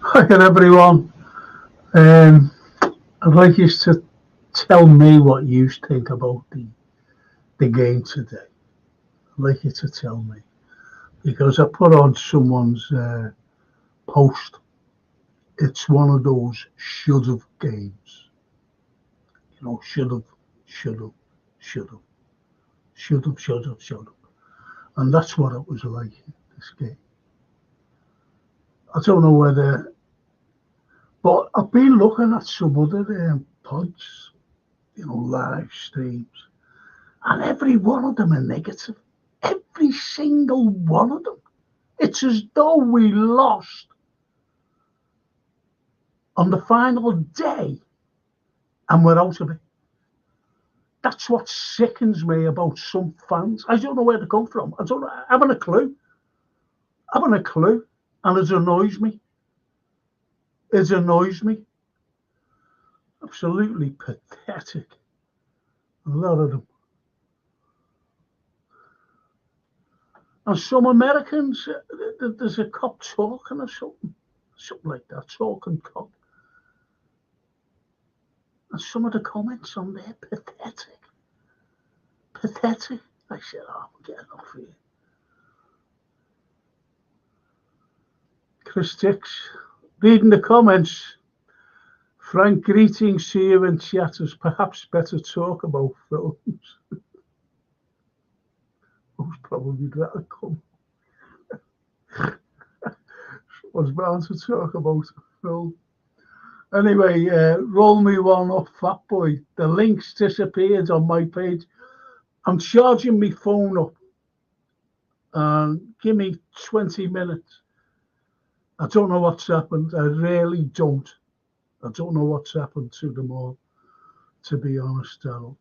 Hi everyone. I'd like you to tell me what you think about the game today. I'd like you to tell me because I put on someone's post. It's one of those should have games. Should have, should have, should have, should have, should have, should have. And that's what it was like in this game. I don't know whether, but I've been looking at some other pods, live streams, and every one of them are negative. Every single one of them. It's as though we lost on the final day and we're out of it. That's what sickens me about some fans. I don't know where to go from. I haven't a clue. I haven't a clue. And it annoys me. It annoys me. Absolutely pathetic. A lot of them. And some Americans, there's a cop talking or something like that, talking cop. And some of the comments on there, pathetic. Pathetic. I said, oh, I'm getting off here. Chris Dix, reading the comments. Frank, greetings to you in chat. It's perhaps better talk about films. Who's probably better come. Was bound to talk about a film. Anyway, roll me one up, fat boy. The links disappeared on my page. I'm charging my phone up. Give me 20 minutes. I don't know what's happened. I really don't. I don't know what's happened to them all, to be honest, Darryl.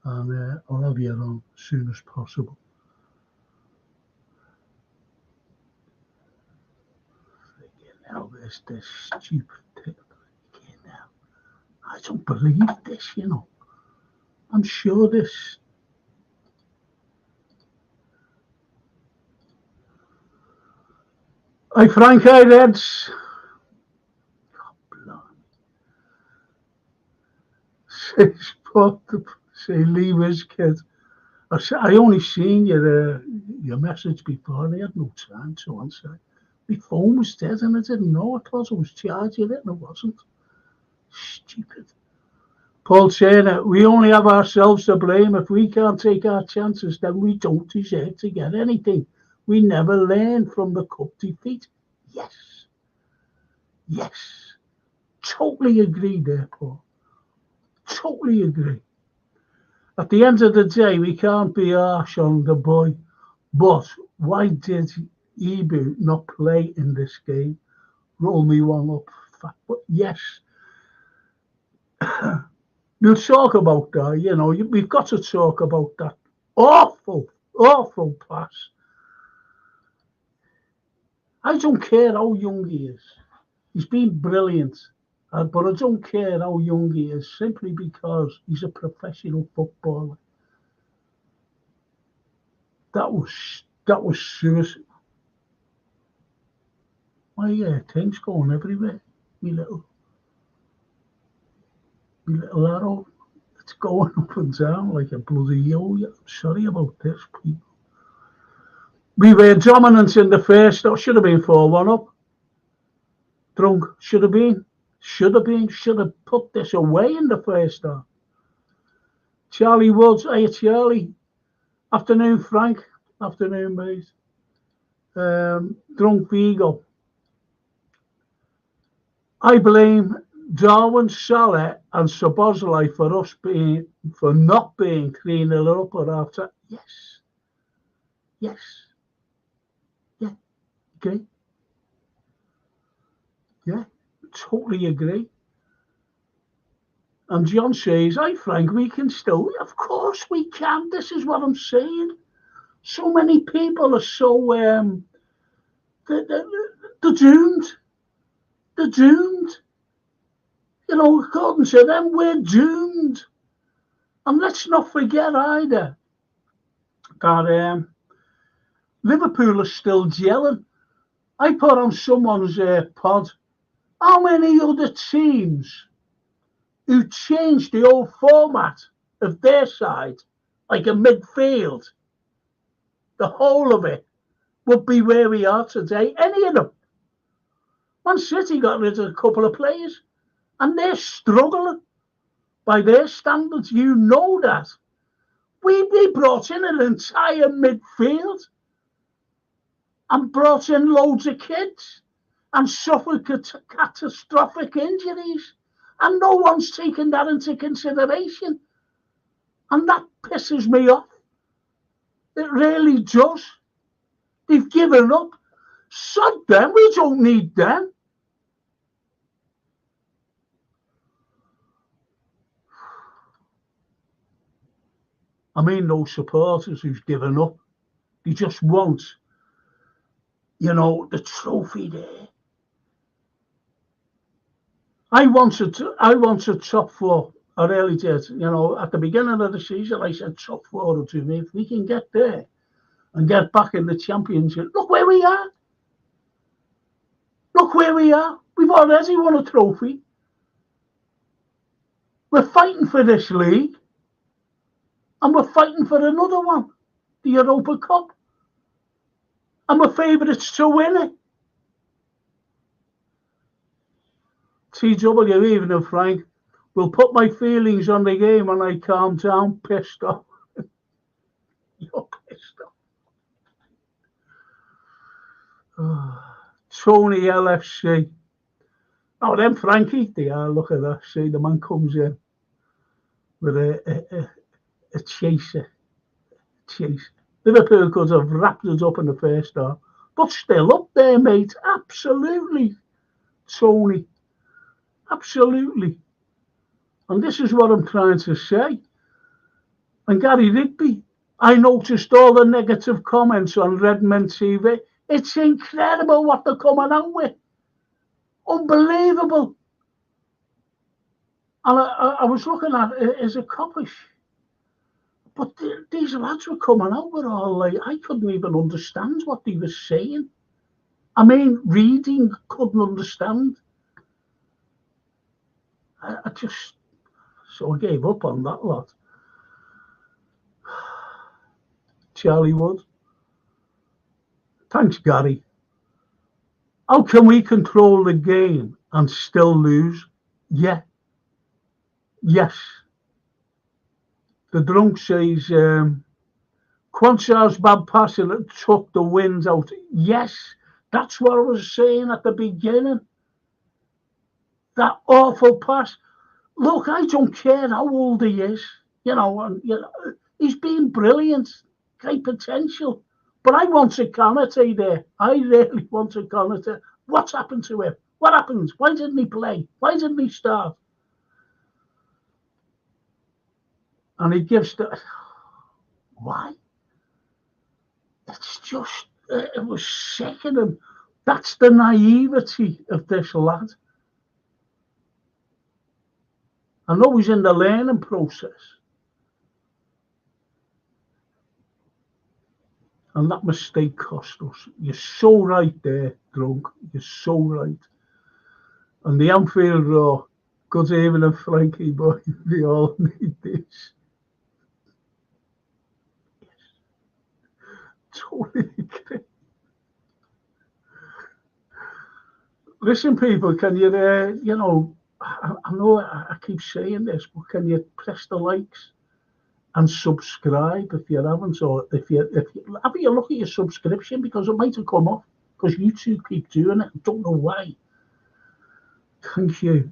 And I'll have you on as soon as possible. Now there's this stupid thing. Now, I don't believe this, I'm sure this. Hi, Frank, hi, Reds. Say, leave his kid. I only seen your message before. I had no time to answer. My phone was dead and I didn't know. I thought I was charging it and it wasn't. Stupid. Paul Turner, we only have ourselves to blame. If we can't take our chances, then we don't deserve to get anything. We never learn from the cup defeat. Yes. Yes. Totally agree there, Paul. Totally agree. At the end of the day, we can't be harsh on the boy. But why did Ebu not play in this game? Roll me one up. But yes. We'll talk about that. We've got to talk about that awful, awful pass. I don't care how young he is. He's been brilliant. But I don't care how young he is, simply because he's a professional footballer. That was suicide. My thing's going everywhere. Me little arrow. It's going up and down like a bloody yo-yo. Sorry about this, people. We were dominant in the first. That should have been 4-1 up. Drunk. Should have been. Should have put this away in the first half. Charlie Woods. Hey, Charlie. Afternoon, Frank. Afternoon, mate. Drunk Vigo. I blame Darwin, Salah and Szoboszlai for not being 3-0 up or after. Yes. Yeah. Agree. Yeah. Totally agree. And John says, "Hi Frank, we can still." Of course we can. This is what I'm saying. So many people are so they're doomed. They're doomed. According to them, we're doomed. And let's not forget either that Liverpool are still gelling. I put on someone's pod How many other teams who changed the whole format of their side, like a midfield, the whole of it, would be where we are today? Any of them. Man City got rid of a couple of players, and they're struggling by their standards. You know that. We brought in an entire midfield and brought in loads of kids and suffered catastrophic injuries. And no one's taken that into consideration. And that pisses me off. It really does. They've given up. Sod them, we don't need them. I mean, those supporters who've given up, they just want, the trophy there. I wanted top four. I really did. At the beginning of the season, I said top four or two. If we can get there and get back in the championship, look where we are. Look where we are. We've already won a trophy. We're fighting for this league. And we're fighting for another one, the Europa Cup. And we're favourites to win it. TW, even if Frank, will put my feelings on the game and I calm down, pissed off. You're pissed off. Tony LFC. Oh, them Frankie, they are. Look at that. See, the man comes in with a chaser. Liverpool could have wrapped us up in the first half, but still up there, mate. Absolutely, Tony. Absolutely. And this is what I'm trying to say. And Gary Rigby, I noticed all the negative comments on Redmen TV. It's incredible what they're coming out with. Unbelievable. And I was looking at it as a coppish. But these lads were coming out with all like, I couldn't even understand what they were saying. I mean, reading, couldn't understand. So I gave up on that lot. Charlie Wood. Thanks, Gary. How can we control the game and still lose? Yeah. Yes. The drunk says, Quansar's bad passing that took the wind out. Yes, that's what I was saying at the beginning. That awful pass. Look, I don't care how old he is. He's been brilliant. Great potential. But I want a Canate there. I really want a Canate. What's happened to him? What happened? Why didn't he play? Why didn't he start? And he gives the... Why? It's just... It was sickening. That's the naivety of this lad. I know he's in the learning process. And that mistake cost us. You're so right there, Drunk. You're so right. And the Anfield Roar, good evening, Frankie boy. We all need this. Yes. Totally agree. Listen, people, can you, I know I keep saying this, but can you press the likes and subscribe if you haven't, or if you have a look at your subscription, because it might have come off because YouTube keep doing it. I don't know why. Thank you.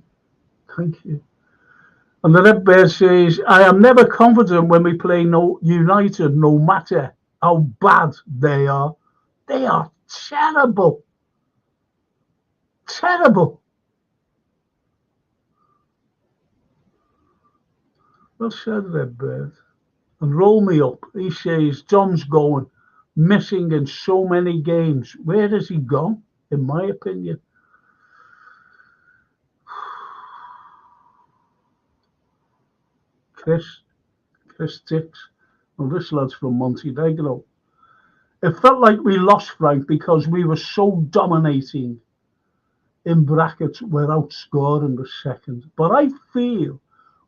And the Red Bear says, I am never confident when we play United, no matter how bad they are. They are terrible. Terrible. Well said, Red Bird. And roll me up. He says, Dom's going, missing in so many games. Where has he gone, in my opinion? Chris Dix. Well, this lad's from Montenegro. It felt like we lost, Frank, because we were so dominating in brackets, we're outscoring the second. But I feel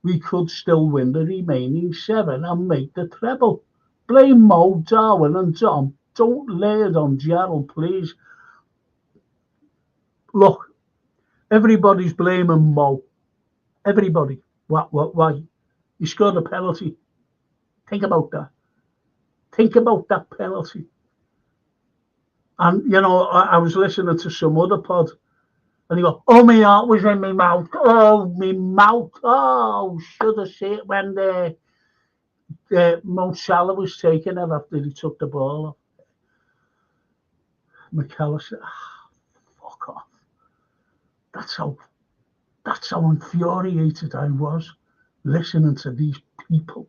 we could still win the remaining 7 and make the treble. Blame Mo, Darwin and Dom. Don't lay it on Gerald, please. Look, everybody's blaming Mo. Everybody. Why? He scored a penalty. Think about that. Think about that penalty. And, you know, I was listening to some other pod, and he go, oh, my heart was in my mouth. Oh, my mouth. Oh, should have seen it when Mo Salah was taking it after he took the ball off. McAllister, fuck off. That's how infuriated I was listening to these people.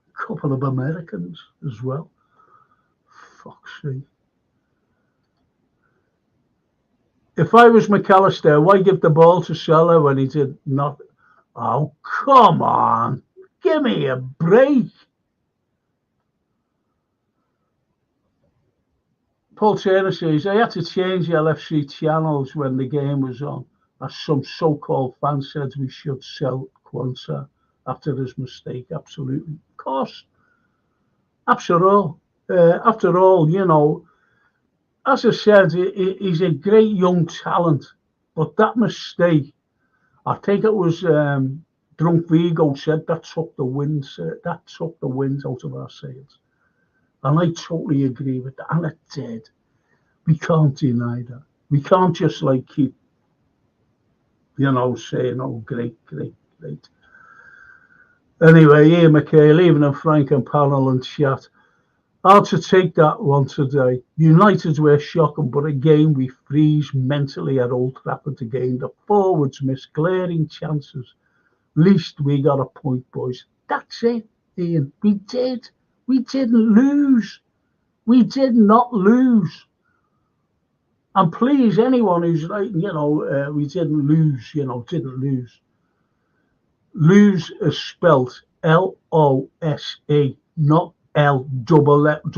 A couple of Americans as well. Fuck's sake. If I was McAllister, why give the ball to Salah when he did not? Oh, come on. Give me a break. Paul Turner says, I had to change the LFC channels when the game was on, as some so-called fans said we should sell Quanta after his mistake. Absolutely. Of course. After all, you know, as I said, he's a great young talent, but that mistake, I think it was Drunk Vigo said that took the wind out of our sails. And I totally agree with that. And it did. We can't deny that. We can't just like keep, you know, saying, oh, great. Anyway, Ian McHale, even and Frank and panel and chat. Hard to take that one today. United were shocking, but again we freeze mentally at Old Trafford again. The forwards miss glaring chances. Least we got a point, boys. That's it, Ian. We did. We didn't lose. We did not lose. And please, anyone who's like, you know, we didn't lose, didn't lose. Lose is spelt L-O-S-E, not L-O-O-S-E.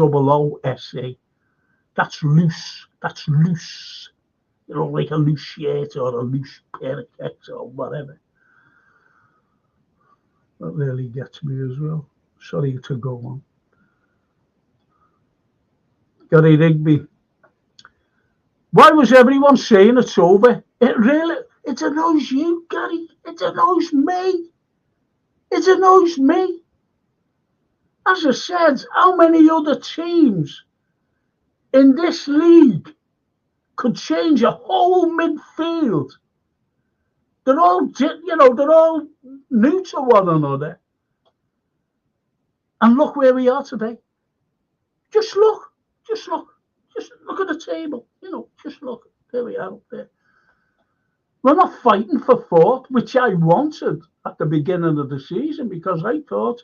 That's loose. That's loose. You know, like a loose shirt or a loose pair of kicks or whatever. That really gets me as well. Sorry to go on. Gary Rigby. Why was everyone saying it's over? It annoys you, Gary. It annoys me. It annoys me. As I said, how many other teams in this league could change a whole midfield? They're all new to one another. And look where we are today. Just look at the table. Just look. There we are up there. We're not fighting for fourth, which I wanted at the beginning of the season because I thought,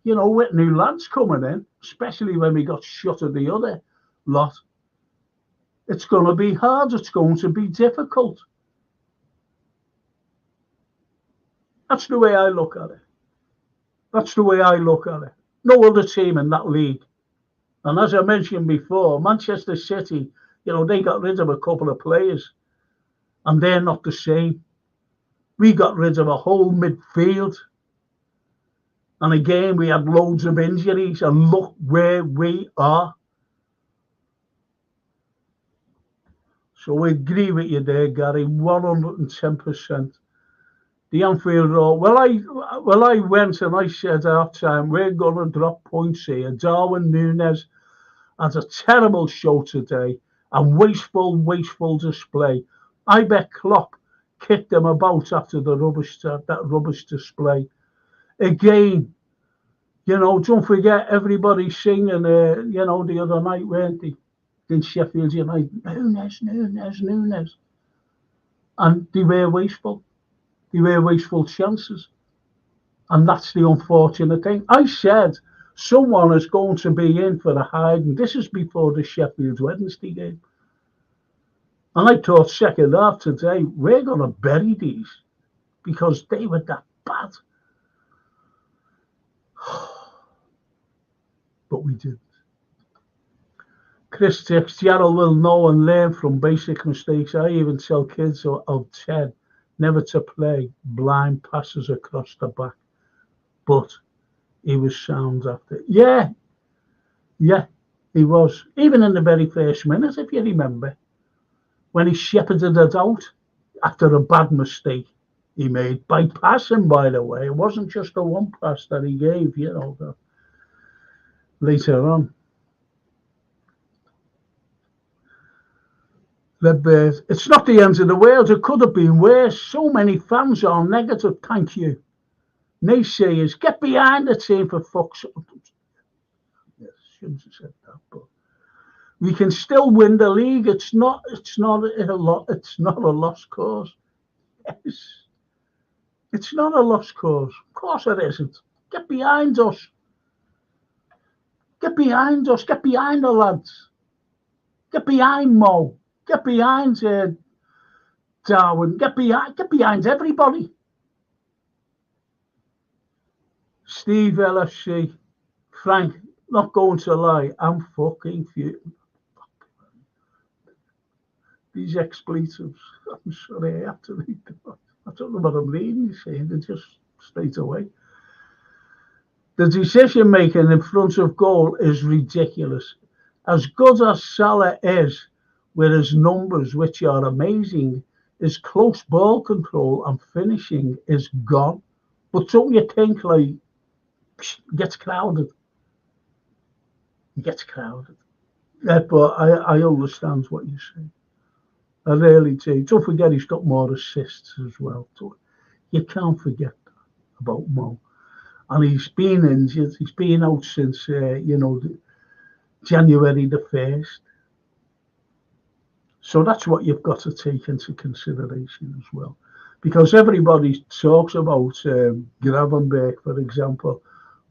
with new lads coming in, especially when we got shut of the other lot, it's going to be hard. It's going to be difficult. That's the way I look at it. No other team in that league. And as I mentioned before, Manchester City, they got rid of a couple of players. And they're not the same. We got rid of a whole midfield. And again, we had loads of injuries. And look where we are. So we agree with you there, Gary, 110%. The Anfield Road. Well, I went and I said half time, we're going to drop points here. Darwin Núñez has a terrible show today. A wasteful display. I bet Klopp kicked them about after that rubbish display. Again, don't forget everybody singing, the other night, weren't they? In Sheffield United, Núñez. And they were wasteful. They were wasteful chances. And that's the unfortunate thing. I said someone is going to be in for a hiding. This is before the Sheffield Wednesday game. And I thought second half today, we're going to bury these because they were that bad. But we didn't. Chris Gerald will know and learn from basic mistakes. I even tell kids of 10 never to play blind passes across the back. But he was sound after. Yeah, he was. Even in the very first minute, if you remember, when he shepherded it out after a bad mistake he made by passing, by the way. It wasn't just the one pass that he gave, later on. It's not the end of the world. It could have been worse. So many fans are negative. Thank you. Naysayers, get behind the team for fuck's sake. Yes, shouldn't have said that, but we can still win the league. It's not a lost cause. Yes. It's not a lost cause. Of course it isn't. Get behind us. Get behind us. Get behind the lads. Get behind Mo. Get behind Darwin. Get behind everybody. Steve LFC. Frank, not going to lie, I'm fucking furious. These expletives. I'm sorry, I have to read them. I don't know what I'm reading, they're just straight away. The decision making in front of goal is ridiculous. As good as Salah is, with his numbers, which are amazing, his close ball control and finishing is gone. But don't you think, like, gets crowded? He gets crowded. Yeah, but I understand what you say. I really do. Don't forget he's got more assists as well. You can't forget that about Mo. And he's been injured. He's been out since, January the 1st. So that's what you've got to take into consideration as well. Because everybody talks about Gravenberch, for example.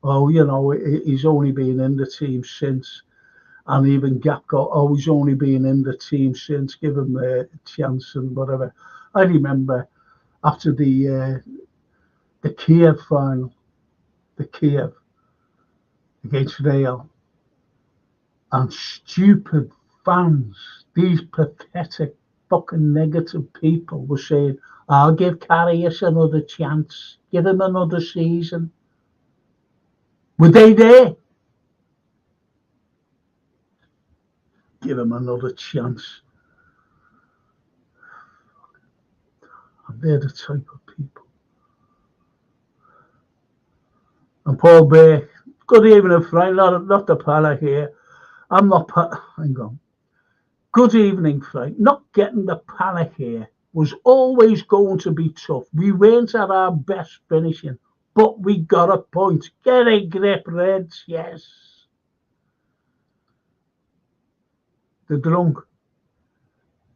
Oh, he's only been in the team since. And even Gapco, he's only been in the team since, give him a chance and whatever. I remember after the Kiev final, against Real, and stupid fans, these pathetic fucking negative people were saying, I'll give Karius another chance, give him another season. Were they there? Give him another chance. And they're the type of people. And Paul Bay, good evening, Frank, not the pala here. I'm not, hang on. Good evening, Frank. Not getting the pala here was always going to be tough. We weren't at our best finishing, but we got a point. Get a grip, Reds, yes. The drunk.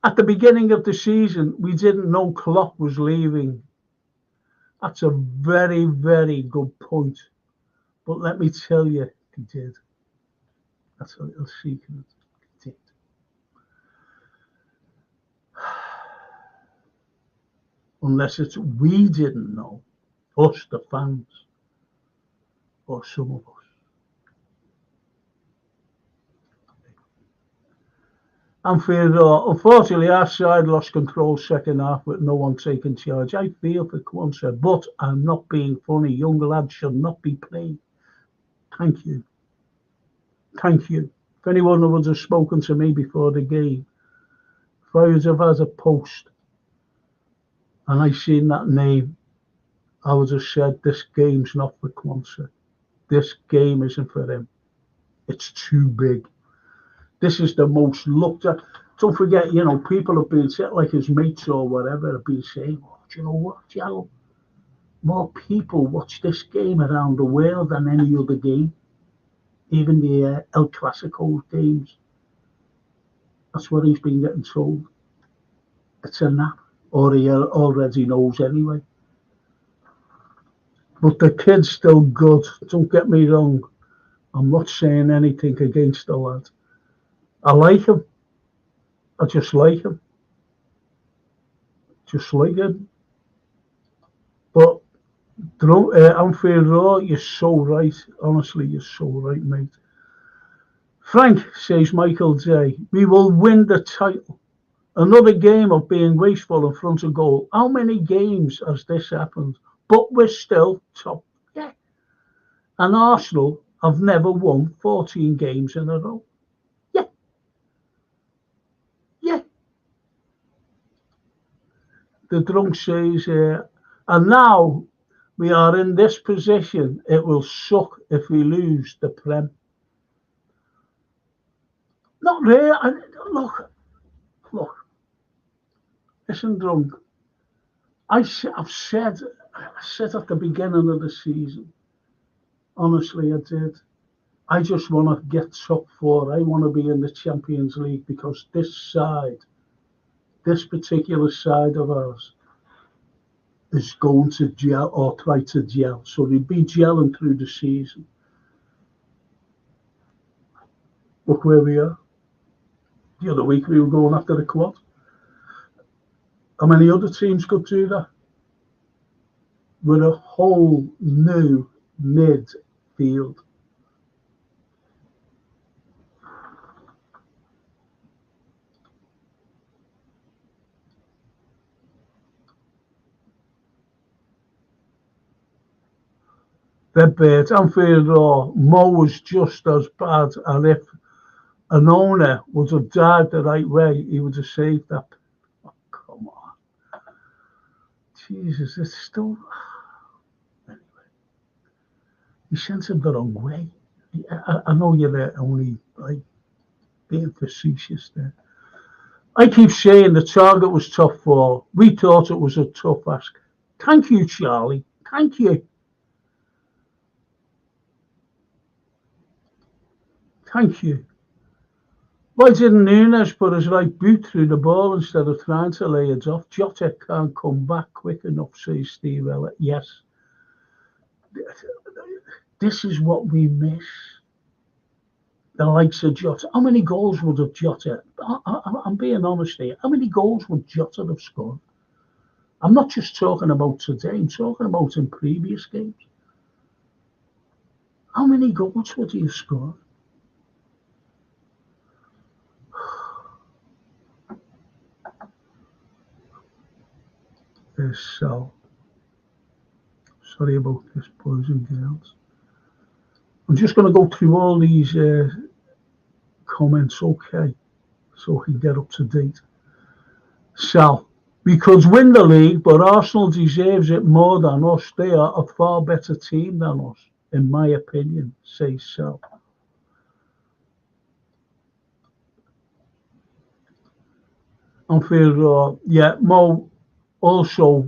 At the beginning of the season, we didn't know Klopp was leaving. That's a very, very good point. But let me tell you, he did. That's a little secret. He did. Unless it's we didn't know, us, the fans, or some of us. Unfortunately, our side lost control second half with no one taking charge. I feel for Kwanzaa, but I'm not being funny. Young lads should not be played. Thank you. Thank you. If anyone would have spoken to me before the game, if I would have had a post and I seen that name, I would have said, this game's not for Kwanzaa. This game isn't for him. It's too big. This is the most looked at. Don't forget, people have been said, like his mates or whatever, have been saying, do you know what, Joe? More people watch this game around the world than any other game. Even the El Clasico games. That's what he's been getting told. It's a nap. Or he already knows anyway. But the kid's still good. Don't get me wrong. I'm not saying anything against the lad. I like him. I just like him. Just like him. But Anfield Road, you're so right. Honestly, you're so right, mate. Frank, says Michael J, we will win the title. Another game of being wasteful in front of goal. How many games has this happened? But we're still top. Yeah. And Arsenal have never won 14 games in a row. Yeah. Yeah. The drunk says, and now we are in this position. It will suck if we lose the Prem. Not really. Look. Listen, drunk. I've said at the beginning of the season, honestly, I did. I just want to get top four. I want to be in the Champions League because this particular side of ours, is going to gel or try to gel. So they'd be gelling through the season. Look where we are. The other week we were going after the quad. How many other teams could do that? With a whole new midfield. Redbird, Anfield Roar, Mo was just as bad, and if an owner would have died the right way, he would have saved that. Oh, come on. Jesus, it's still... Anyway. He sent him the wrong way. I know you're only like being facetious there. I keep saying the target was top four. We thought it was a tough ask. Thank you, Charlie. Thank you. Thank you. Why didn't Nunes put his right boot through the ball instead of trying to lay it off? Jota can't come back quick enough, says Steve Ellett. Yes. This is what we miss. The likes of Jota. How many goals would have Jota? I'm being honest here. How many goals would Jota have scored? I'm not just talking about today. I'm talking about in previous games. How many goals would he have scored? So, sorry about this, boys and girls. I'm just going to go through all these comments, okay, so we can get up to date. So, we could win the league, but Arsenal deserves it more than us. They are a far better team than us, in my opinion, says Sal. Anfield, yeah, Mo. Also,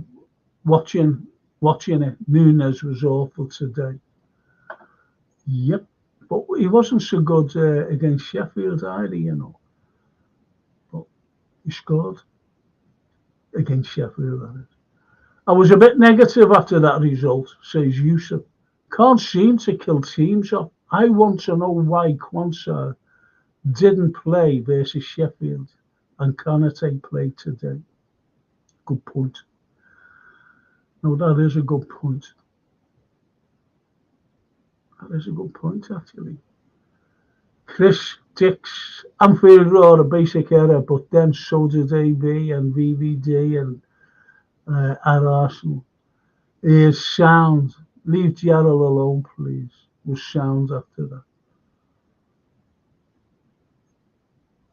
watching it, Nunes was awful today. Yep, but he wasn't so good against Sheffield either, you know. But he scored against Sheffield. I was a bit negative after that result, says Yusuf. Can't seem to kill teams off. I want to know why Quansah didn't play versus Sheffield and Kanate played today. Good point. No, that is a good point. That is a good point, actually. Chris Dix, Anfield Roar, a basic error, but then so did AB and VVD and at Arsenal. He is sound. Leave Gerald alone, please. Was sound after that.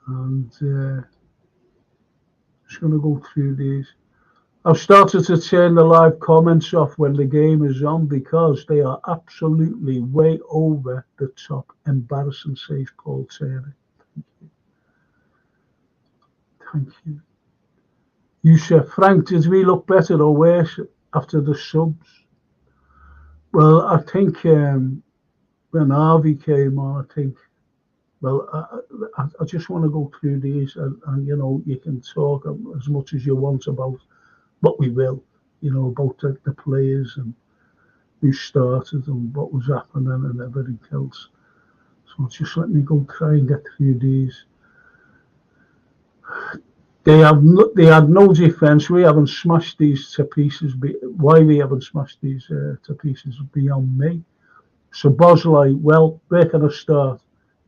And just going to go through these. I've started to turn the live comments off when the game is on because they are absolutely way over the top. Embarrassing, says Paul Terry. Thank you. You said, Frank, did we look better or worse after the subs? Well, I think when Harvey came on, I just want to go through these and you know, you can talk as much as you want about what we will, you know, about the players and who started and what was happening and everything else. So just let me go try and get through these. They had no defence. We haven't smashed these to pieces. Why we haven't smashed these to pieces beyond me. So Bosley, well, where can I start?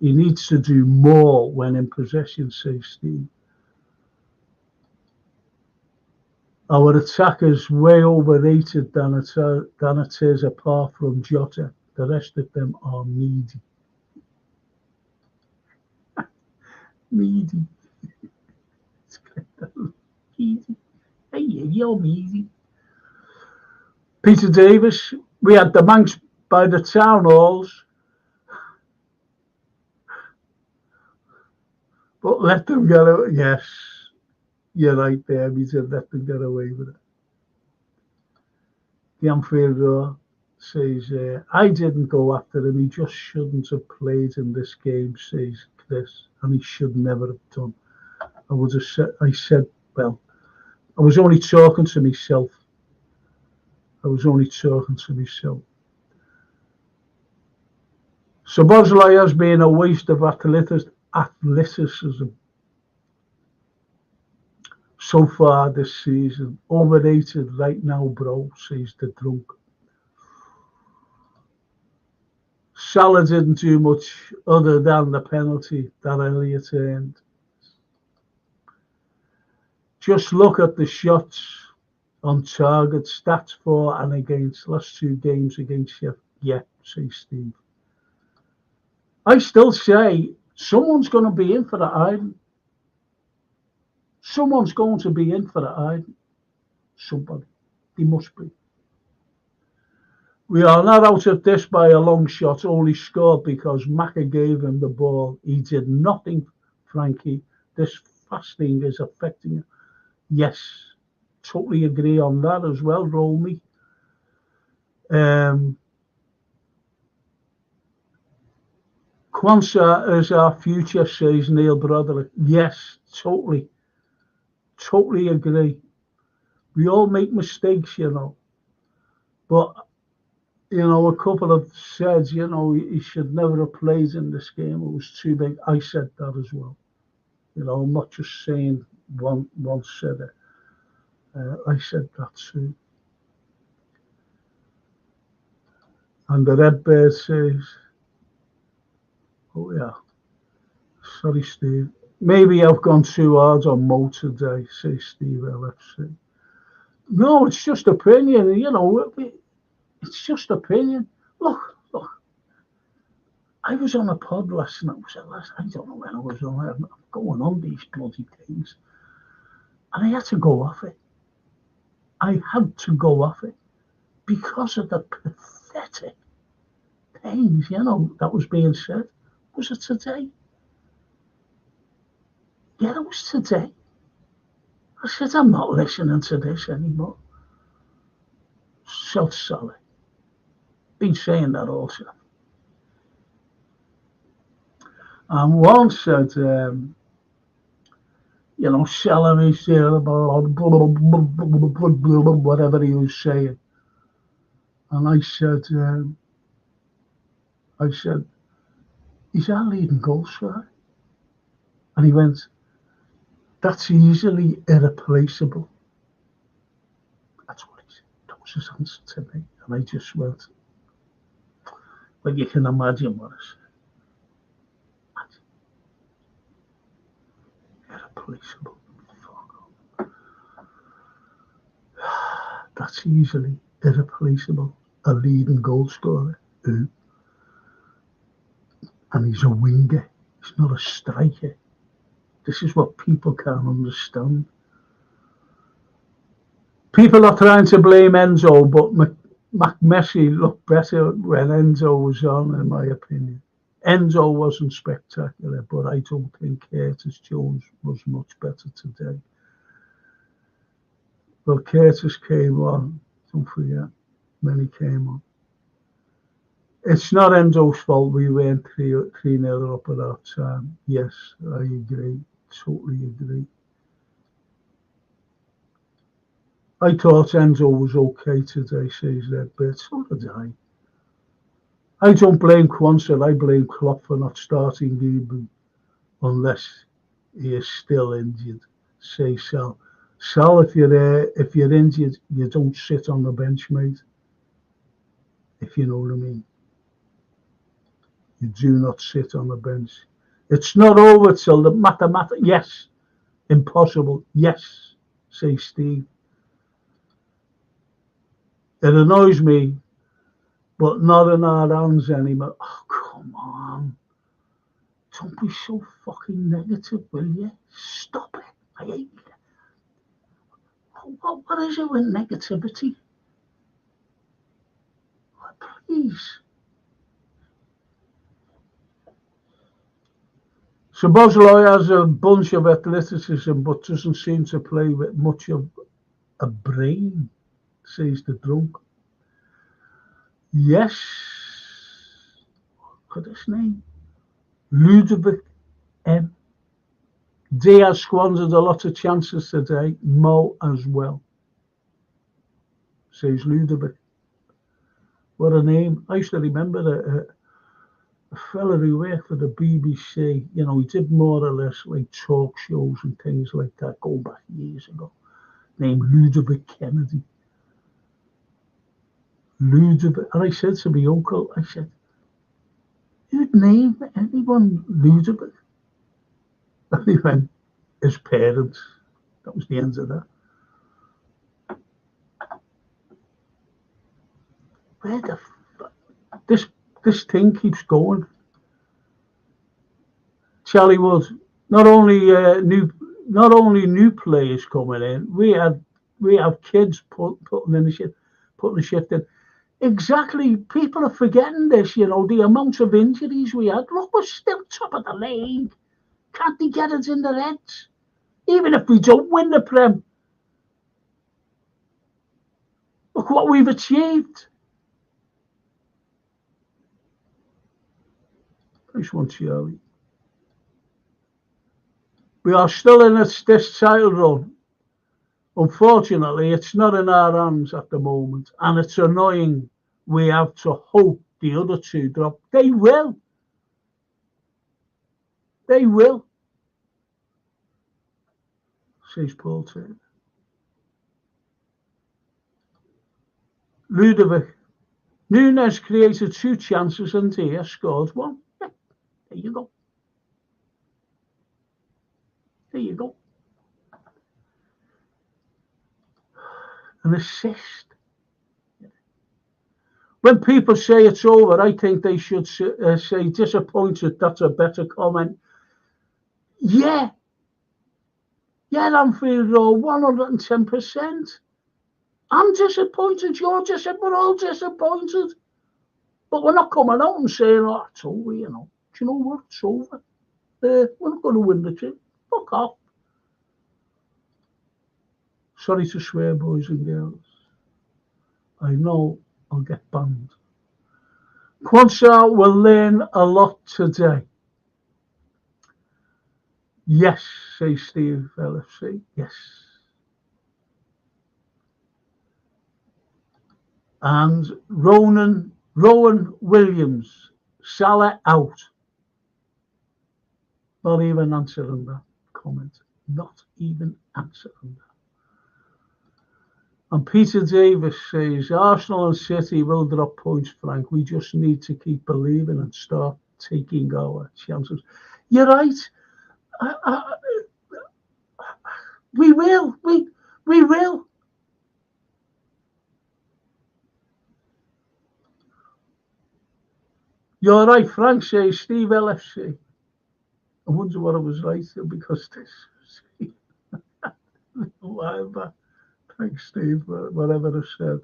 He needs to do more when in possession, says Steve. Our attack is way overrated than it is apart from Jota. The rest of them are meaty. Meaty. Meaty. Hey, you're meaty. Peter Davis, we had the Manx by the town halls, but let them get away. Yes, you're right there. We said let them get away with it. The Anfield says, I didn't go after him. He just shouldn't have played in this game, says Chris, and he should never have done. I said, well, I was only talking to myself. So Bosley has been a waste of athleticism so far this season. Overrated right now, bro, says the drunk. Salah didn't do much other than the penalty that Elliott earned. Just look at the shots on target, stats for and against. Last 2 games against you. Yeah, says Steve. I still say someone's going to be in for the iron. Someone's going to be in for the iron. Somebody. They must be. We are not out of this by a long shot, only scored because Maka gave him the ball. He did nothing, Frankie. This fasting is affecting him. Yes, totally agree on that as well, Romy. Kwanzaa is our future, says Neil Broderick. Yes, totally agree. We all make mistakes, but a couple have said, he should never have played in this game. It was too big. I said that as well. I'm not just saying one said it. I said that too. And the Red Bird says, oh yeah, sorry, Steve. Maybe I've gone too hard on Mo today, says Steve LFC. No, it's just opinion, it's just opinion. Look, I was on a pod last night. I don't know when I was on. I'm going on these bloody things. And I had to go off it. Because of the pathetic things, that was being said. Was it today? Yeah, it was today. I said, I'm not listening to this anymore. So sorry. Been saying that also. And one said, Salami said about whatever he was saying. And I said, he's our leading goal scorer. And he went, that's easily irreplaceable. That's what he said. That was his answer to me. And I just went, well, you can imagine what I said. Irreplaceable. That's easily irreplaceable. A leading goal scorer. Who? And he's a winger. He's not a striker. This is what people can't understand. People are trying to blame Enzo, but McMessi looked better when Enzo was on, in my opinion. Enzo wasn't spectacular, but I don't think Curtis Jones was much better today. Well, Curtis came on, don't forget, when he came on. It's not Enzo's fault we went 3-0 up at that time. Yes, I agree. Totally agree. I thought Enzo was okay today, says that, but so did I. I don't blame Kwanzaa, I blame Klopp for not starting Gibu unless he is still injured, says Sal. Sal, if you're injured, you don't sit on the bench, mate. If you know what I mean. You do not sit on the bench. It's not over till the mathematics. Yes, impossible. Yes, says Steve. It annoys me, but not in our hands anymore. Oh, come on. Don't be so fucking negative, will you? Stop it. I hate it. What is it with negativity? Please. Szoboszlai has a bunch of athleticism, but doesn't seem to play with much of a brain, says the drunk. Yes. What's his name? Ludovic M. Diaz squandered a lot of chances today. Mo as well, says Ludovic. What a name. I used to remember a fella who worked for the BBC. You know, he did more or less like talk shows and things like that going back years ago. Named Ludovic Kennedy. Ludovic. And I said to my uncle, I said, you'd name anyone Ludovic? And he went, his parents. That was the end of that. Where the this thing keeps going. Charlie Wood, not only new players coming in, we have kids putting the shift in. Exactly, people are forgetting this. You know, the amount of injuries we had. Look, we're still top of the league. Can't they get us in their heads? Even if we don't win the Prem, look what we've achieved. Nice one, Charlie. We are still in this title run. Unfortunately, it's not in our hands at the moment, and it's annoying. We have to hope the other two drop. They will. They will, says Paul Taylor. Ludovic. Nunes created 2 chances and Diaz scored 1. Yeah, there you go. There you go. An assist. When people say it's over, I think they should say disappointed. That's a better comment. Yeah. Yeah, Anfield Road, 110%. I'm disappointed. You're disappointed. We're all disappointed. But we're not coming out and saying, oh, it's over, you know. Do you know what? It's over. We're not going to win the thing. Fuck off. Sorry to swear, boys and girls. I know I'll get banned. Quansar will learn a lot today. Yes, says Steve LFC. Yes. And Rowan Williams, Salah out. Not even answering that comment. Not even answering that. And Peter Davis says, Arsenal and City will drop points, Frank. We just need to keep believing and start taking our chances. You're right. We will. We will. You're right, Frank says, Steve LFC. I wonder what I was right because this. Whatever. Thanks, Steve, whatever I said.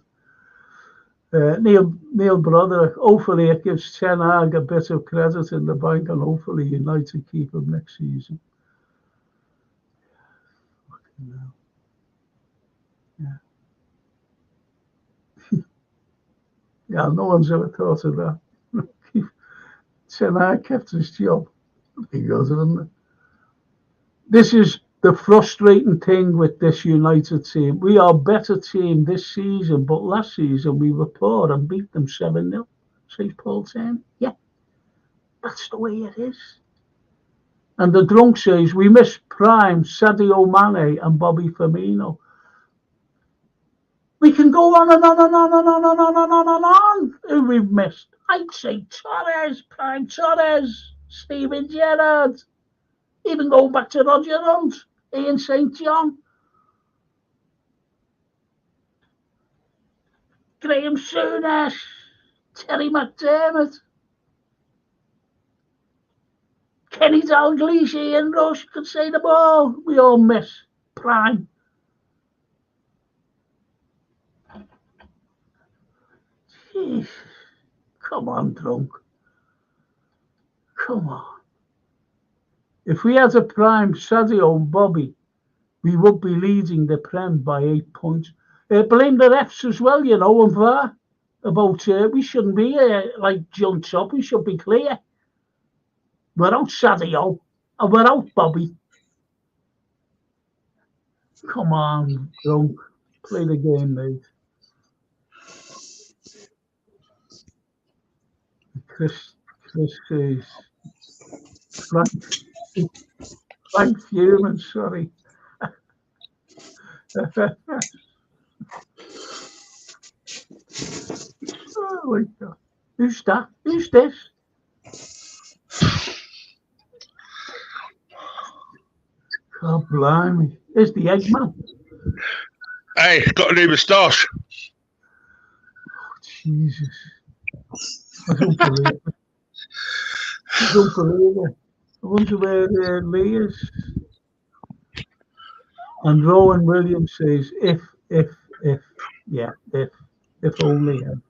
Neil Broderick, hopefully it gives Ten Hag a bit of credit in the bank and hopefully United keep him next season. Fucking hell. Yeah. Yeah, no one's ever thought of that. Ten Hag kept his job. He goes, isn't it? This is the frustrating thing with this United team. We are a better team this season, but last season we were poor and beat them 7-0. Says Paul Taylor. Yeah, that's the way it is. And the drunk says, we miss prime Sadio Mane and Bobby Firmino. We can go on and on and on and on and on and on and on who we've missed. I'd say Torres, prime Torres, Steven Gerrard, even going back to Roger Hunt, Ian St. John, Graham Souness, Terry McDermott, Kenny Dalglish, Ian Rush, could say them all. We all miss prime. Jeez. Come on, drunk. Come on. If we had a prime Sadio and Bobby, we would be leading the Prem by 8 points. Blame the refs as well, and VAR. About we shouldn't be like jumped up. We should be clear. We're out Sadio and we're out Bobby. Come on, drunk. Play the game, mate. Chris says Frank Furman, sorry. Oh my God. Who's that? Who's this? God blimey. There's the Eggman. Hey, got a new moustache. Oh, Jesus. I don't believe it. I don't believe it. I wonder where Lee is. And Rowan Williams says, if only him.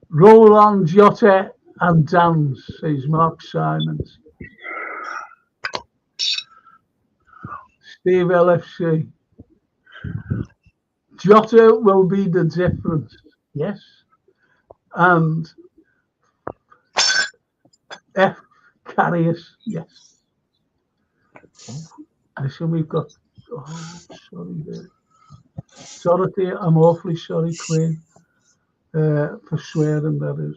Roland Jota and Dans, says Mark Simons. Steve LFC. Jota will be the difference. Yes. And F. Carrius. Yes. Listen, we've got. Oh, sorry there. Sorry, I'm awfully sorry, Queen, for swearing, that is.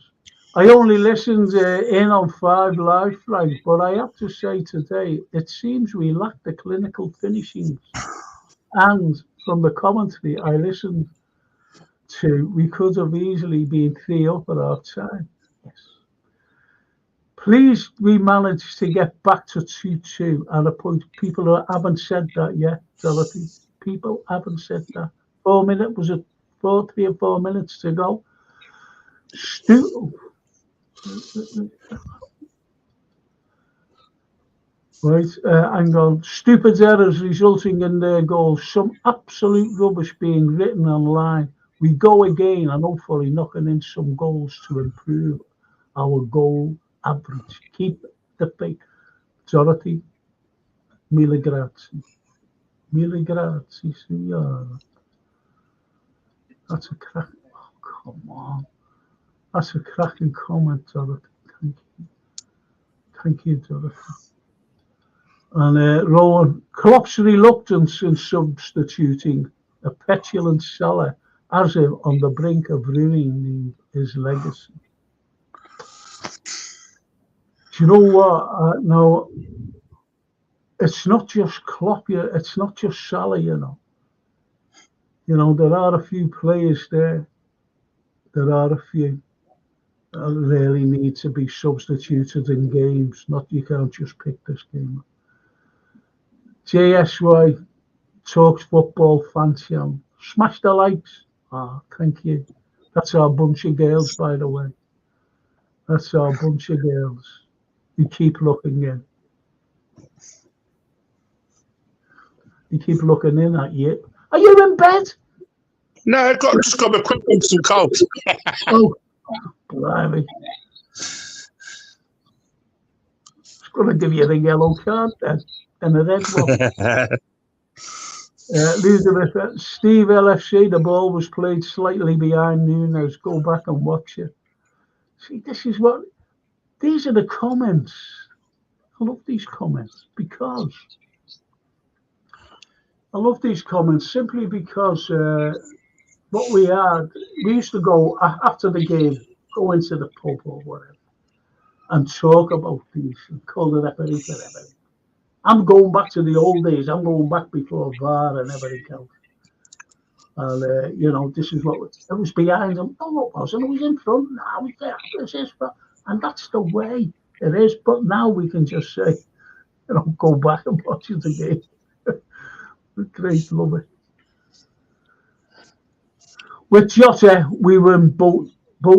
I only listened in on 5 Live, Frank, but I have to say today, it seems we lack the clinical finishings. And from the commentary I listened to, we could have easily been 3 up at half time. Yes. Please, we managed to get back to 2-2 at a point. People who haven't said that yet, Dorothy. People haven't said that. 4 minutes, was it 3 or 4 minutes to go? Right, hang on. Stupid errors resulting in their goals. Some absolute rubbish being written online. We go again and hopefully knocking in some goals to improve our goal average. Keep the faith. Dorothy, mille grazie. Mille grazie, signora. That's a crack. Oh, come on. That's a cracking comment, Dorothy. Thank you. Thank you, Dorothy. And Rowan, Klopp's reluctance in substituting a petulant Salah as if on the brink of ruining his legacy. Do you know what? No, it's not just Klopp. It's not just Salah. You know, there are a few players there. There are a few that really need to be substituted in games. You can't just pick this game up. JSY Talks Football Fancy. Smash the likes. Thank you. That's our bunch of girls, by the way. That's our bunch of girls. You keep looking in. You keep looking in at you. Are you in bed? No, I just got my quick with some cold. Oh, blimey. It's going to give you the yellow card then. And the red one. Elizabeth, Steve LFC, the ball was played slightly behind Nunes. Go back and watch it. See, these are the comments. I love these comments simply because what we used to go after the game, go into the pub or whatever, and talk about these and call the referee for everything. I'm going back to the old days. I'm going back before VAR and everything else. And, this is what it was behind him. No, it wasn't. It was in front. Now we get this is, and that's the way it is. But now we can just say, go back and watch it again. Great, love it. With Jota, we were in both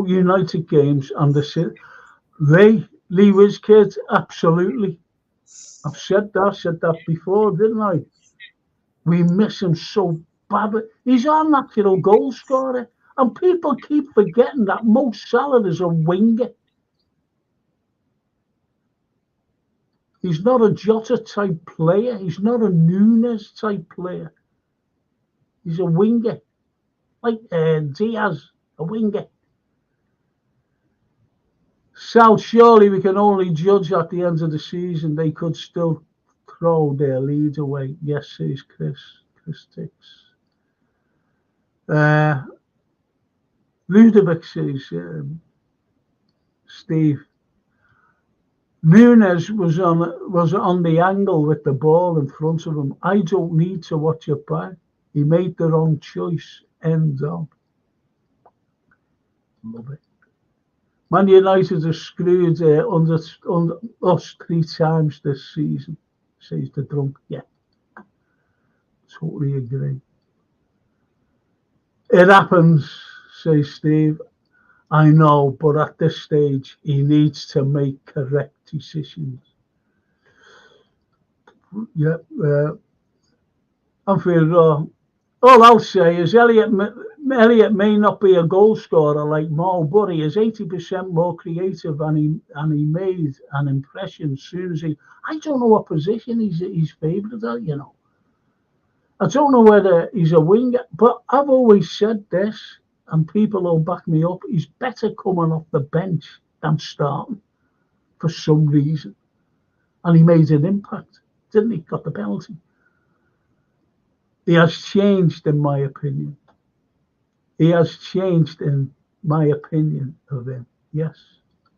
United games, and Lee Wiz kids, absolutely. I've said that before, didn't I? We miss him so badly. He's our natural goal scorer, and people keep forgetting that Mo Salah is a winger. He's not a Jota type player. He's not a Nunes type player. He's a winger, like Diaz, a winger. South, surely we can only judge at the end of the season. They could still throw their lead away. Yes, says Chris. Chris Tix. Ludovic says, Steve. Nunes was on the angle with the ball in front of him. I don't need to watch it back. He made the wrong choice. End on. Love it. Man United have screwed under us 3 times this season, says the drunk. Yeah, totally agree. It happens, says Steve. I know, but at this stage, he needs to make correct decisions. Yeah, I'm feeling wrong. All I'll say is Elliot may not be a goal scorer like Mo, but he is 80% more creative, and he made an impression as soon as I don't know what position he's favoured at, I don't know whether he's a winger, but I've always said this, and people will back me up. He's better coming off the bench than starting for some reason, and he made an impact, didn't he? Got the penalty. He has changed, in my opinion. He has changed, in my opinion, of him. Yes,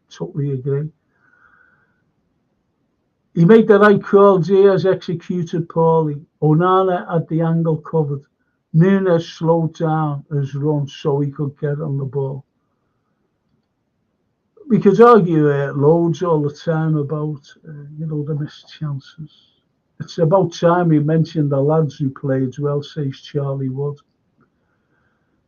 totally agree. He made the right call. Diaz executed poorly. Onana had the angle covered. Nunes slowed down his run so he could get on the ball. We could argue loads all the time about, the missed chances. It's about time we mentioned the lads who played well, says Charlie Wood.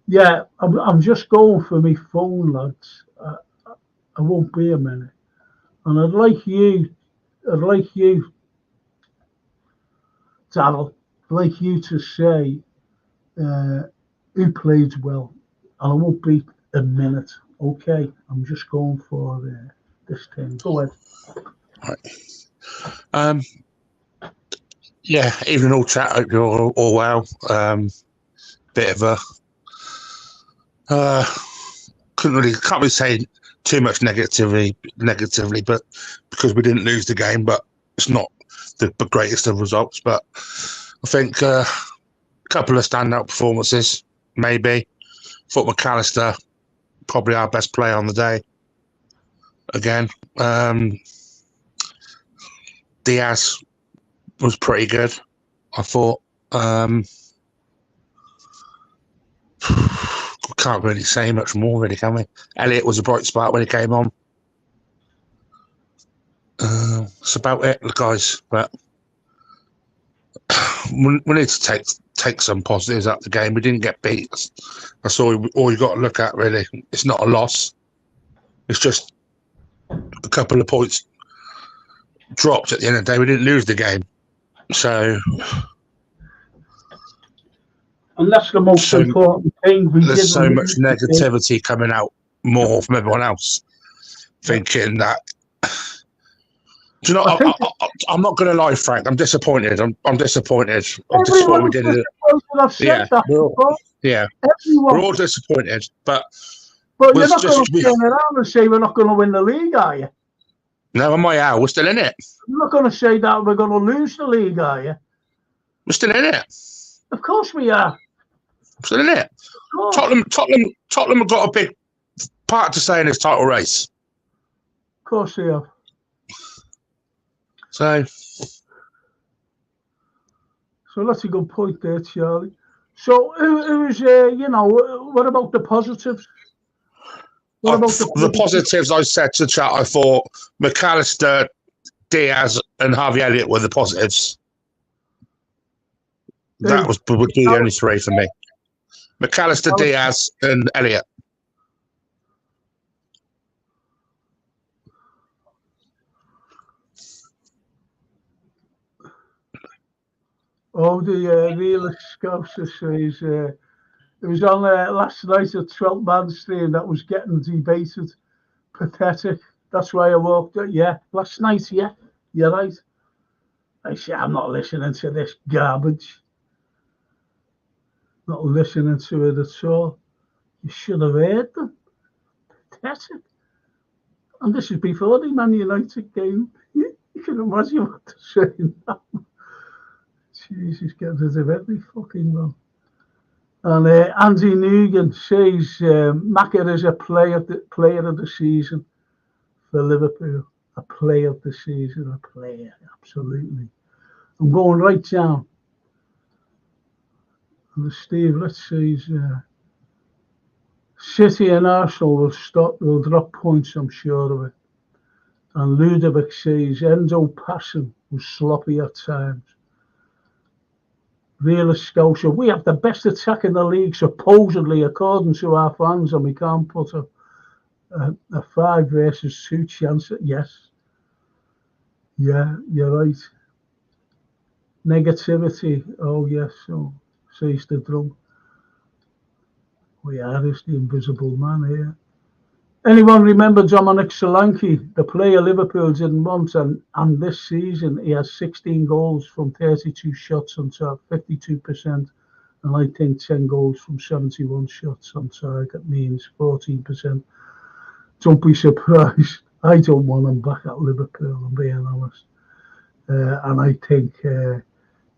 Yeah, I'm just going for my phone, lads. I won't be a minute. And I'd like you, Darryl, to say who played well. And I won't be a minute, okay? I'm just going for this thing. Go ahead. Right. Yeah, evening all chat. Hope you're all well. Bit of a can't really say too much negatively, but because we didn't lose the game, but it's not the greatest of results. But I think a couple of standout performances, maybe. Thought McAllister probably our best player on the day. Again, Diaz was pretty good, I thought. Can't really say much more, really, can we? Elliot was a bright spot when he came on. That's about it, guys. But we need to take some positives out of the game. We didn't get beat. That's all you got to look at, really. It's not a loss. It's just a couple of points dropped at the end of the day. We didn't lose the game. So... And that's the most important thing. There's so much negativity coming out more from everyone else, thinking that. Do you know? I'm not going to lie, Frank. I'm disappointed. I'm disappointed. I'm disappointed we did it. We're all disappointed, but you're not going to turn around and say we're not going to win the league, are you? No, am I out? We're still in it. You're not going to say that we're going to lose the league, are you? We're still in it. Of course we are. Still in it. Tottenham have got a big part to say in this title race. Of course they have. So that's a good point there, Charlie. So it was, what about the positives? What about the The positives? positives, I said to chat, I thought McAllister, Diaz, and Harvey Elliott were the positives. That would be the only three for me. McAllister, Diaz, and Elliott. Oh, the realist Scouser says it was on last night at 12 Man Stream that was getting debated. Pathetic. That's why I walked it. Yeah, last night, yeah, you're right. I say, I'm not listening to this garbage. Not listening to it at all. You should have heard them. Pathetic. And this is before the Man United game. You can imagine what they're saying now. Jesus, get rid of every fucking one. And Andy Nugent says Maka is a player of the season for Liverpool. A player of the season, a player, absolutely. I'm going right down. And Steve, let's see. City and Arsenal will drop points, I'm sure of it. And Ludovic says Endo passing was sloppy at times. Real Scotia, we have the best attack in the league, supposedly, according to our fans, and we can't put a 5 versus 2 chance. Yes. Yeah, you're right. Negativity. Oh, yes. So says the drum. We are the invisible man here. Anyone remember Dominic Solanke, the player Liverpool didn't want, and this season he has 16 goals from 32 shots on target, 52%, and I think 10 goals from 71 shots on target means 14%. Don't be surprised. I don't want him back at Liverpool, I'm being honest. And I think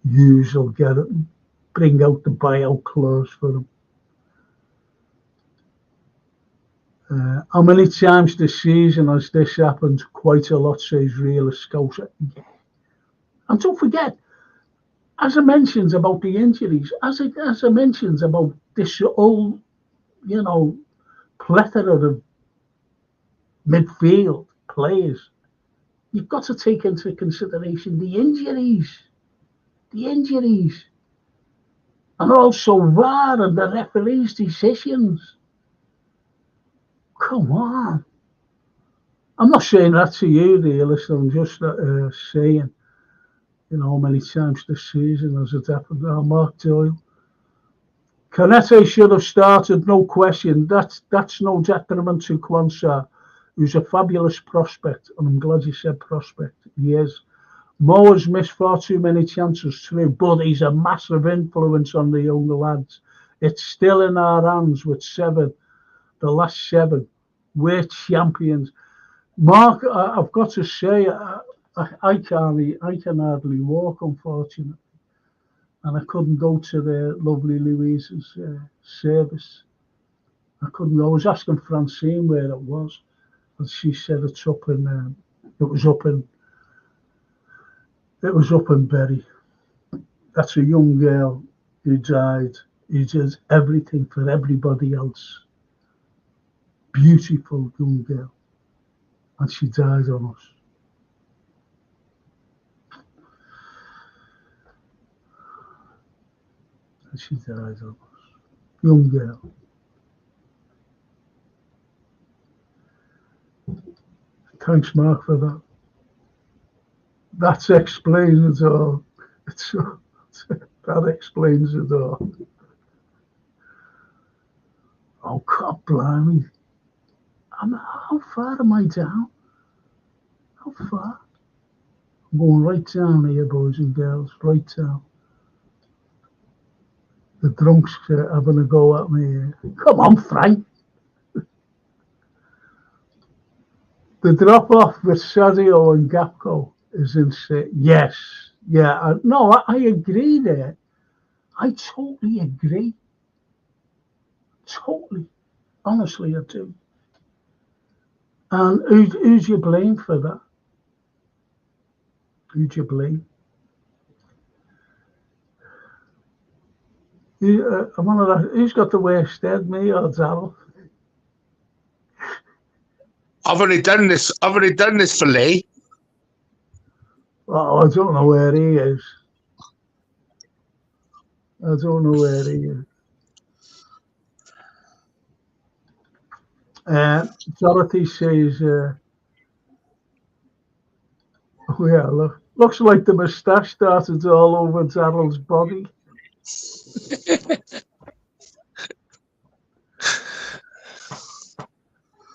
Hughes will bring out the buyout clause for him. How many times this season has this happened? Quite a lot, says Real Scotia. Yeah. And don't forget, as I mentioned about the injuries, as I mentioned about this whole, plethora of midfield players, you've got to take into consideration the injuries. And also VAR and the referees' decisions. Come on. I'm not saying that to you, realist. I'm just saying, how many times this season has it happened? Mark Doyle. Canete should have started, no question. That's no detriment to Quansah, who's a fabulous prospect, and I'm glad you said prospect. He is. Mo has missed far too many chances through, but he's a massive influence on the younger lads. It's still in our hands with the last 7. We're champions. Mark, I've got to say, I can hardly walk, unfortunately. And I couldn't go to the lovely Louise's service. I couldn't go. I was asking Francine where it was, and she said it's up in. It was up in Bury. That's a young girl who died. Who did everything for everybody else. Beautiful young girl, and she died on us. And she died on us. Young girl. Thanks, Mark, for that. That explains it all. That explains it all. Oh, God, blimey. How far am I down? How far? I'm going right down here, boys and girls. Right down. The drunks are having a go at me here. Come on, Frank. The drop-off with Sadio and Gakpo is insane. Yes. Yeah. I agree there. I totally agree. Totally. Honestly, I do. And who's you blame for that? Who'd you blame? Who's got the worst head, me or Darryl? I've only done this for Lee. Oh, I don't know where he is. I don't know where he is. Dorothy says, oh yeah, looks like the moustache started all over Darryl's body.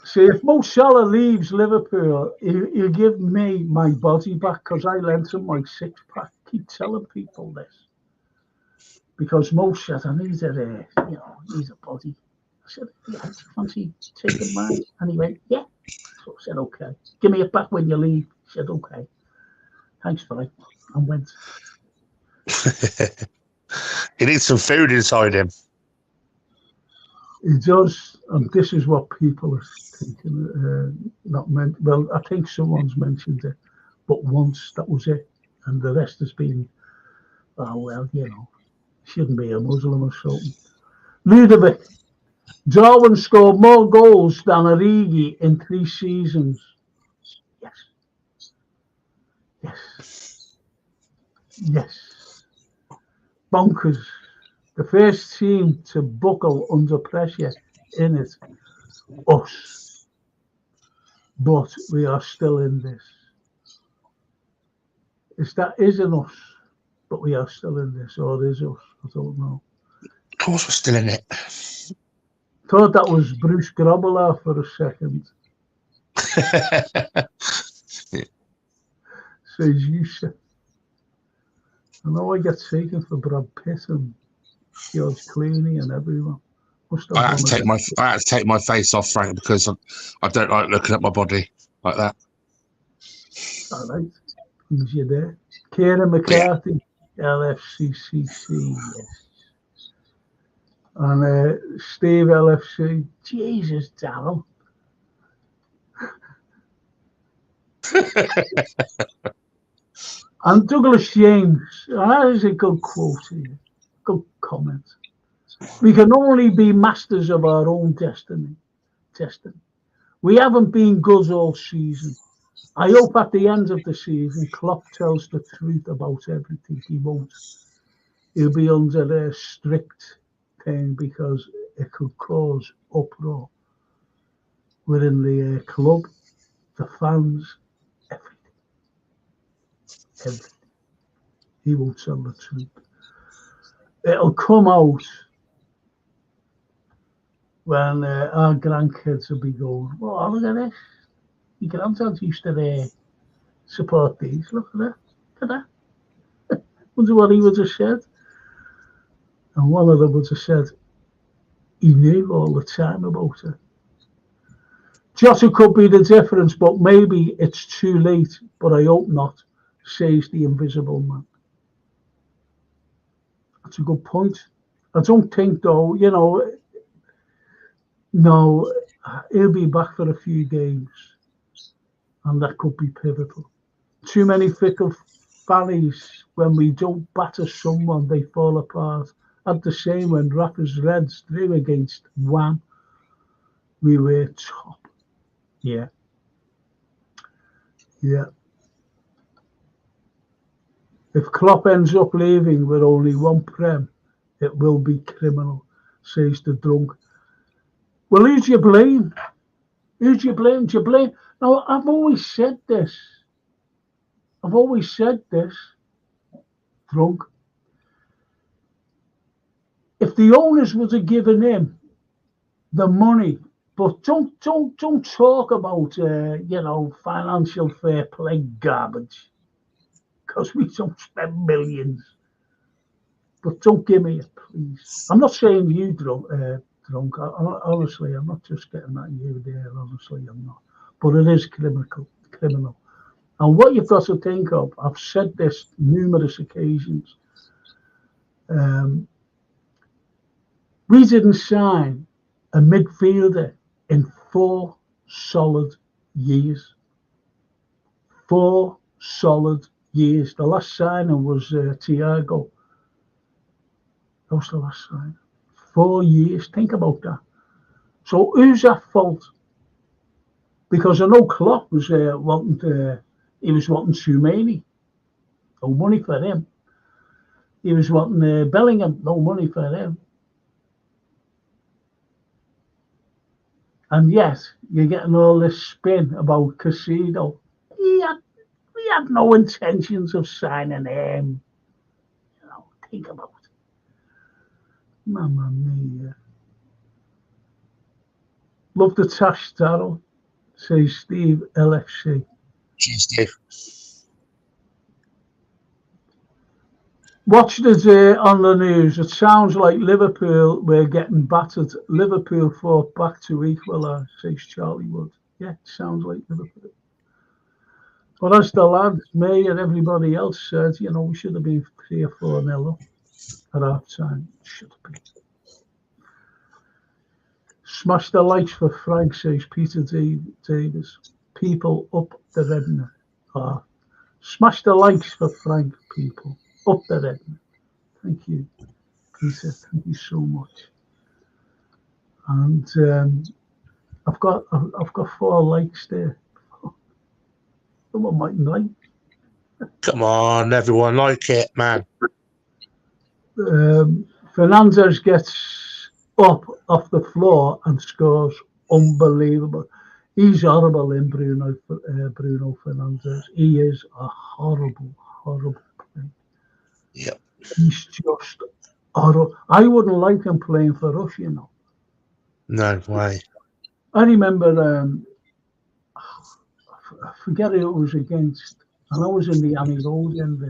See, if Mo Salah leaves Liverpool, he'll give me my body back because I lent him my six-pack. Keep telling people this. Because Mo said, I need a body. I said, yeah, do you fancy taking mine? And he went, yeah. So I said, okay. Give me it back when you leave. He said, okay. Thanks for it. And went. He needs some food inside him. He does, and this is what people are thinking. Well, I think someone's mentioned it, but once that was it, and the rest has been, oh well, shouldn't be a Muslim or something. Ludovic, Darwin scored more goals than Origi in 3 seasons. Yes. Bonkers. The first team to buckle under pressure in it. Us. But we are still in this. Isn't us, but we are still in this, or is us? I don't know. Of course we're still in it. Thought that was Bruce Grobbelaar for a second. Says you said. I know I get taken for Brad Pitt and George Clooney and everyone. I had to take my face off, Frank, because I don't like looking at my body like that. All right. Who's you there? Kieran McCarthy, LFCCC, yes. And Steve LFC, Jesus, Darryl. And Douglas James, that is a good quote here. Good comment. We can only be masters of our own destiny. We haven't been good all season. I hope at the end of the season, Klopp tells the truth about everything. He won't. He'll be under a strict thing because it could cause uproar within the club, the fans, everything. He won't tell the truth. It'll come out when our grandkids will be going, well, look at this. Your granddad used to support these. Look at that. Look at that. Wonder what he would have said. And one of them would have said, he knew all the time about it. Jota could be the difference, but maybe it's too late. But I hope not, says the Invisible Man. That's a good point. I don't think, though, no, he'll be back for a few games. And that could be pivotal. Too many fickle fannies. When we don't batter someone, they fall apart. Had the same when Rafa's Reds drew against Wham. We were top. Yeah. If Klopp ends up leaving with only one Prem, it will be criminal, says the drunk. Well, who's you blame? Do you blame? Now, I've always said this. Drunk. If the owners would have given him the money, but don't talk about financial fair play garbage, because we don't spend millions. But don't give me it, please. I'm not saying you drunk. Honestly, I'm not just getting at you there. Honestly, I'm not. But it is criminal. And what you've got to think of, I've said this numerous occasions. We didn't sign a midfielder in 4 solid years. 4 solid years. The last signing was Thiago. That was the last sign. 4 years. Think about that. So who's at fault? Because I know Klopp was wanting too many. No money for him. He was wanting Bellingham. No money for him. And yet you're getting all this spin about Caicedo. He had no intentions of signing him. You know, think about it. Mamma mia. Love the Tash Darrell, says Steve LFC. Cheers, Steve. Watched it on the news. It sounds like Liverpool were getting battered. Liverpool fought back to equalise, says Charlie Wood. Yeah, it sounds like Liverpool. But as the lads, me and everybody else said, you know, we should have been 3 or 4-0 up at half time. Should have been. Smash the lights for Frank, says Peter Davis. People up the Redner. Smash the lights for Frank, people. Up the Redner. Thank you, Peter. Thank you so much. And I've got 4 likes there. Someone might like. Come on, everyone, like it, man. Fernandez gets up off the floor and scores. Unbelievable. He's horrible in Bruno Fernandez. He is a horrible player. Yep. He's just horrible. I wouldn't like him playing for us, you know. No way. I remember, I forget who it was against, and I was in the Annie Road end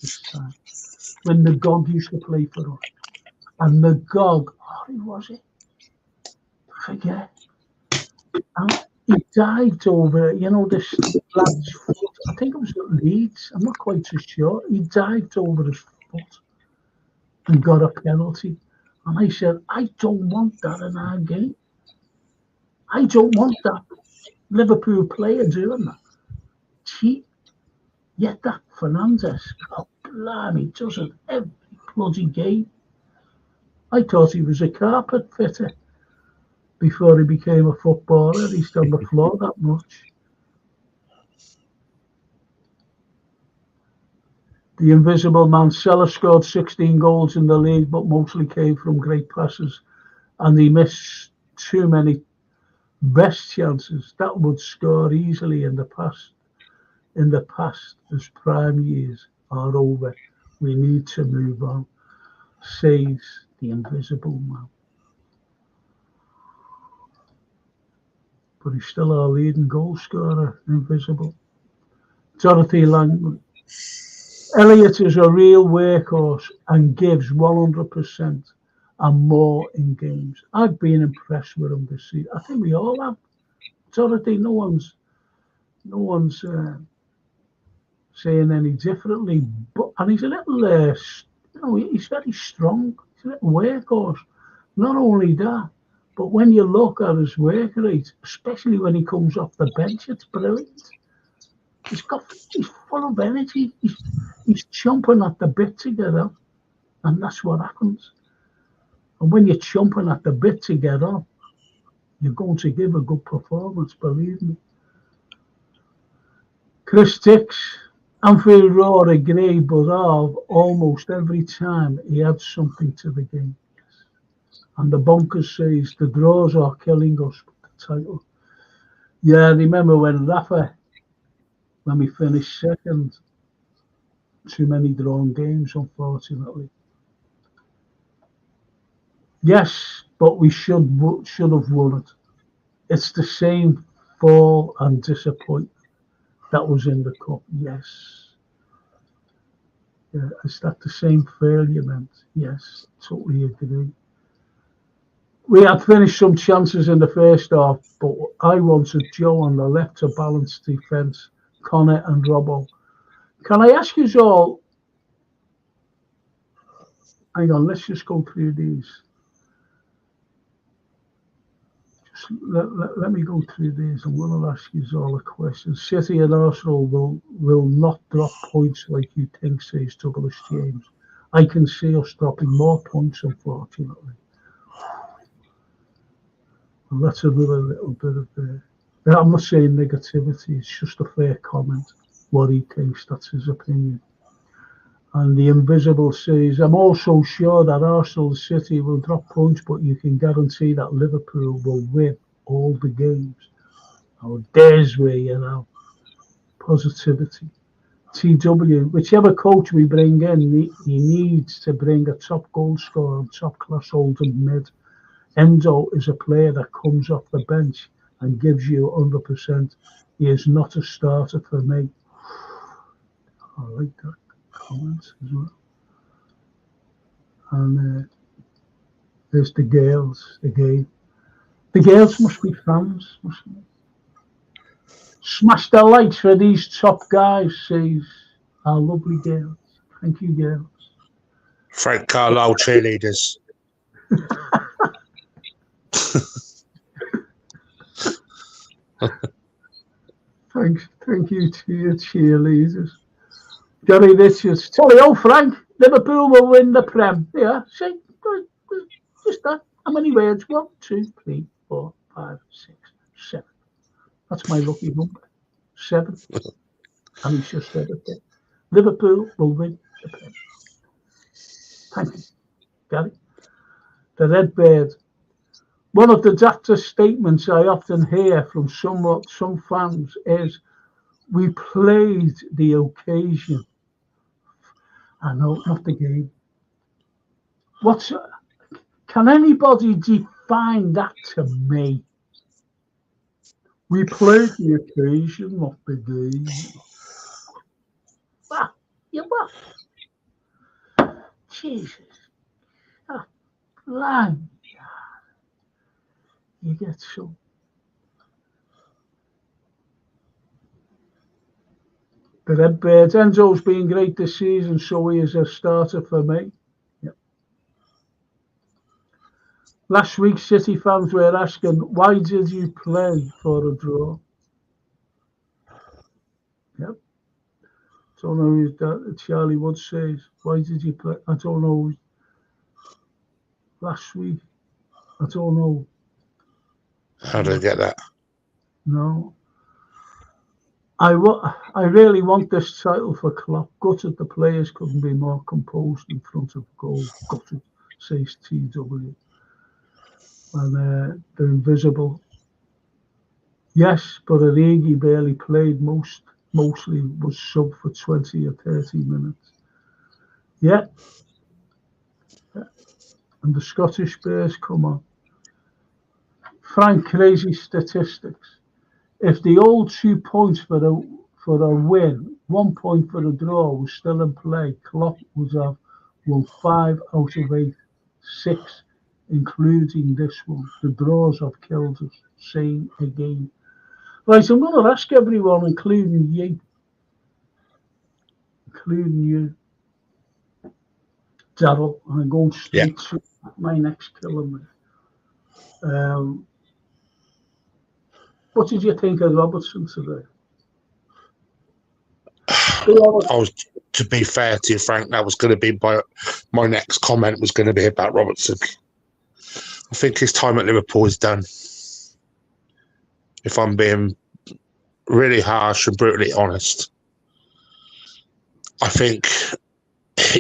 this time, when the GOG used to play for us. And the GOG, who was it? I forget. And he dived over, you know, this lad's foot. I think it was at Leeds. I'm not quite so sure. He dived over his foot and got a penalty. And I said, I don't want that in our game. I don't want that Liverpool player doing that. Cheap. Yet that Fernandez, God blimey, does it every bloody game. I thought he was a carpet fitter before he became a footballer. He's on the floor that much. The Invisible Man, Salah scored 16 goals in the league, but mostly came from great passes, and he missed too many best chances that would score easily in the past. In the past, his prime years are over. We need to move on, says the Invisible Man. But he's still our leading goal scorer, Invisible. Dorothy Langman. Elliott is a real workhorse and gives 100% and more in games. I've been impressed with him this season. I think we all have. Dorothy, no one's saying any differently. And he's a little, he's very strong. He's a little workhorse. Not only that, but when you look at his work rate, especially when he comes off the bench, it's brilliant. He's full of energy. He's chomping at the bit to get up, and that's what happens. And when you're chomping at the bit to get up, you're going to give a good performance, believe me. Chris Dix, Anfield Road agree, but almost every time he adds something to the game. And the Bonkers says the draws are killing us with the title. Yeah, I remember when we finished second, too many drawn games, unfortunately. Yes, but we should have won it. It's the same fall and disappointment that was in the cup. Yes. Yeah, is that the same failure meant? Yes, totally agree. We had finished some chances in the first half, but I wanted Joe on the left to balance defence, Connor and Robbo. Can I ask you all? Hang on, let's just go through these. Just let me go through these. I'm going to ask you all a question. City and Arsenal will not drop points like you think, says Douglas James. I can see us dropping more points, unfortunately. And that's another little bit of I'm not saying negativity, it's just a fair comment, what he thinks, that's his opinion. And the Invisible says, I'm also sure that Arsenal City will drop points, but you can guarantee that Liverpool will win all the games. Oh, there's where you know. Positivity. TW, whichever coach we bring in, he needs to bring a top goal scorer and top class holding mid. Enzo is a player that comes off the bench and gives you 100%. He is not a starter for me. I like that comment as well. And there's the girls again. The girls must be fans, mustn't they? Smash the likes for these top guys, says our lovely girls. Thank you, girls. Frank Carlyle cheerleaders. Thank you to your cheerleaders. Johnny Richards. Sorry, Frank. Liverpool will win the Prem. Yeah, see, just that. How many words? 1, 2, 3, 4, 5, 6, 7. That's my lucky number. 7. And he's just said it there. Liverpool will win the Prem. Thank you, Gary. The Red Bird. One of the daftest statements I often hear from some fans is, we played the occasion. I know, not the game. Can anybody define that to me? We played the occasion, not the game. Well, you what? Jesus. Oh, blind. You get so. The Redbirds. Enzo's been great this season, so he is a starter for me. Yep. Last week, City fans were asking, why did you play for a draw? Yep. Don't know who that Charlie Wood says. Why did you play? I don't know. Last week, I don't know. How did I get that? No. I really want this title for Klopp. Gutted the players couldn't be more composed in front of goal. Gutted, says TW. And the Invisible. Yes, but Origi barely played. Mostly was sub for 20 or 30 minutes. Yeah. And the Scottish Bears come on. Frank, crazy statistics. If the old 2 points for a win, 1 point for a draw was still in play, Klopp would have won 5 out of 8, 6, including this one. The draws have killed us. Same again. Right, I'm going to ask everyone, including you, Darryl, and I'm going straight to my next kilometre. What did you think of Robertson today? To be fair to you, Frank, that was going to be my next comment was going to be about Robertson. I think his time at Liverpool is done. If I'm being really harsh and brutally honest, I think,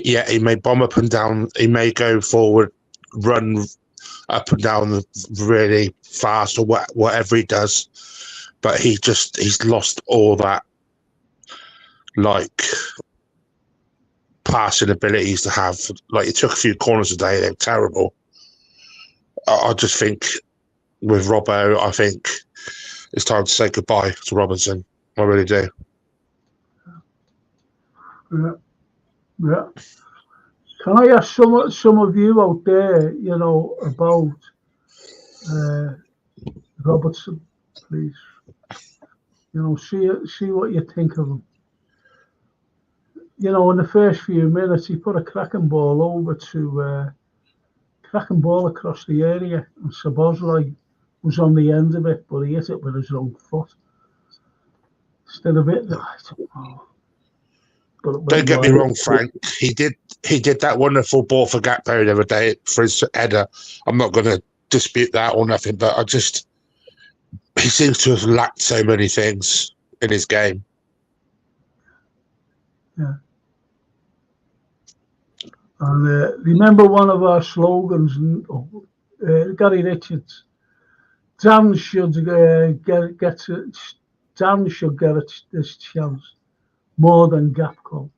yeah, he may bomb up and down. He may go forward, run up and down really fast or whatever he does. But he's lost all that, like, passing abilities to have. Like, he took a few corners today, they're terrible. I just think with Robbo, I think it's time to say goodbye to Robinson. I really do. Yeah. Can I ask some of you out there, you know, about Robertson, please? You know, see what you think of him. You know, in the first few minutes, he put a cracking ball over to cracking ball across the area, and Szoboszlai was on the end of it, but he hit it with his own foot. Instead of it, I don't know. Don't get me wrong, Frank. He did he did that wonderful ball for Gakpo the other day for his header. I'm not going to dispute that or nothing, but he seems to have lacked so many things in his game. Yeah. And remember one of our slogans, Gary Richards, Dan should Dan should get this chance more than Gakpo.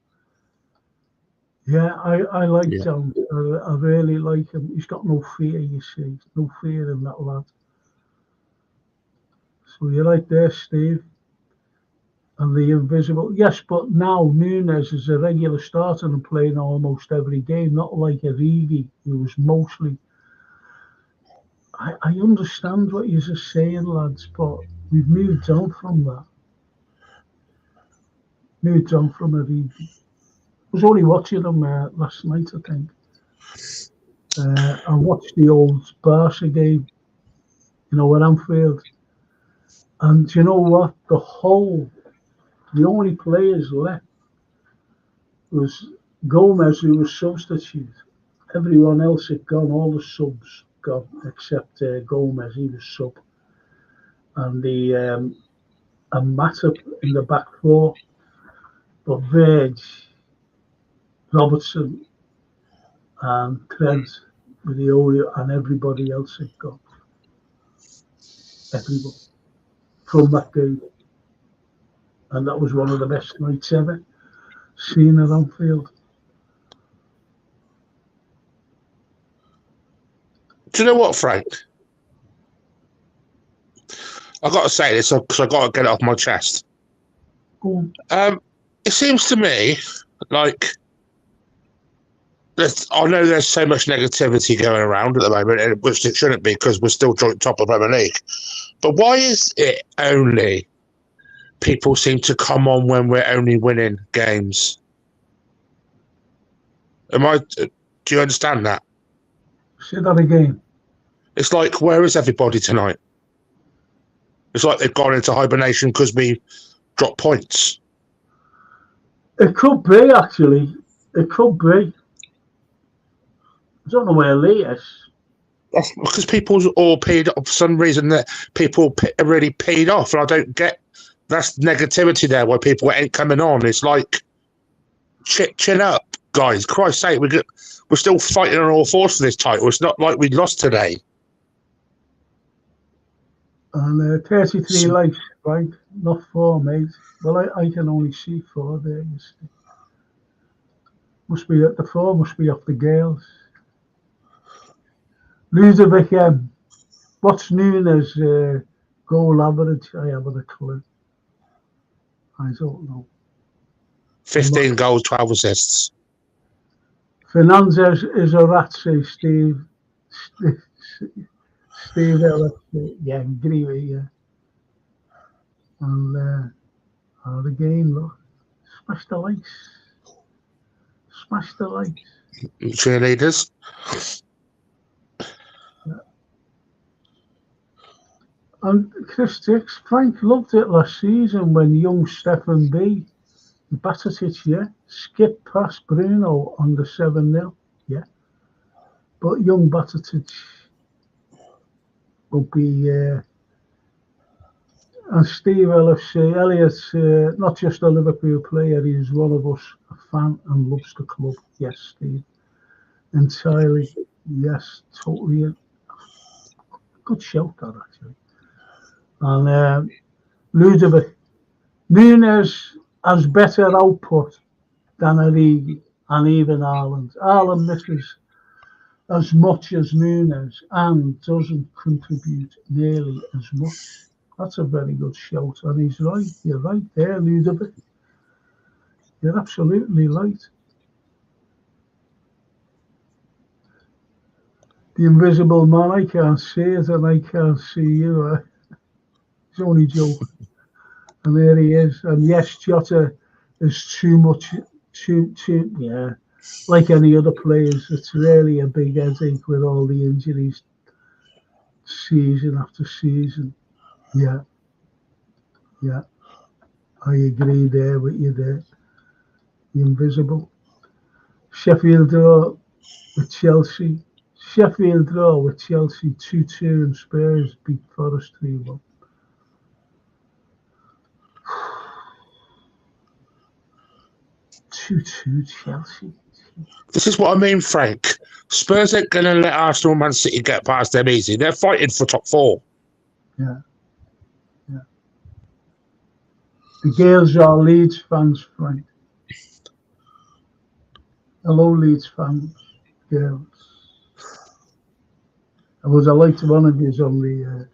Yeah, I like Dan. I really like him. He's got no fear, you see. No fear in that lad. So you're right there, Steve. And the invisible. Yes, but now Núñez is a regular starter and playing almost every game, not like Origi, who was mostly. I understand what you're saying, lads, but we've moved on from that. Moved on from Origi. I was only watching him last night, I think. I watched the old Barca game, at Anfield. And you know what? The only players left was Gomez, who was substitute. Everyone else had gone, all the subs gone, except Gomez, he was sub. And and Matip in the back four. But Verge, Robertson, and Trent with the Oreo, and everybody else had gone. Everybody. From that game. And that was one of the best nights ever seen at Anfield. Do you know what, Frank? I've got to say this because I've got to get it off my chest. Go on. It seems to me like I know there's so much negativity going around at the moment, which it shouldn't be because we're still joint top of the Premier League. But why is it only people seem to come on when we're only winning games? Do you understand that? Say that again. It's like, where is everybody tonight? It's like they've gone into hibernation because we dropped points. It could be, actually. It could be. I don't know where Lee is. That's because people's all paid off for some reason that people are really paid off, and I don't get that's negativity there where people ain't coming on. It's like chill up, guys. Christ's sake, we're still fighting on all fours for this title. It's not like we lost today. And 33 likes, right? Not 4, mate. Well, I can only see 4 there, you see. The 4 must be off the Gales. Ludovic M. What's Núñez goal average? I haven't a clue. I don't know. 15 goals, 12 assists. Fernandez is a rat, say Steve. Steve Ellis, yeah, agree with you. And the game, look. Smash the lights. Smash the lights. Cheerleaders. Yeah. And Chris Dix, Frank loved it last season when young Stefan B. Batatic, yeah, skipped past Bruno on the 7-0, yeah. But young Batatic will be, and Steve Elliott's not just a Liverpool player, he's one of us, a fan and loves the club. Yes, Steve, entirely, yes, totally. Good shout that, actually. And Ludovic, Núñez has better output than Origi and even Haaland. Haaland misses as much as Núñez and doesn't contribute nearly as much. That's a very good shout, and he's right. You're right there, Ludovic. You're absolutely right. The invisible man, I can't see it, and I can't see you. It's only joke. And there he is. And yes, Jota is too, yeah. Like any other players, it's really a big headache with all the injuries, season after season. Yeah. I agree there with you there. The invisible. Sheffield draw with Chelsea. Sheffield draw with Chelsea 2-2 and Spurs beat Forest 3-1. Chelsea. This is what I mean, Frank. Spurs ain't going to let Arsenal and Man City get past them easy. They're fighting for top 4. Yeah. The girls are Leeds fans, Frank. Hello, Leeds fans, girls. I would have liked one of you on the,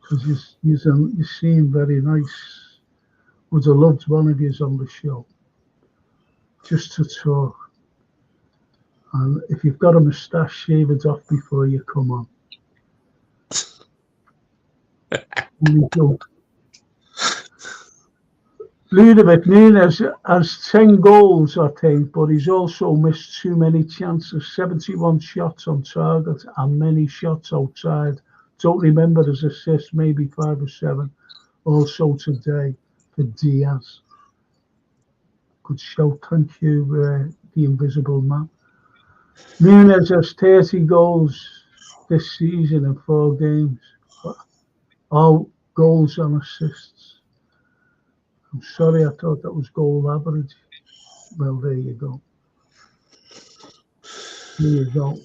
because you seem very nice. Would have loved one of you on the show, just to talk. And if you've got a moustache, shave it off before you come on. Ludovic Nunes has 10 goals, I think, but he's also missed too many chances. 71 shots on target and many shots outside. Don't remember his assists, maybe 5 or 7. Also today for Diaz. Good show, thank you, the Invisible Man. Nunes has 30 goals this season in 4 games. All goals and assists. I'm sorry, I thought that was goal average. Well, there you go. There you go.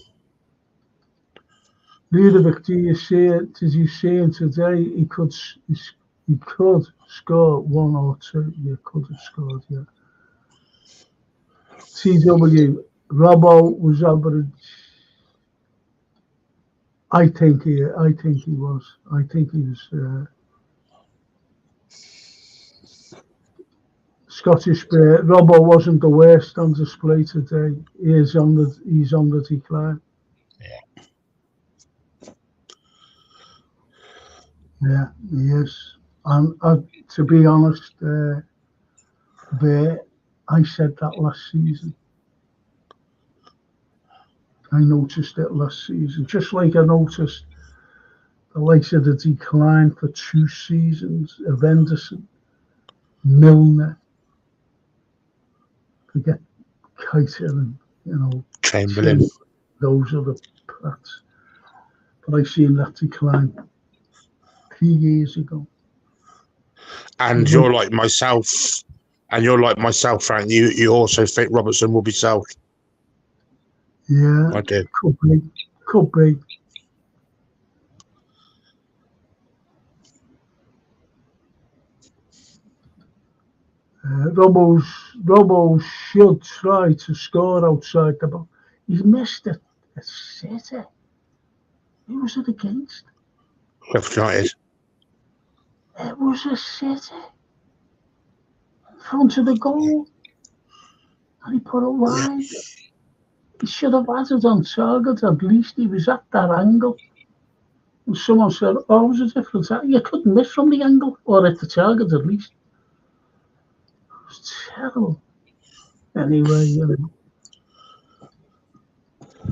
Ludovic, did you see him today? He could score 1 or 2. You could have scored, yeah. TW, Robbo was average. I think he was. I think he was. Scottish player. Robbo wasn't the worst on display today. He's on the decline. Yeah, he is. And to be honest, I said that last season. I noticed it last season, just like I noticed the likes of the decline for 2 seasons of Henderson, Milner. You get Keita and Chamberlain. Those are the plats. But I seen that decline 3 years ago. And you're like myself, Frank. You also think Robertson will be sold? Yeah, I do. Could be. Robbo should try to score outside the box. He missed it at City. Who was it against? Sheffield United. It was a City. In front of the goal. And he put it wide. He should have had it on target at least. He was at that angle. And someone said, oh, it was a different angle. You couldn't miss from the angle or at the target at least. It was terrible. Anyway,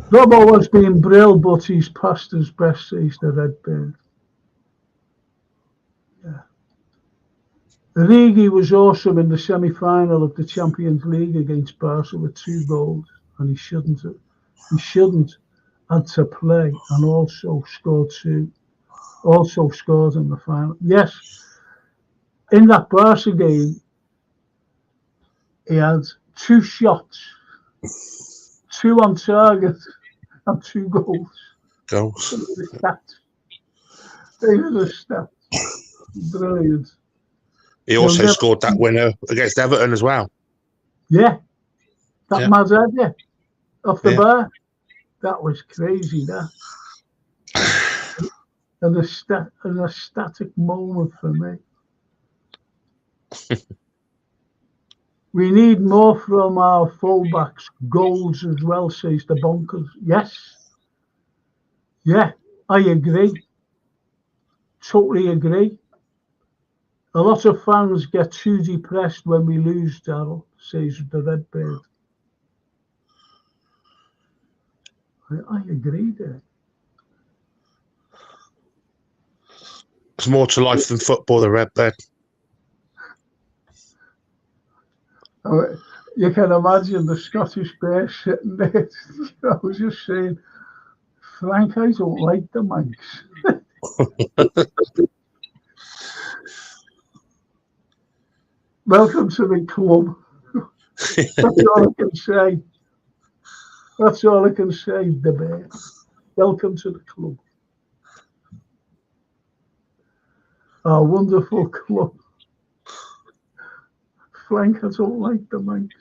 Robbo has been brilliant, but he's past his best. He's the Redbird. Yeah. Origi was awesome in the semi-final of the Champions League against Barca with 2 goals, and he shouldn't had to play and also scored 2. Also scored in the final. Yes, in that Barca game, he had 2 shots, 2 on target, and 2 goals. They were the stats. Brilliant. He also scored that winner against Everton as well. Yeah. That mad header off the bar. That was crazy, that. And a static moment for me. We need more from our fullbacks. Goals as well, says the Bonkers. Yes. Yeah, I agree. Totally agree. A lot of fans get too depressed when we lose, Darryl, says the Redbird. I agree there. There's more to life than football, the Redbird. You can imagine the Scottish bear sitting there. I was just saying, Frank, I don't like the Manx. Welcome to the club. That's all I can say. That's all I can say, the bear. Welcome to the club. Our wonderful club. Frank, I don't like the Manx.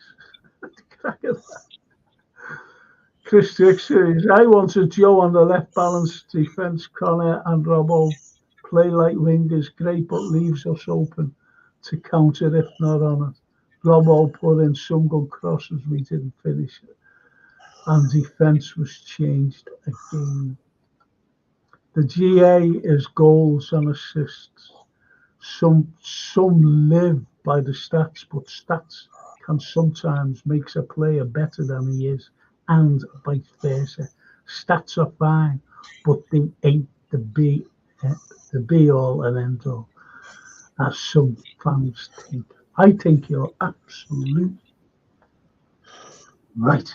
Chris Dick says, I wanted Joe on the left balance defence, Connor and Robbo play like wingers, great, but leaves us open to counter if not on it. Robbo put in some good crosses, we didn't finish it. And defence was changed again. The GA is goals and assists. Some live by the stats, but stats can sometimes make a player better than he is, and vice versa. Stats are fine, but they ain't the be all and end all, as some fans think. I think you're absolutely right.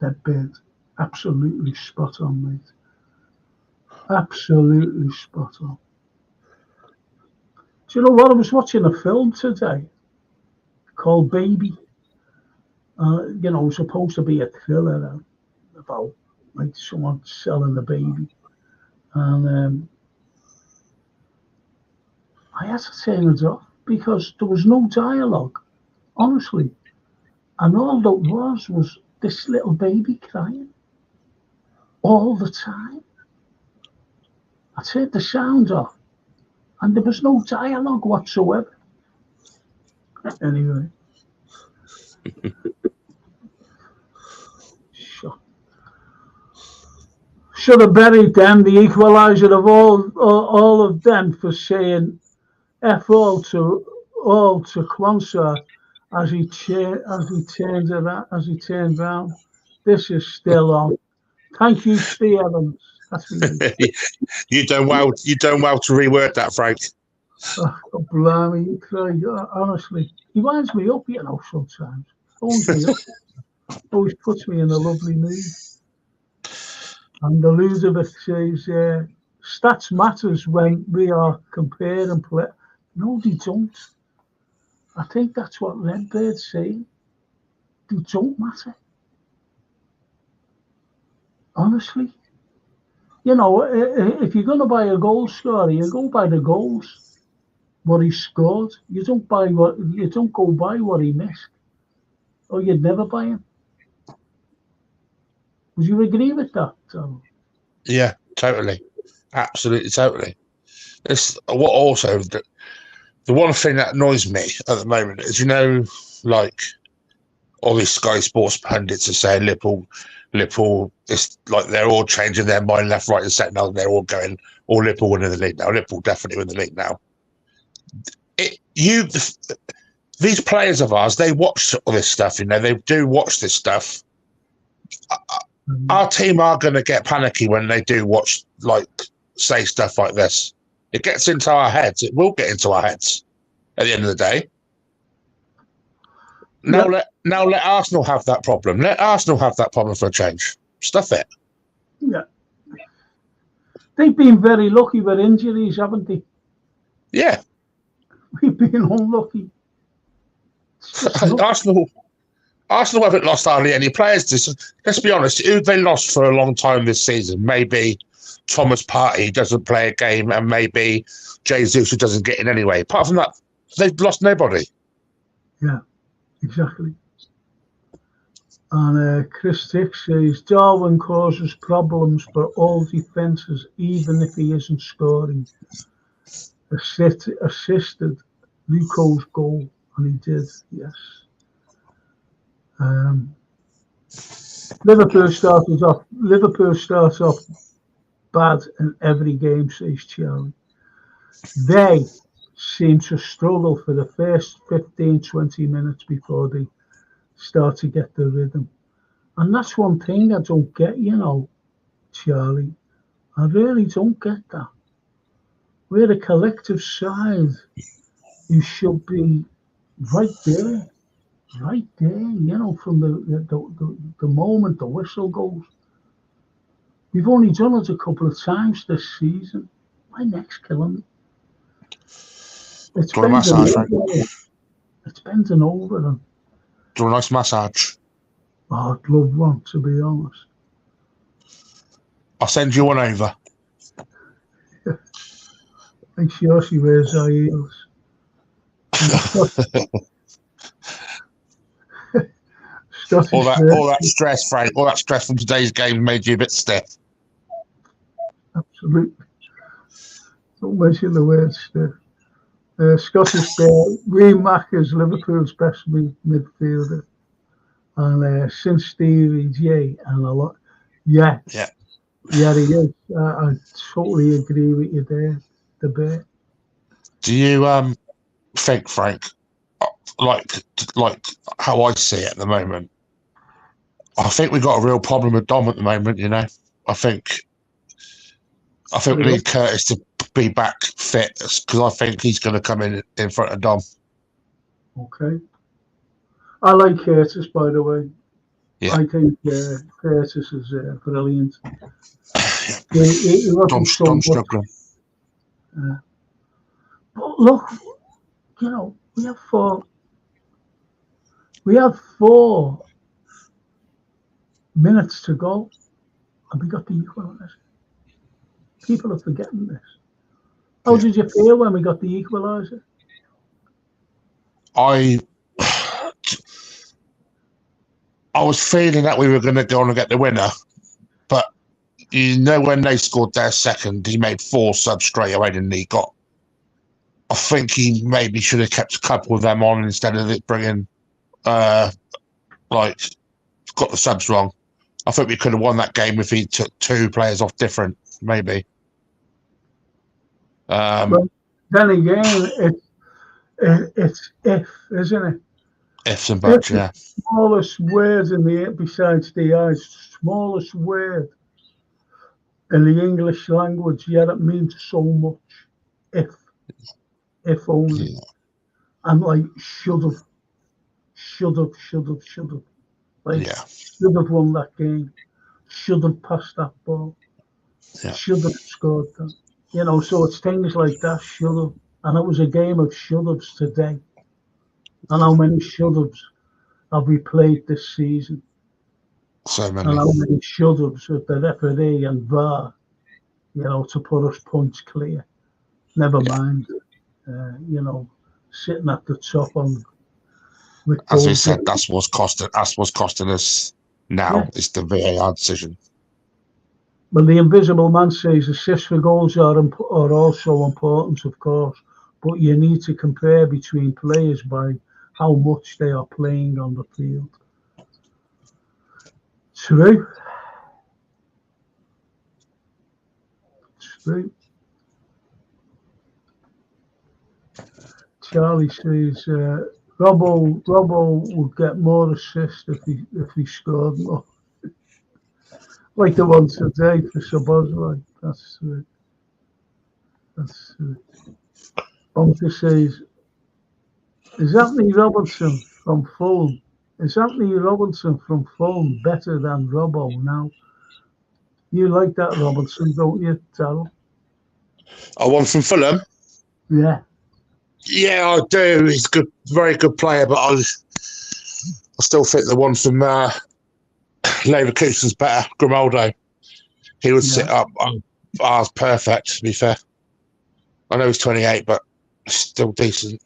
That bird, absolutely spot on, mate. Absolutely spot on. Do you know what? I was watching a film today called Baby. Supposed to be a thriller about like someone selling a baby. And I had to turn it off because there was no dialogue, honestly. And all that was this little baby crying all the time. I turned the sound off and there was no dialogue whatsoever. Anyway. Should have buried them, the equaliser of all of them, for saying F all to Kwanzaa as he turned round. This is still on. Thank you, Steve Evans. That's me. You done well to reword that, Frank. Oh, blimey, Craig, honestly, he winds me up, sometimes. Always puts me in a lovely mood. And Elizabeth says, stats matters when we are comparing play. No, they don't. I think that's what Redbird's saying. They don't matter. Honestly. If you're going to buy a goal scorer, you go by the goals, what he scored. You don't go by what he missed. Or you'd never buy him. Would you agree with that, Tom? Yeah, totally. Absolutely, totally. It's what also the one thing that annoys me at the moment is, like all these Sky Sports pundits are saying Liverpool, it's like they're all changing their mind left, right, and centre now. They're all going, Liverpool winning the league now. Liverpool definitely win the league now. These players of ours, they watch all this stuff, they do watch this stuff. Our team are going to get panicky when they do watch, say stuff like this. It gets into our heads. It will get into our heads at the end of the day. Now let Arsenal have that problem. Let Arsenal have that problem for a change. Stuff it. Yeah. They've been very lucky with injuries, haven't they? Yeah. We've been unlucky. Arsenal haven't lost hardly any players. Let's be honest, who they lost for a long time this season? Maybe Thomas Partey doesn't play a game, and maybe Jesus who doesn't get in anyway. Apart from that, they've lost nobody. Yeah, exactly. And Chris Dick says, Darwin causes problems for all defences, even if he isn't scoring. Assisted Luko's goal, and he did, yes. Liverpool starts off bad in every game, says Charlie. They seem to struggle for the first 15-20 minutes before they start to get the rhythm. And that's one thing I don't get, Charlie. I really don't get that. We're a collective side who should be right there, right there, from the moment the whistle goes. We've only done it a couple of times this season. My neck's killing me. It's Do you want a bending massage, Frank? over. It's bending over. And, Do you want a nice massage? I'd love one, to be honest. I'll send you one over. Make sure she wears her heels. all that stress, Frank, all that stress from today's game made you a bit stiff. Absolutely. Don't mention the word stiff. Scottish Bear, Ray Mack is Liverpool's best midfielder. And since Stevie J and a lot. Yeah, he is. I totally agree with you there, the Bear. Do you think, Frank, like how I see it at the moment, I think we've got a real problem with Dom at the moment, I think we need Curtis to be back fit, because I think he's going to come in front of Dom. Okay. I like Curtis, by the way. Yeah. I think Curtis is brilliant. Dom's struggling. But look, we have 4 minutes to go, and we got the equaliser. People are forgetting this. How did you feel when we got the equaliser? I was feeling that we were going to go on and get the winner, but when they scored their second, he made 4 subs straight away, and I think he maybe should have kept a couple of them on instead of it bringing, got the subs wrong. I think we could have won that game if he took 2 players off different, maybe. But then again, it's if, isn't it? Ifs and buts, yeah. Smallest word besides the eyes, smallest word in the English language, yet it means so much. If only. Yeah. And should have. Like, should have won that game. Should have passed that ball. Yeah. Should have scored that. So it's things like that, should have. And it was a game of should haves today. And how many should haves have we played this season? So many. And how many should haves with the referee and VAR, to put us points clear. Never mind, sitting at the top on. As we said, that's what's costing us now. Yeah. It's the VAR decision. Well, the invisible man says assists for goals are also important, of course, but you need to compare between players by how much they are playing on the field. True. Charlie says Robbo would get more assists if he scored more. Like the one today for Sabozlai. That's true. Bunker says, is Anthony Robinson from Fulham better than Robbo now? You like that Robinson, don't you, Darryl? I want from Fulham? Yeah. Yeah, I do. He's good, very good player, but I still think the one from Leverkusen's better. Grimaldo. He would sit up. Ours perfect, to be fair. I know he's 28, but still decent.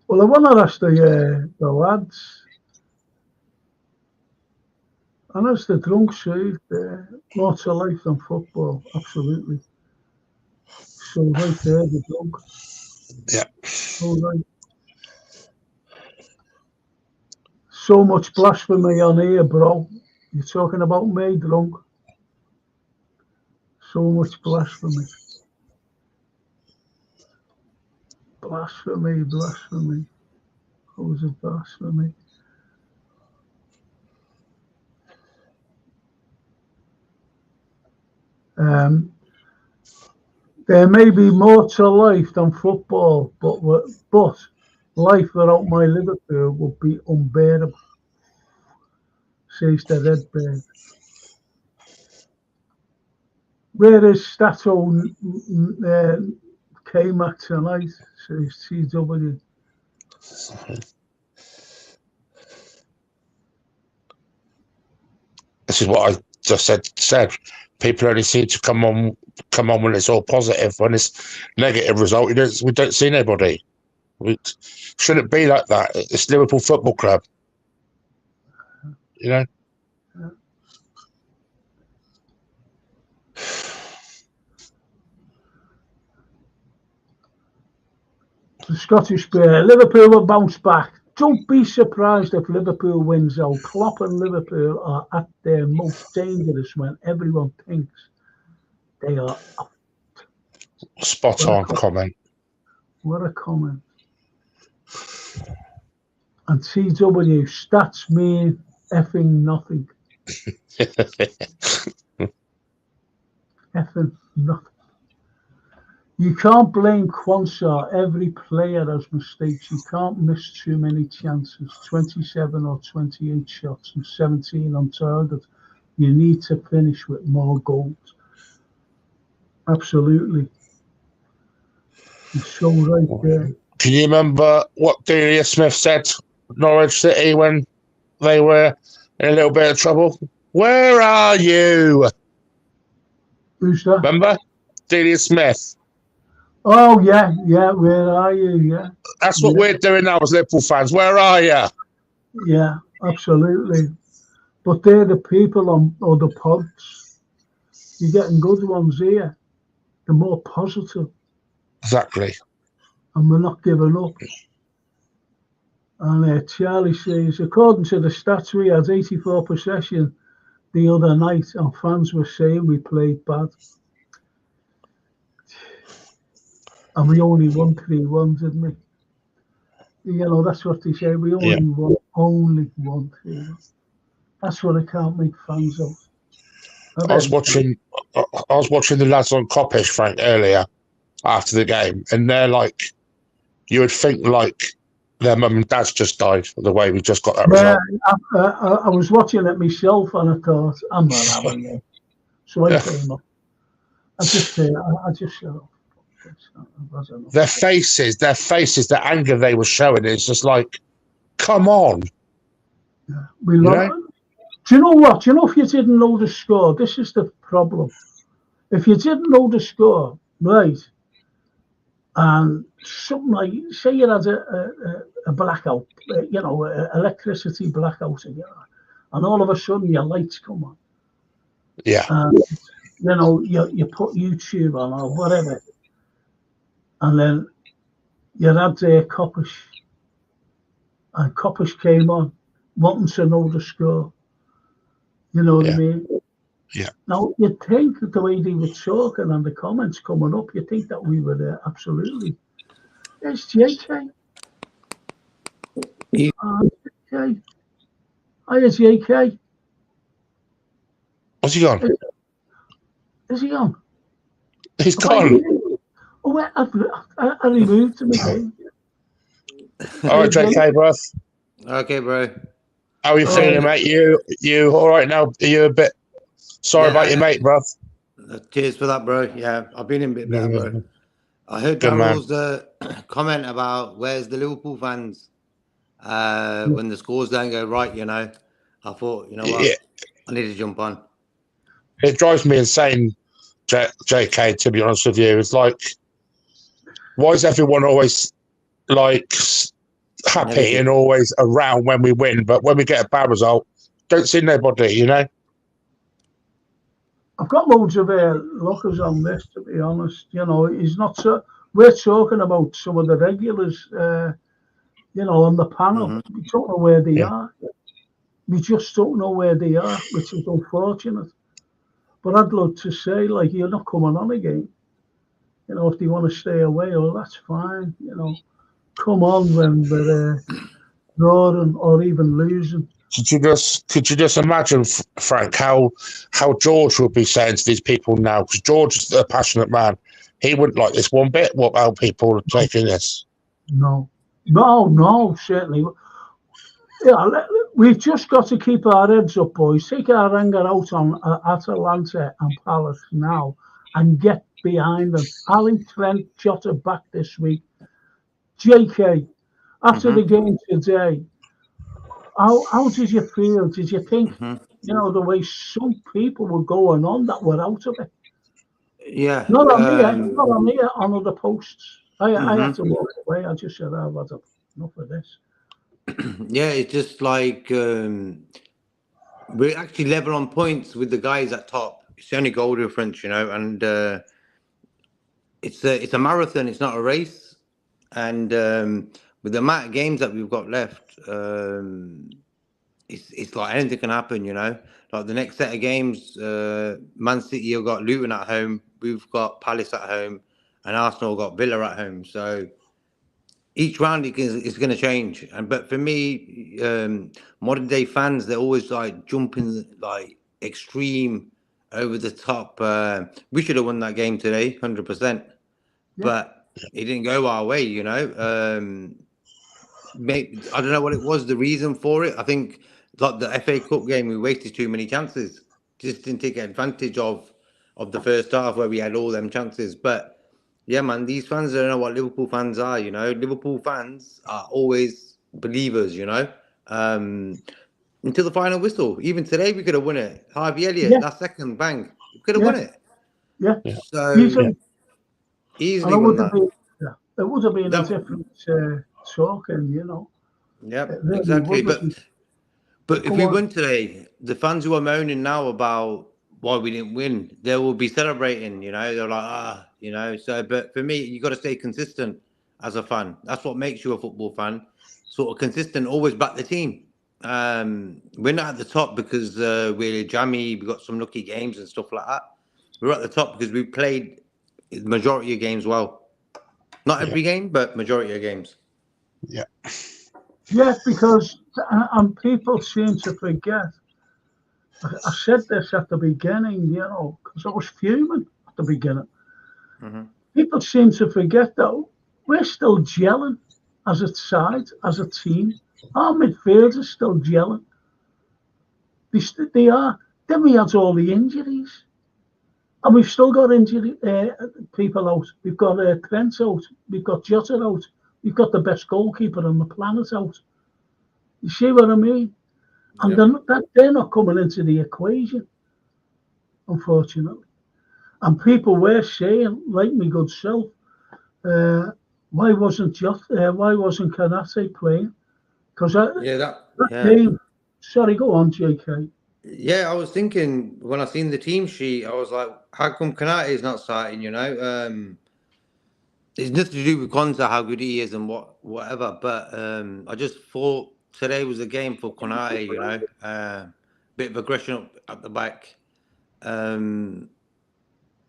Well, I want to ask the lads, and as the drunk say, more to life than football, absolutely. So right there, the drunk. Yeah. All right. So much blasphemy on here, bro. You're talking about me, drunk. So much blasphemy. Blasphemy. How is it blasphemy? There may be more to life than football, but Life without my Liverpool would be unbearable, says the Red Bird. Where is Stato K-Mac tonight, says TW. This is what I just said. People only seem to come on when it's all positive. When it's negative result, we don't see anybody. We shouldn't be like that. It's Liverpool Football Club, you know. The Scottish player, Liverpool will bounce back. Don't be surprised if Liverpool wins out. Klopp and Liverpool are at their most dangerous when everyone thinks they are out. Spot on comment. What a comment. And TW, stats mean effing nothing. Effing nothing. You can't blame Quansah. Every player has mistakes. You can't miss too many chances. 27 or 28 shots and 17 on target. You need to finish with more goals. Absolutely. You're so right there. Can you remember what Delia Smith said Norwich City when they were in a little bit of trouble? Where are you? Who's that? Remember? Delia Smith. Oh, yeah, where are you? Yeah. That's what we're doing now as Liverpool fans. Where are you? Yeah, absolutely. But they're the people on other pods. You're getting good ones here. They're more positive. Exactly. And we're not giving up. And Charlie says, according to the stats, we had 84 possession the other night, and fans were saying we played bad. And we only won 3-1, didn't we? You know, that's what they say. We only won 3-1. That's what I can't make fans of. I was watching the lads on Coppish, Frank, earlier after the game, and they're like, you would think like their mum and dad's just died the way we just got that result. I was watching it myself, and I thought, I'm not having it. So I came up. I just shut up. Their faces, the anger they were showing, it's just like, come on. Yeah, we love it. Do you know what? Do you know if you didn't know the score? This is the problem. If you didn't know the score, right, and something like, say you had a blackout, electricity blackout, and all of a sudden your lights come on. Yeah. You put YouTube on or whatever. And then you had Coppish, and Coppish came on, wanting to know the score. You know what I mean? Yeah. Now, you'd think that the way they were talking and the comments coming up, you'd think that we were there, absolutely. There's JK. JK. Hiya, JK. What's he gone? Is he on? He's gone. I removed him again. All right, JK, bro. Okay, bro. How are you feeling, mate? You all right now? Are you a bit sorry about your mate, bro? Cheers for that, bro. Yeah, I've been in a bit better, bro. I heard Daryl's comment about where's the Liverpool fans when the scores don't go right, you know. I thought, you know what? I need to jump on. It drives me insane, JK, to be honest with you. It's like, why is everyone always like happy and always around when we win, but when we get a bad result, don't see nobody, you know? I've got loads of lookers on this, to be honest. You know, he's not so. We're talking about some of the regulars, on the panel. Mm-hmm. We don't know where they are. We just don't know where they are, which is unfortunate. But I'd love to say, like, you're not coming on again. You know, if they want to stay away, that's fine. You know, come on when we're drawing or even losing. Could you just imagine, Frank, how George would be saying to these people now? Because George is a passionate man. He wouldn't like this one bit. How people are taking this? No, No, certainly. Yeah, we've just got to keep our heads up, boys. Take our anger out on Atalanta and Palace now and get behind them. Ali Trent Jota back this week. JK, after the game today, how did you feel? Did you think, the way some people were going on that were out of it? Yeah. Not on here, on other posts. I had to walk away. I just said, I've had enough of this. Yeah, it's just like we're actually level on points with the guys at top. It's the only goal difference, and it's a marathon. It's not a race. And with the amount of games that we've got left, it's like anything can happen, Like the next set of games, Man City have got Luton at home, we've got Palace at home, and Arsenal got Villa at home. So each round is going to change. But for me, modern day fans, they're always like jumping like extreme over the top. We should have won that game today, 100%. Yeah. But it didn't go our way, Maybe, I don't know what it was, the reason for it. I think like the FA Cup game, we wasted too many chances. Just didn't take advantage of the first half where we had all them chances. But yeah, man, these fans don't know what Liverpool fans are, Liverpool fans are always believers, until the final whistle. Even today, we could have won it. Harvey Elliott, that second bang, we could have won it. Yeah. So easily won that. It would have been a different talking, Yeah, really exactly. would. But if we win today, the fans who are moaning now about why we didn't win, they will be celebrating, They're like, So, but for me, you got to stay consistent as a fan. That's what makes you a football fan. Sort of consistent, always back the team. We're not at the top because we're jammy. We got some lucky games and stuff like that. We're at the top because we played the majority of games well. Not every game, but majority of games. Yeah. Yeah, because and people seem to forget. I said this at the beginning, because I was fuming at the beginning. People seem to forget that we're still gelling as a side, as a team. Our midfield is still gelling. They are. Then we had all the injuries. And we've still got people out. We've got Trent out. We've got Jota out. We've got the best goalkeeper on the planet out. You see what I mean? And they're not coming into the equation, unfortunately. And people were saying, like me good self, why wasn't Kanate playing? Because that game. Sorry, go on, JK. Yeah, I was thinking when I seen the team sheet, I was like, how come Kanate is not starting? It's nothing to do with Konsa, how good he is and whatever. But I just thought today was a game for Konate. Bit of aggression at the back.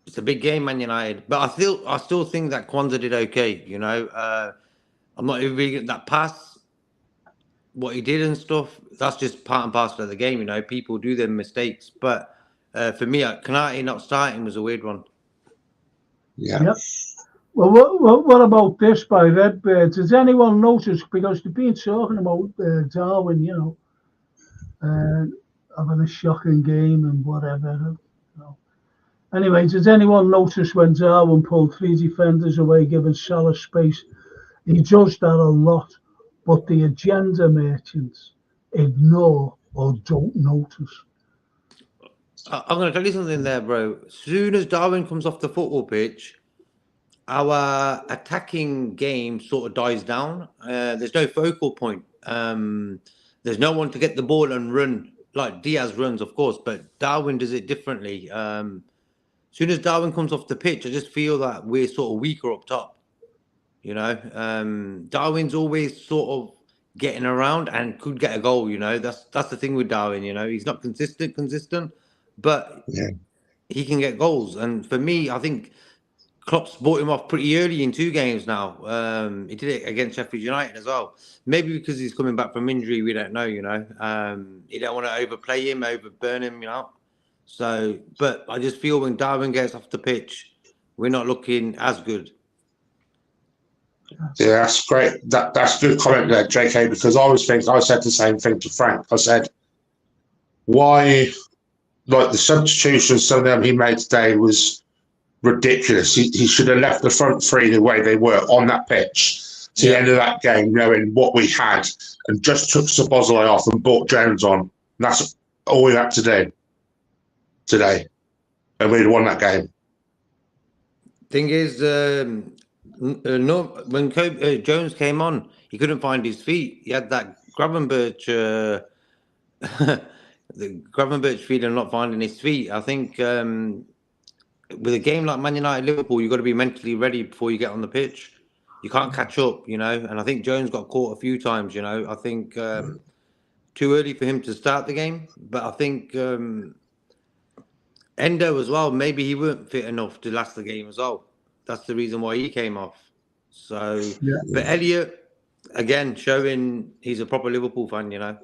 It's a big game, Man United, but I still think that Kwanzaa did okay. I'm not even really getting that pass. What he did and stuff, that's just part and parcel of the game. People do their mistakes, but for me, Kanate not starting was a weird one. Yeah. Yep. Well, what about this by Redbird? Does anyone notice, because they've been talking about Darwin, having a shocking game and whatever. Anyway, did anyone notice when Darwin pulled 3 defenders away, giving Salah space? He does that a lot, but the agenda merchants ignore or don't notice. I'm going to tell you something there, bro. As soon as Darwin comes off the football pitch, our attacking game sort of dies down. There's no focal point. There's no one to get the ball and run. Like Diaz runs, of course, but Darwin does it differently. As soon as Darwin comes off the pitch, I just feel that we're sort of weaker up top. Darwin's always sort of getting around and could get a goal. That's the thing with Darwin. He's not consistent, but he can get goals. And for me, I think Klopp's bought him off pretty early in 2 games now. He did it against Sheffield United as well. Maybe because he's coming back from injury, we don't know. He don't want to overplay him, overburn him. So, but I just feel when Darwin gets off the pitch, we're not looking as good. Yeah, that's great. That's a good comment there, JK, because I said the same thing to Frank. I said, why, like the substitution, some of them he made today was ridiculous. He should have left the front three the way they were on that pitch to the end of that game, knowing what we had, and just took Szoboszlai off and brought Jones on. And that's all we had to do today, and we'd won that game. Thing is, when Jones came on, he couldn't find his feet. He had that Gravenberch, the Gravenberch feeling, not finding his feet. I think with a game like Man United Liverpool, you've got to be mentally ready before you get on the pitch. You can't catch up, you know. And I think Jones got caught a few times, you know. I think too early for him to start the game, but I think Endo as well. Maybe he weren't fit enough to last the game as well. That's the reason why he came off. So, but Elliot again showing he's a proper Liverpool fan, you know.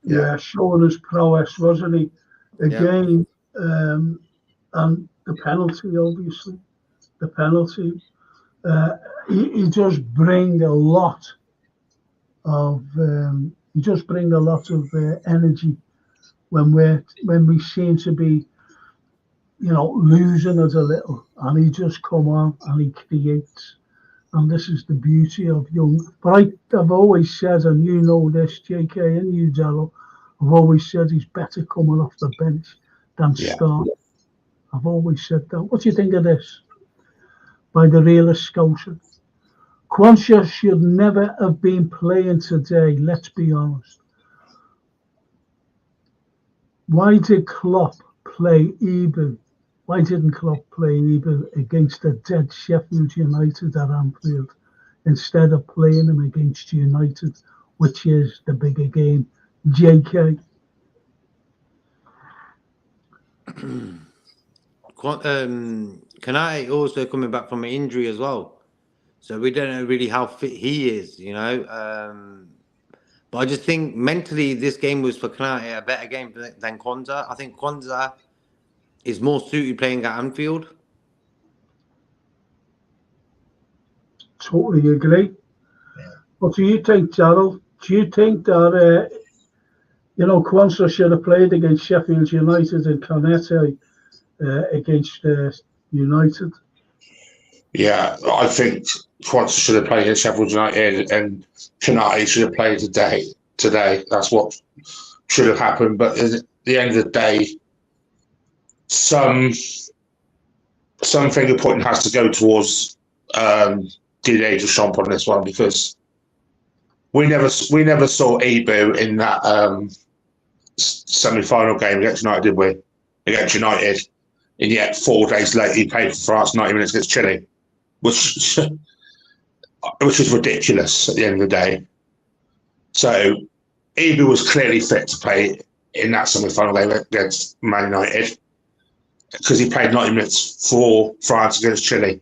Yeah, showing his prowess, wasn't he? Again, and the penalty, obviously, the penalty. He does bring a lot of energy when we seem to be, you know, losing it a little, and he just come on and he creates. And this is the beauty of young. But I've always said, and you know this, JK, and you, Darryl, I've always said he's better coming off the bench than start. I've always said that. What do you think of this? By the realist Scotia. Quansah should never have been playing today, let's be honest. Why did Klopp play Ibu? Why didn't Klopp play Ibu against a dead Sheffield United at Anfield instead of playing him against United, which is the bigger game? JK. Kanate also coming back from an injury as well. So we don't know really how fit he is, you know. But I just think mentally this game was for Kanate a better game than Quansah. I think Quansah is more suited playing at Anfield. Totally agree. What do you think, Darryl? Do you think that, you know, Quansah should have played against Sheffield United and Kanate against United? Yeah, I think Quansah should have played against Sheffield United and Kanate should have played today. That's what should have happened. But at the end of the day, some finger pointing has to go towards Didier Deschamps on this one, because we never saw Ibu in that semi-final game against United, did we? Against United, and yet 4 days later he played for France 90 minutes against Chile, which is ridiculous at the end of the day. So Ibu was clearly fit to play in that semi-final game against Man United, because he played 90 minutes for France against Chile.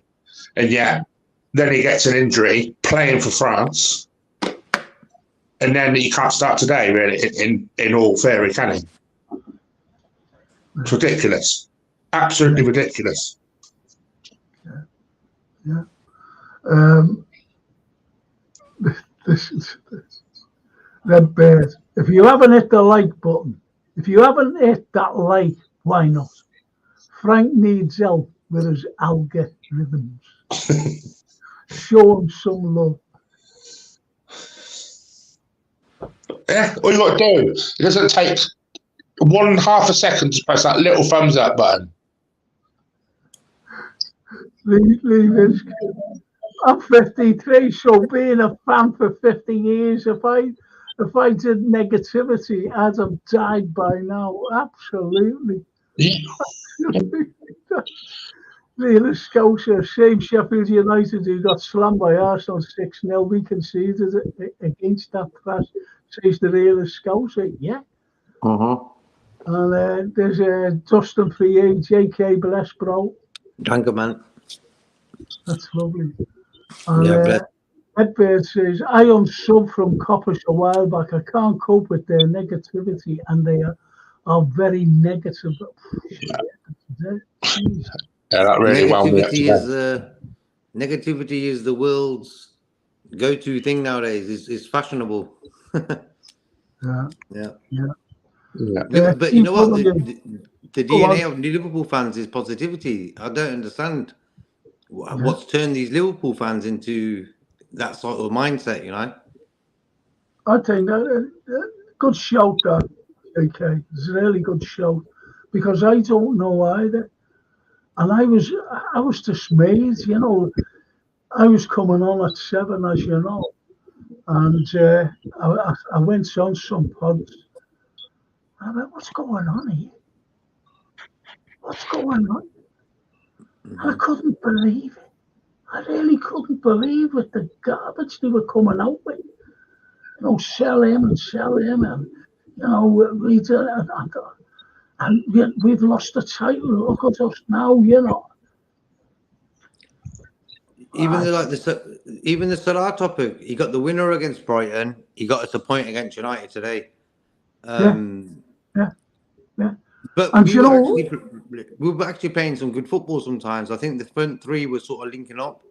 And yet, then he gets an injury playing for France, and then he can't start today, really, in all theory, can he? It's ridiculous. Absolutely ridiculous. Yeah. This is Red Bears. If you haven't hit the like button, if you haven't hit that like, why not? Frank needs help with his algorithms. Show him some love. Yeah, all you got to do, it doesn't take 1/2 a second to press that little thumbs up button. Leave it. I'm 53, so being a fan for 50 years, if I did negativity, I'd have died by now. Absolutely. Real Scotia, same Sheffield United who got slammed by Arsenal 6-0. We conceded against that class. Says the Real Scotia, yeah. And there's Dustin for you, JK, bless, bro. Thank you, man. That's lovely. And Edbird says, I unsub from Coppish a while back. I can't cope with their negativity, and they are very negative. Yeah, that really negativity negativity is the world's go-to thing nowadays. It's fashionable. Yeah. Yeah. Yeah. But you know what? The Go on. DNA of Liverpool fans is positivity. I don't understand Yeah. what's turned these Liverpool fans into that sort of mindset, you know? I think that good shout, that, AK. It's a really good shout, because I don't know either. And I was dismayed, you know. I was coming on at 7, as you know, and I went on some pods. I went, what's going on here? What's going on? I couldn't believe it. I really couldn't believe it, the garbage they were coming out with. You know, sell him, and you know, and we've lost the title. Look at us now, you know. Even the Salah topic, he got the winner against Brighton. He got us a point against United today. Yeah. But And we were actually playing some good football sometimes. I think the front three were sort of linking up,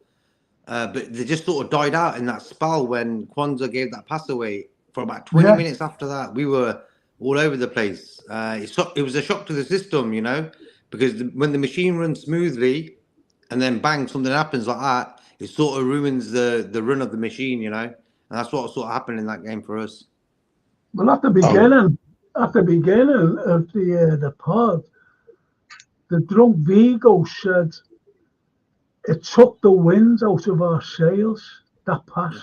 but they just sort of died out in that spell when Kwanzaa gave that pass away. For about 20 minutes after that, we were all over the place. It was a shock to the system, you know, because when the machine runs smoothly and then bang, something happens like that, it sort of ruins the run of the machine, you know, and that's what sort of happened in that game for us. Well, at the beginning of the pod, the drunk Vigo said it took the wind out of our sails. That pass,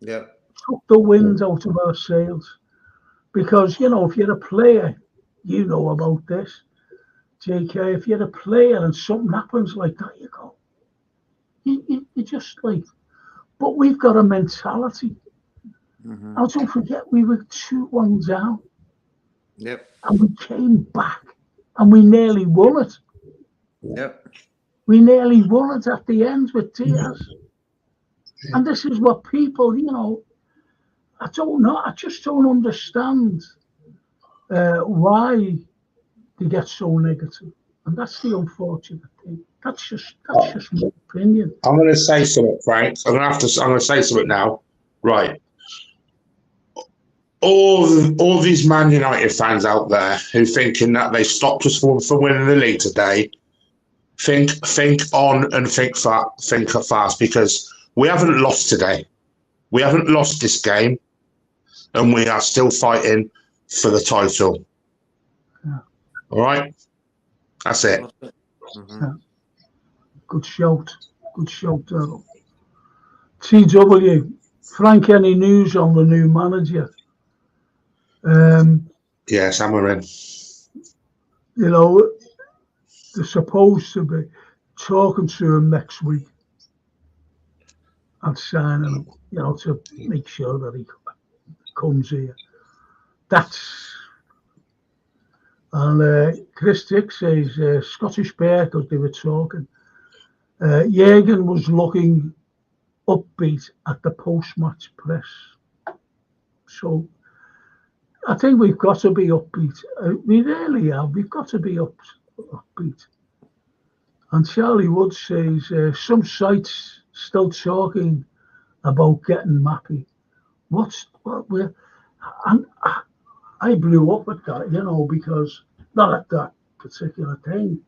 took the wind out of our sails, because you know, if you're a player, you know about this, JK. If you're a player and something happens like that, you go, you just like. But we've got a mentality. And don't forget, we were 2-1 down. And we came back and we nearly won it. We nearly won it at the end with Diaz. And this is what people, you know, I don't know. I just don't understand why they get so negative. And that's the unfortunate thing. That's just my opinion. I'm going to say something, Frank. I'm going to say something now. Right. All these Man United fans out there who thinking that they stopped us from winning the league today, think on and think fast, because we haven't lost today. We haven't lost this game, and we are still fighting for the title. Yeah. All right? That's it. Yeah. Good shout. Good shout, Daryl. TW, Frank, any news on the new manager? Yes, Amarin. You know, they're supposed to be talking to him next week and signing him, you know, to make sure that he comes here. And Chris Dick says Scottish Bear, because they were talking. Jürgen was looking upbeat at the post-match press. So I think we've got to be upbeat. We really have. We've got to be upbeat. And Charlie Wood says some sites still talking about getting Mappy. And I blew up at that, you know, because not at that particular thing.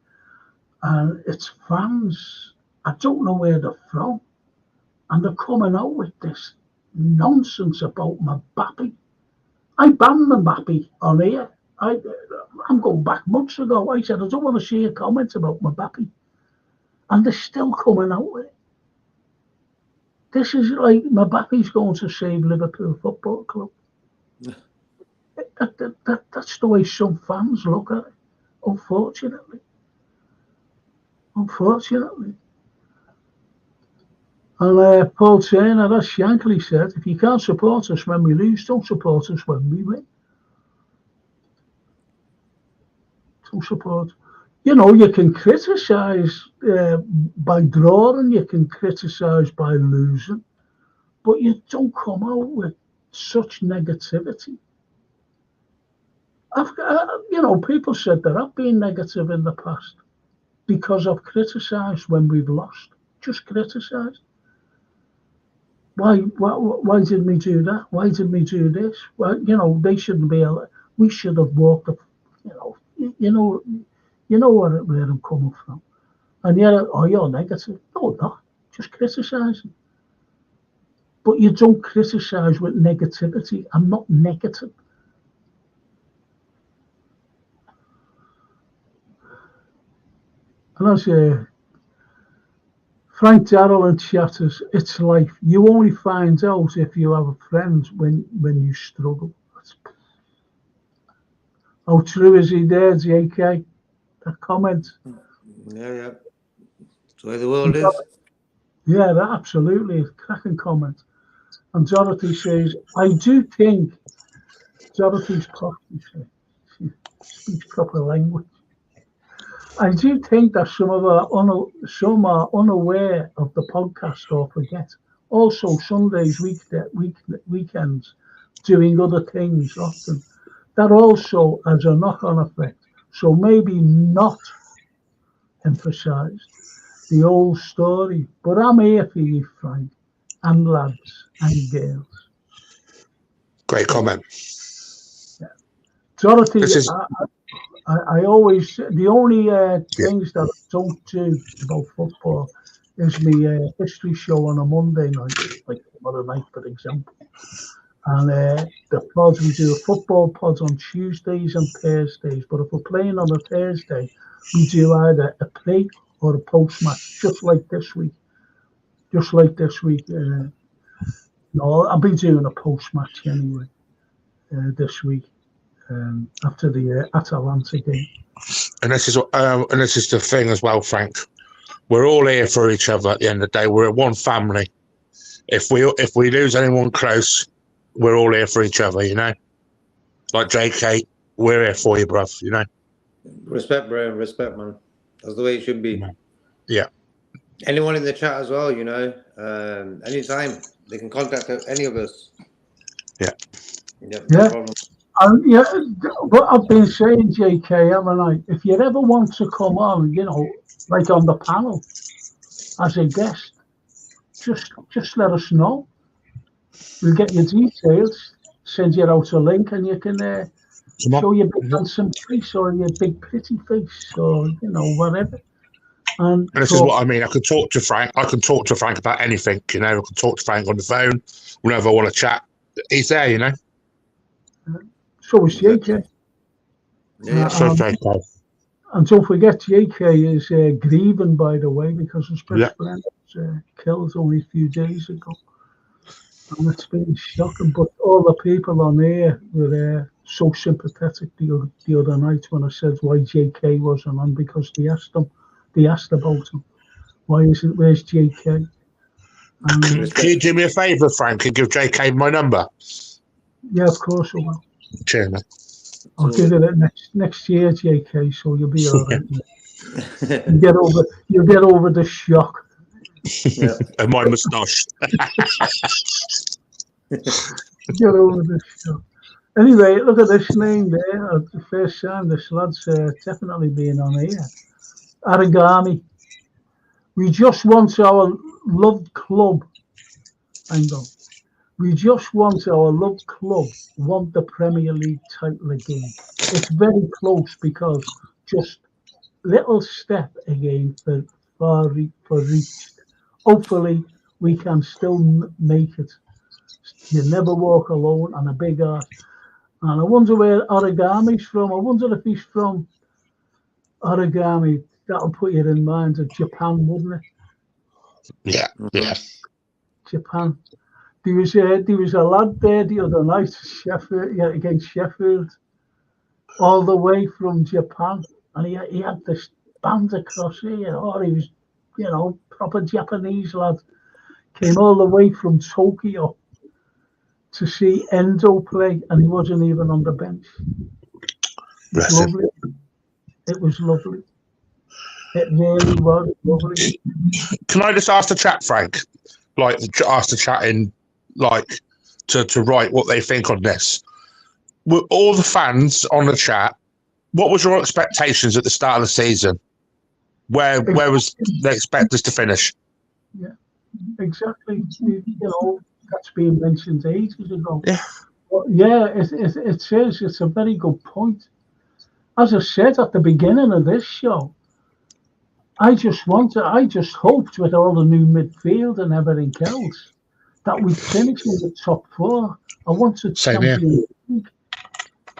And it's fans. I don't know where they're from. And they're coming out with this nonsense about Mbappe. I banned Mbappe on here. I'm going back months ago. I said, I don't want to see a comment about Mbappe. And they're still coming out with it. This is like Mbappe's going to save Liverpool Football Club. That's the way some fans look at it, unfortunately. And Paul Turner, as Shankly said, if you can't support us when we lose, don't support us when we win. Don't support. You know, you can criticise by drawing, you can criticise by losing, but you don't come out with such negativity. You know, people said that I've been negative in the past because I've criticised when we've lost. Just criticise. Why did we do that? Why did we do this? Well, they shouldn't be. We should have walked. Where I'm coming from. And you're negative. No, not. Just criticising. But you don't criticise with negativity. I'm not negative. And as Frank Darrell and chatters, it's life. You only find out if you have a friend when you struggle. How true is he there, JK? That comment. Yeah. That's the way the world is. Yeah, that absolutely. Cracking comment. And Dorothy says, I do think, Dorothy's proper, she speaks proper language. I do think that some are unaware of the podcast or forget. Also, Sundays, weekends, doing other things often. That also has a knock-on effect. So maybe not emphasise the old story. But I'm here for you, Frank, and lads and girls. Great comment. Yeah. Dorothy, I always, the only things that I don't do about football is my history show on a Monday night, like tomorrow night, for example. And the pods, we do a football pods on Tuesdays and Thursdays. But if we're playing on a Thursday, we do either a pre or a post match, just like this week. No, I'll be doing a post match anyway this week. After the Atalanta game. And this is the thing as well, Frank. We're all here for each other at the end of the day. We're one family. If we lose anyone close, we're all here for each other, Like JK, we're here for you, bruv, Respect, bro. Respect, man. That's the way it should be. Yeah. Anyone in the chat as well, anytime they can contact any of us. Yeah. No problem. What I've been saying, JK, haven't I? If you ever want to come on, like on the panel as a guest, just let us know. We'll get your details, send you out a link, and you can show your big handsome face or your big pretty face or whatever. And this is what I mean. I can talk to Frank. About anything. I can talk to Frank on the phone whenever I want to chat. He's there, So is JK. And don't forget, JK is grieving, by the way, because his best friend was killed only a few days ago. And it's been shocking. But all the people on there were so sympathetic the other night when I said why JK wasn't on, because they asked about him. Where's JK? Can you do me a favour, Frank, and give JK my number? Yeah, of course I will. Cheers, mate. I'll give it next year, JK, so you'll be all right. You'll get over the shock. Yeah. And my moustache. Get over the shock. Anyway, look at this name there. The first time this lad's definitely being on here. Origami. We just want our loved club. Hang on. We just want our loved club want the Premier League title again. It's very close because just little step again for reached. Hopefully we can still make it. You never walk alone, and a big heart. And I wonder where Origami's from. I wonder if he's from Origami. That'll put you in mind of Japan, wouldn't it? Yeah. Japan. There was a lad there the other night, against Sheffield, all the way from Japan, and he had this band across here. Oh, he was, proper Japanese lad. Came all the way from Tokyo to see Endo play, and he wasn't even on the bench. Lovely. It was lovely. It really was lovely. Can I just ask the chat, Frank? Ask the chat in, to write what they think on this. Were all the fans on the chat, what was your expectations at the start of the season? Where was they expect us to finish? Yeah, exactly. That's been mentioned ages ago. Yeah. But yeah, it is. It's a very good point. As I said at the beginning of this show, I just hoped with all the new midfield and everything else that we'd finish in the top four. I wanted Same here. Champions League.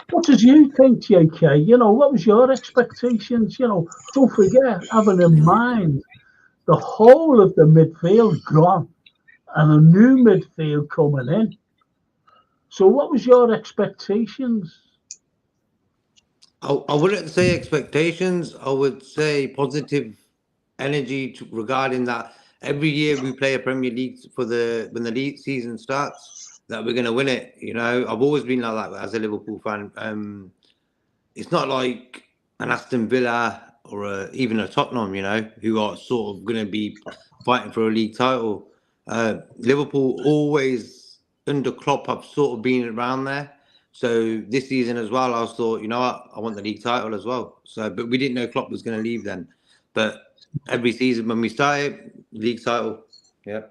What did you think, JK? What was your expectations? Don't forget, having in mind the whole of the midfield gone and a new midfield coming in. So, what was your expectations? I wouldn't say expectations. I would say positive energy regarding that. Every year we play a Premier League for when the league season starts, that we're going to win it. I've always been like that as a Liverpool fan. It's not like an Aston Villa or even a Tottenham, who are sort of going to be fighting for a league title. Liverpool always under Klopp have sort of been around there. So this season as well, I thought, you know what, I want the league title as well. So, but we didn't know Klopp was going to leave then. But every season when we started, league title, yeah.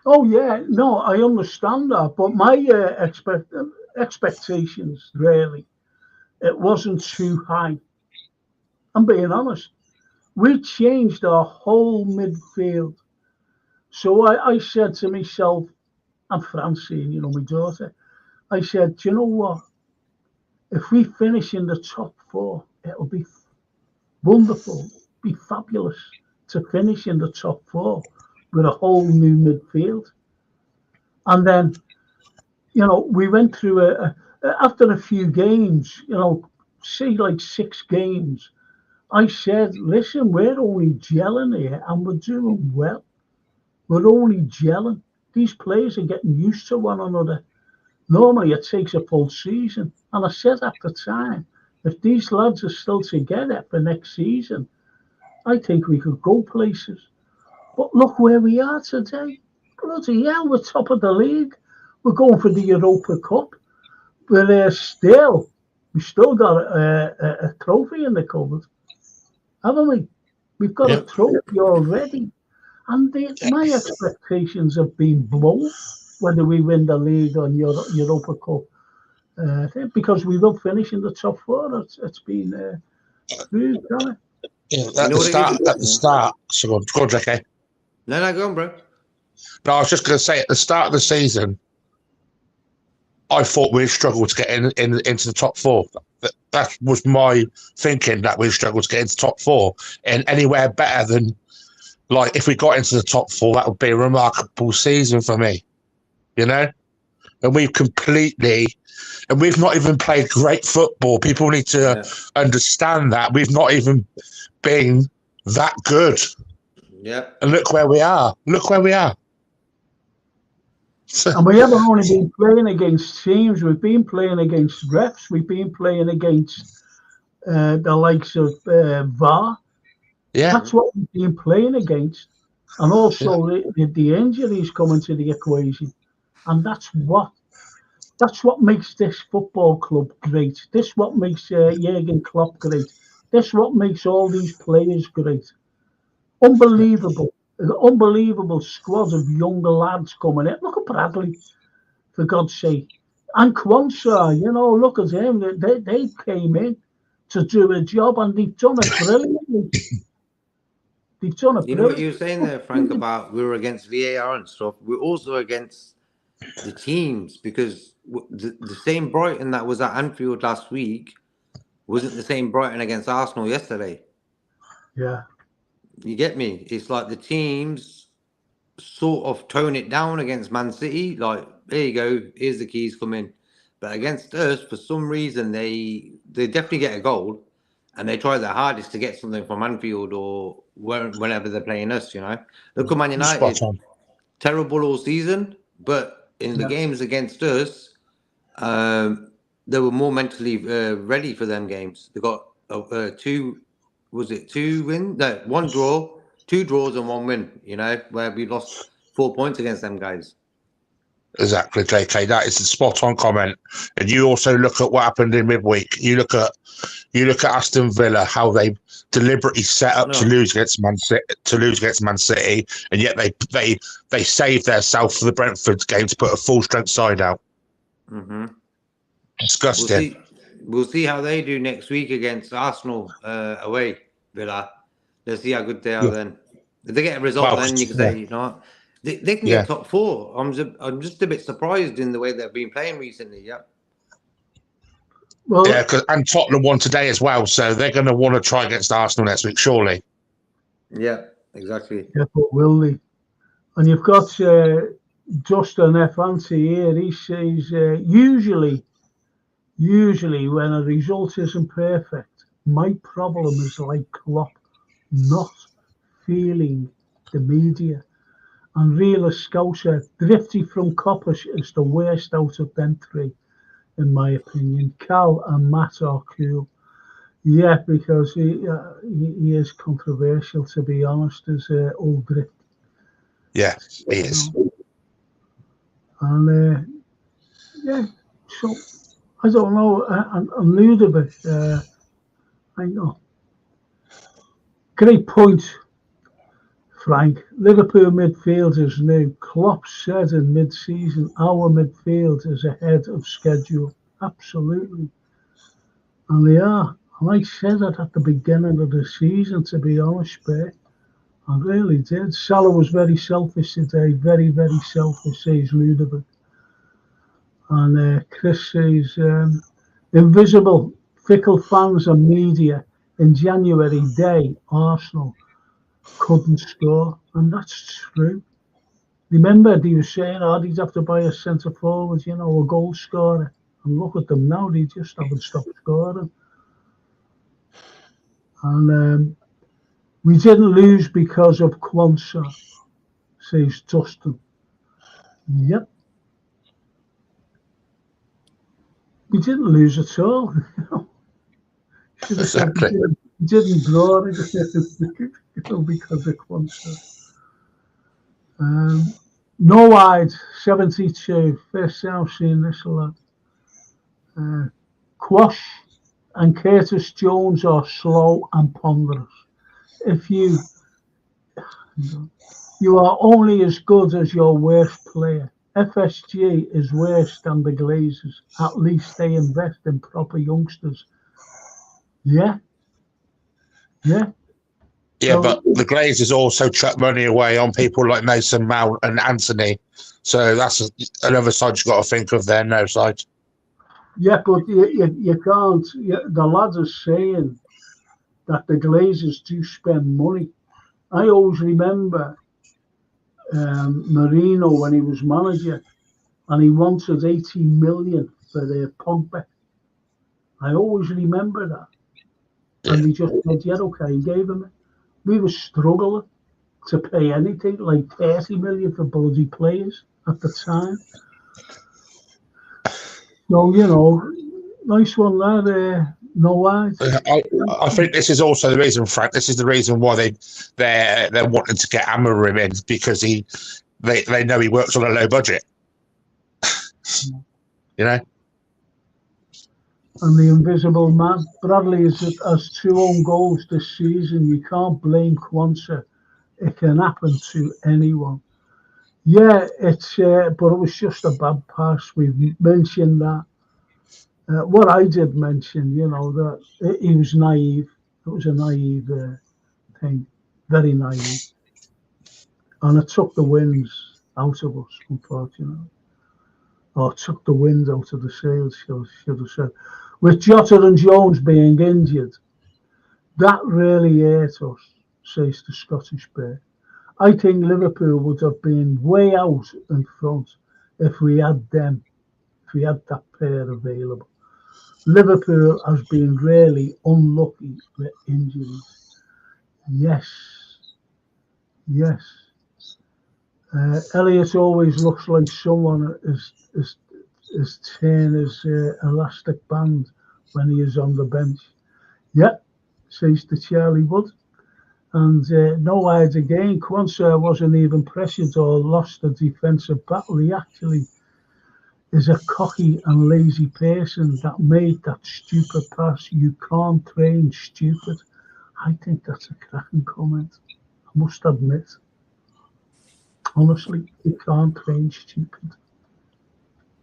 Oh yeah, no, I understand that, but my expectations really, it wasn't too high. I'm being honest. We changed our whole midfield. So I said to myself and Francine, my daughter, I said, do you know what? If we finish in the top four, it'll be wonderful, be fabulous to finish in the top four with a whole new midfield. And then, we went through after a few games, say like 6 games, I said, listen, we're only gelling here and we're doing well. We're only gelling. These players are getting used to one another. Normally it takes a full season. And I said at the time, if these lads are still together for next season, I think we could go places. But look where we are today. Bloody hell, we're top of the league. We're going for the Europa Cup. But we still got a trophy in the cupboard, haven't we? We've got a trophy already. And my expectations have been blown, whether we win the league or Europa Cup. Because we will finish in the top four. It's been proved, hasn't it? Yeah, at the start. So go on, JK. No, go on, bro. No, I was just going to say, at the start of the season, I thought we'd struggle to get into the top four. That was my thinking, that we'd struggle to get into the top four. And anywhere better than, like, if we got into the top four, that would be a remarkable season for me. And we've not even played great football. People need to understand that. We've not even been that good. Yeah. And look where we are. And we haven't only been playing against teams, we've been playing against refs, we've been playing against the likes of VAR. Yeah. That's what we've been playing against. And also the injuries come into the equation. And that's what makes this football club great. This what makes Jurgen Klopp great. This what makes all these players great. Unbelievable. Unbelievable squad of younger lads coming in. Look at Bradley, for God's sake. And Kwanzaa, look at him. They came in to do a job and they've done it brilliantly. You know what you were saying there, Frank, about we were against VAR and stuff. We're also against the teams, because the same Brighton that was at Anfield last week wasn't the same Brighton against Arsenal yesterday. Yeah. You get me? It's like the teams sort of tone it down against Man City. Like, there you go, here's the keys, come in. But against us, for some reason, they definitely get a goal, and they try their hardest to get something from Anfield or whenever they're playing us. Look at Man United, terrible all season, but in the games against us, they were more mentally ready for them games. They got two wins? No, one draw, 2 draws and 1 win, where we lost 4 points against them guys. Exactly, JK. That is a spot-on comment. And you also look at what happened in midweek. You look at Aston Villa, how they deliberately set up to lose against Man City, and yet they saved themselves for the Brentford game to put a full-strength side out. Mm-hmm. Disgusting. We'll see how they do next week against Arsenal away, Villa. Let's see how good they are then. If they get a result, then you can say, you know, they can get top 4. I'm just a bit surprised in the way they've been playing recently. Yeah. Well, yeah, and Tottenham won today as well, so they're going to want to try against Arsenal next week, surely. Yeah, exactly. Yeah, but will they? And you've got Justin F. Anti here. He says usually when a result isn't perfect, my problem is like Klopp, not feeling the media. And real Scouser, Drifty from Coppers is the worst out of them 3, in my opinion. Cal and Matt are cool. Yeah, because he is controversial, to be honest, as old Drift. Yeah, he is. And yeah, so I don't know. I'm Ludovic. I know. Great point, Frank. Liverpool midfield is new. Klopp said in mid-season, our midfield is ahead of schedule. Absolutely. And they are. And I said that at the beginning of the season, to be honest, Bear. I really did. Salah was very selfish today. Very, very selfish, says Ludovic. And Chris says, invisible, fickle fans and media in January day, Arsenal couldn't score. And that's true. Remember, he was saying, they'd have to buy a centre forward, you know, a goal scorer. And look at them now, they just haven't stopped scoring. And we didn't lose because of Quansah, says Dustin. Yep. We didn't lose at all. Should have said we didn't draw it because of Quansah. No wide, 72. First time I've seen this a lot. Quash and Curtis Jones are slow and ponderous. If you are only as good as your worst player. FSG is worse than the Glazers. At least they invest in proper youngsters. Yeah. Yeah, but the Glazers also chuck money away on people like Mason Mount and Anthony. So that's another side you've got to think of there, no side. Yeah, but you can't. The lads are saying that the Glazers do spend money. I always remember Marino when he was manager, and he wanted 18 million for their Pogba. I always remember that. Yeah. And he just said, yeah, okay, he gave him it. We were struggling to pay anything, like 30 million for bloody players at the time. So, you know, nice one there, no wide. I think this is also the reason, Frank. This is the reason why they're wanting to get Amorim in, because they know he works on a low budget. You know. And the invisible man, Bradley has 2 own goals this season. You can't blame Quansah. It can happen to anyone. Yeah, it's but it was just a bad pass. We've mentioned that. What I did mention, you know, that he was naive. It was a naive thing, very naive, and it took the wins out of us, unfortunately. Or took the wind out of the sails, should have said. With Jota and Jones being injured, that really hurt us, says the Scottish Bear. I think Liverpool would have been way out in front if we had them, if we had that pair available. Liverpool has been really unlucky with injuries. Yes. Elliot always looks like someone is tearing his elastic band when he is on the bench. Yeah, says the Charlie Wood. And no wide again. Quansah wasn't even pressured or lost the defensive battle. He actually is a cocky and lazy person that made that stupid pass. You can't train stupid. I think that's a cracking comment. I must admit. Honestly, you can't train stupid.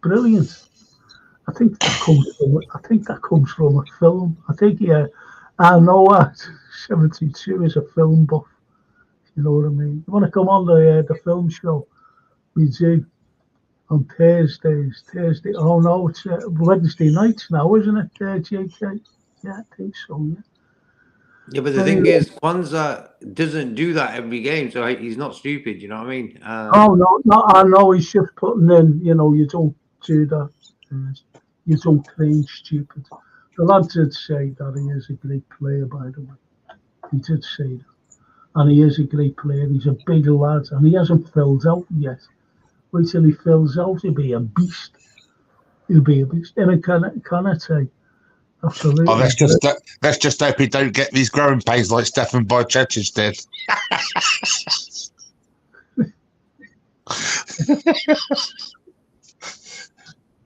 Brilliant. I think that comes from a film. I think I know that 72 is a film buff. You know what I mean? You want to come on the film show? We do on Thursdays. Oh no, it's Wednesday nights now, isn't it, JK? Yeah, I think so. Yeah. Yeah, but the thing is, Kwanzaa doesn't do that every game, so he's not stupid. You know what I mean? Oh no, I know he's just putting in. You know, you don't do that. You don't train stupid. The lad did say that he is a great player, by the way. He did say that. And he is a great player. He's a big lad, and he hasn't filled out yet. Wait till he fills out, he'll be a beast. He'll be a beast. And can I say, absolutely. Oh, let's just hope he don't get these growing pains like Stefan Bajcetic did.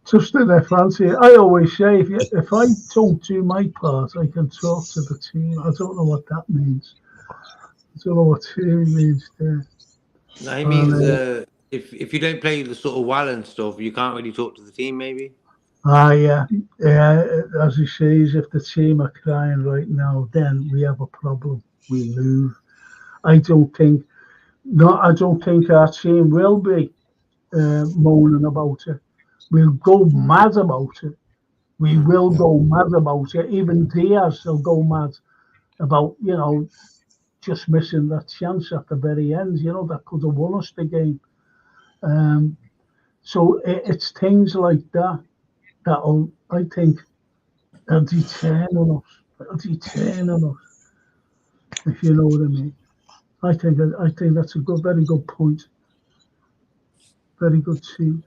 Just in there, Francie. I always say, if I don't do my part, I can talk to the team. I don't know what that means. I don't know what team means there. No, he means if you don't play the sort of well and stuff, you can't really talk to the team, maybe. Yeah. As he says, if the team are crying right now, then we have a problem. We lose. I don't think our team will be moaning about it. We'll go mad about it. We will go mad about it. Even Diaz will go mad about, just missing that chance at the very end, that could have won us the game. So it's things like that that'll, I think, are deterring us, if you know what I mean. I think that's a very good point. Very good team.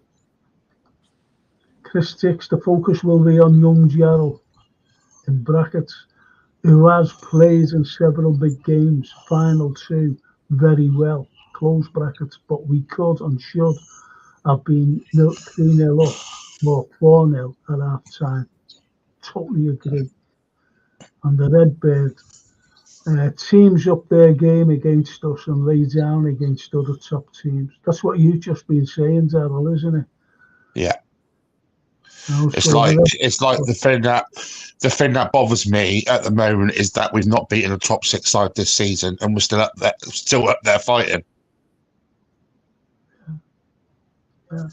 Chris Dix, the focus will be on young Gerald, in brackets, who has played in several big games, final two, very well, close brackets, but we could and should have been 3-0 up or 4-0 at half time. Totally agree. And the Redbird teams up their game against us and lay down against other top teams. That's what you've just been saying, Daryl, isn't it? Yeah. It's like the thing that bothers me at the moment is that we've not beaten a top 6 side this season, and we're still up there fighting. Yeah.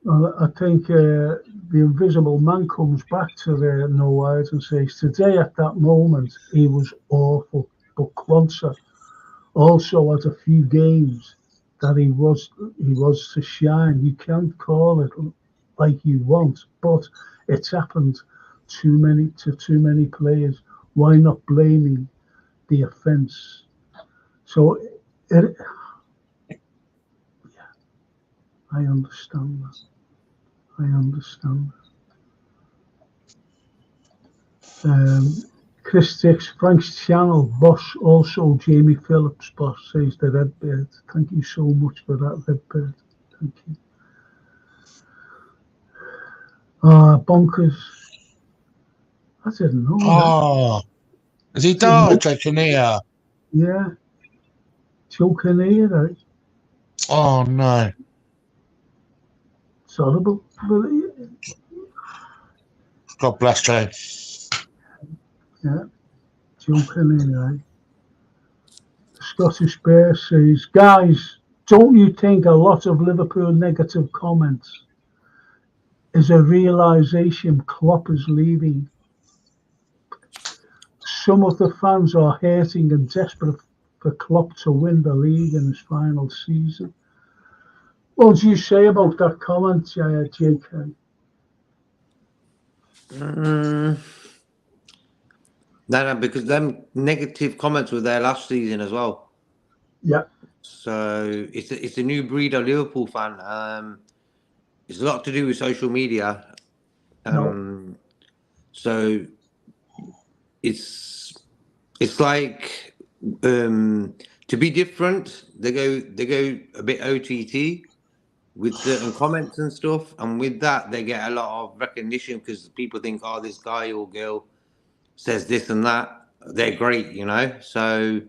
Well, I think the invisible man comes back to No Words and says, today at that moment he was awful, but Kwanzaa also had a few games that he was to shine. You can't call it like you want, but it's happened to too many players. Why not blaming the offence? So I understand that. Chris Dix, Frank's channel boss, also Jamie Phillips boss, says the Redbird. Thank you so much for that, Redbird. Thank you. Bonkers. I didn't know that. Has he died, Joe Kinnear? Yeah. Joe Kinnear, right? Oh, no. It's horrible. God bless Joe. Yeah. Joe Kinnear, right? The Scottish Bear says, guys, don't you think a lot of Liverpool negative comments is a realisation Klopp is leaving? Some of the fans are hurting and desperate for Klopp to win the league in his final season. What do you say about that comment, JK? No, because them negative comments were there last season as well. Yeah. So it's a new breed of Liverpool fan. It's a lot to do with social media. So it's like to be different. They go a bit OTT, with certain comments and stuff, and with that they get a lot of recognition because people think, oh, this guy or girl says this and that, they're great, you know. So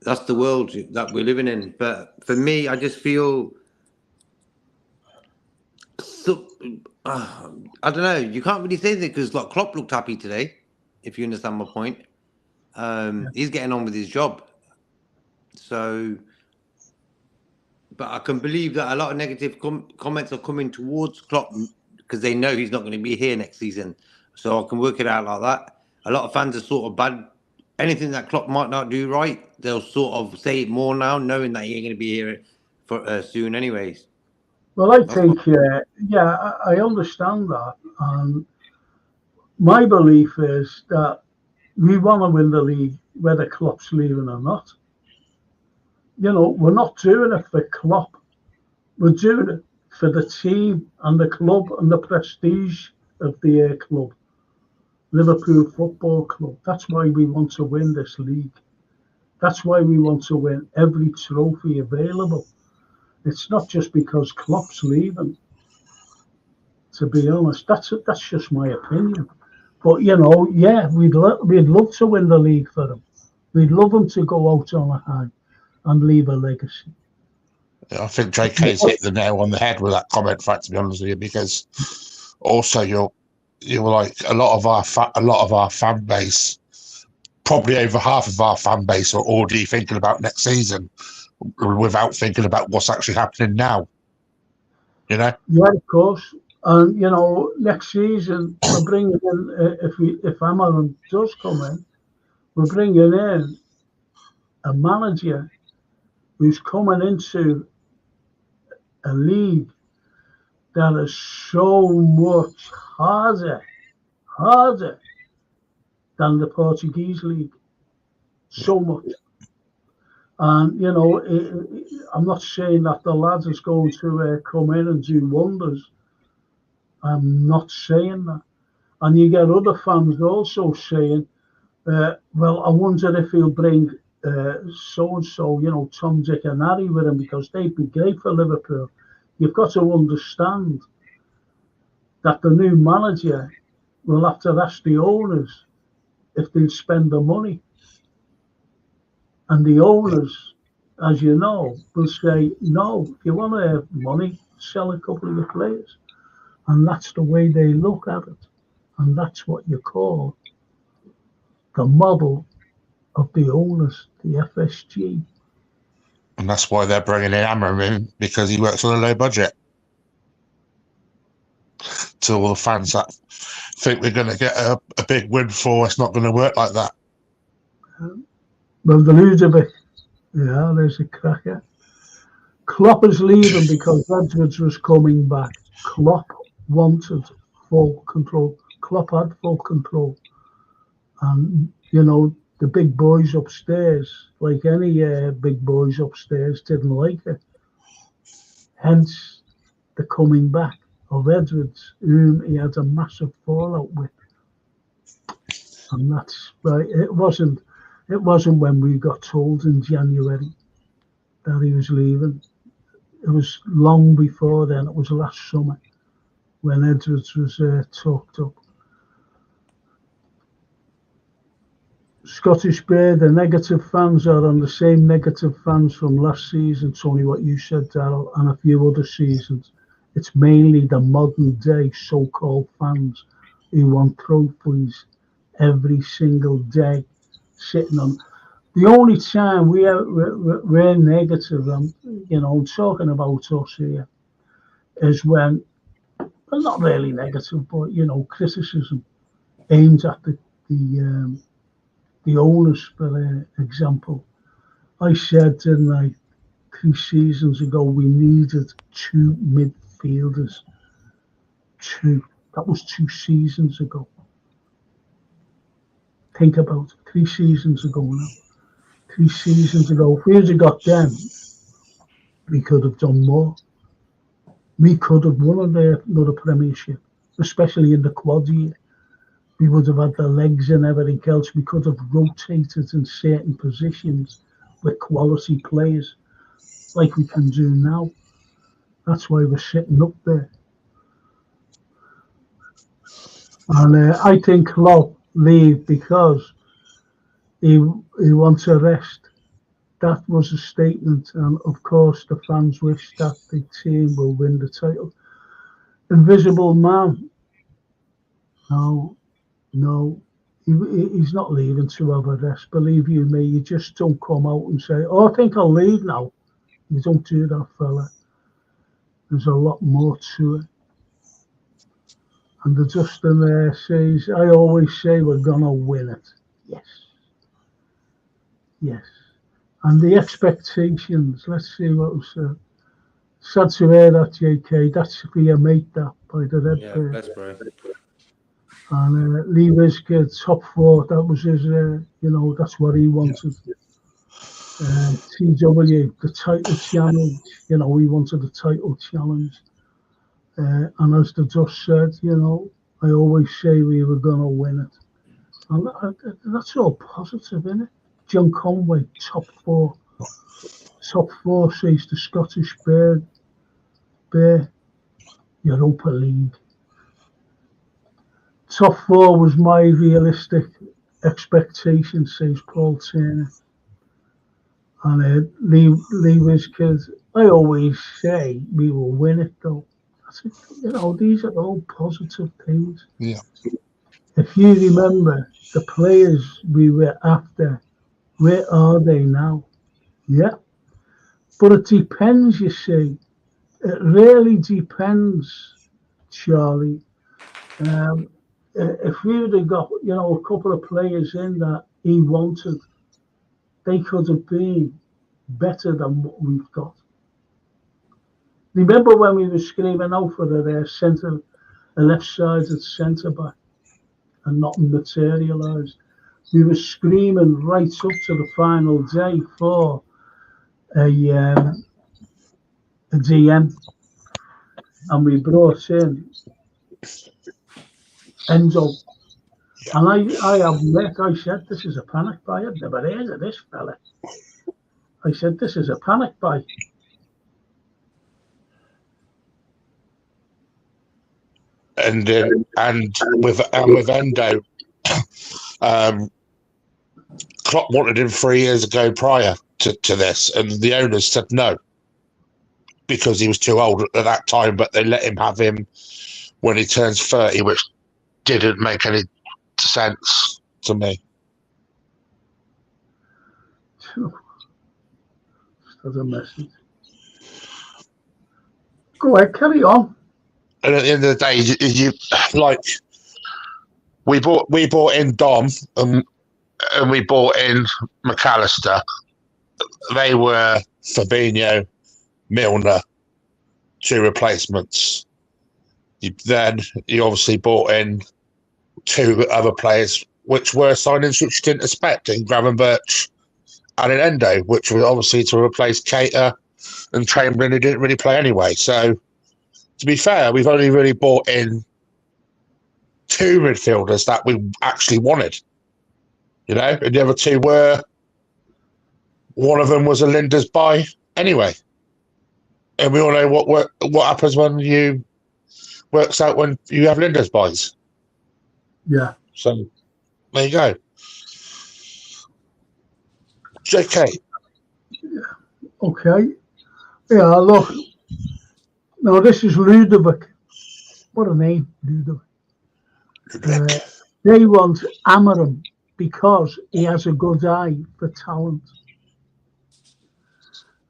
that's the world that we're living in. But for me, I just feel so, I don't know, you can't really say that because like Klopp looked happy today, if you understand my point. He's getting on with his job. So, but I can believe that a lot of negative comments are coming towards Klopp because they know he's not going to be here next season. So I can work it out like that. A lot of fans are sort of bad. Anything that Klopp might not do right, they'll sort of say it more now, knowing that he ain't going to be here for soon anyways. Well, I think, I understand that. And my belief is that we want to win the league whether Klopp's leaving or not. You know, we're not doing it for Klopp. We're doing it for the team and the club and the prestige of the club. Liverpool Football Club. That's why we want to win this league. That's why we want to win every trophy available. It's not just because Klopp's leaving. To be honest, that's just my opinion. But you know, yeah, we'd love to win the league for him. We'd love him to go out on a high and leave a legacy. I think JK's hit the nail on the head with that comment, fact, to be honest with you, because also you're like a lot of our fan base, probably over half of our fan base are already thinking about next season without thinking about what's actually happening now. You know? Yeah, of course. And you know, next season we're bringing in if Amaran does come in, we're bringing in a manager who's coming into a league that is so much harder than the Portuguese league. So much. And, you know, I'm not saying that the lads is going to come in and do wonders. I'm not saying that. And you get other fans also saying, well, I wonder if he'll bring so-and-so, you know, Tom, Dick and Harry with him because they'd be great for Liverpool. You've got to understand that the new manager will have to ask the owners if they'll spend the money. And the owners, as you know, will say, no, if you want to have money, sell a couple of the players. And that's the way they look at it. And that's what you call the model of the owners, the FSG. And that's why they're bringing in Amaran in, because he works on a low budget. To all the fans that think we're going to get a big windfall, it's not going to work like that. Well, the lose a bit. Yeah, there's a cracker. Klopp is leaving because Edwards was coming back. Klopp wanted full control. Klopp had full control. And, you know, the big boys upstairs, like any big boys upstairs, didn't like it. Hence, the coming back of Edwards, whom he had a massive fallout with. And that's right. It wasn't when we got told in January that he was leaving. It was long before then. It was last summer when Edwards was talked up. Scottish Bear, the negative fans are on the same negative fans from last season, Tony, what you said, Darryl, and a few other seasons. It's mainly the modern day so-called fans who want trophies every single day, sitting on. The only time we're negative, you know, talking about us here, is when, well, not really negative, but, you know, criticism aimed at the owners, for example. I said, didn't I, 3 seasons ago, we needed 2 midfielders. 2. That was 2 seasons ago. Think about it. 3 seasons ago now. 3 seasons ago. If we had got them, we could have done more. We could have won another Premiership, especially in the quad year. We would have had the legs and everything else. We could have rotated in certain positions with quality players like we can do now. That's why we're sitting up there. And I think Klopp leave because he wants a rest. That was a statement, and of course the fans wish that the team will win the title. Invisible Man, no, he's not leaving to have a rest. Believe you me, you just don't come out and say, "Oh, I think I'll leave now." You don't do that, fella. There's a lot more to it. And the Justin there says, "I always say we're gonna win it." Yes. And the expectations, let's see what was said. Sad to hear that, JK. That's for your mate, that, by the Red Bird. That's bro. And Lee Wizkid, top 4, that was his, that's what he wanted. TW, the title challenge, he wanted the title challenge. And as the Dust said, I always say we were going to win it. And that's all positive, isn't it? John Conway, top 4. Top 4 says the Scottish Bear, Europa League. Top 4 was my realistic expectation, says Paul Turner. And Lee Wizkid, I always say we will win it, though. These are all positive things. Yeah. If you remember the players we were after, where are they now? Yeah. But it depends, you see. It really depends, Charlie. If we would have got, a couple of players in that he wanted, they could have been better than what we've got. Remember when we were screaming out for a left-sided centre-back and nothing materialised? We were screaming right up to the final day for a DM, and we brought in Enzo. And I said, this is a panic buy. I've never heard of this fella. I said, this is a panic buy. And with Endo, Klopp wanted him 3 years ago prior to this, and the owners said no because he was too old at that time. But they let him have him when he turns 30, which didn't make any sense to me. Just as a message. Go ahead, carry on. And at the end of the day, you like we bought in Dom and we bought in McAllister. They were Fabinho, Milner, 2 replacements. You obviously bought in 2 other players, which were signings which you didn't expect, in Gravenberch and in Endo, which were obviously to replace Keita and Chamberlain, who didn't really play anyway. So, to be fair, we've only really bought in 2 midfielders that we actually wanted. And the other 2 were, one of them was a Linda's buy anyway. And we all know what happens when you works out when you have Linda's buys. Yeah. So there you go. JK. Yeah. Okay. Yeah, look. No, this is Ludovic. What a name, Ludovic. They want Amarim because he has a good eye for talent.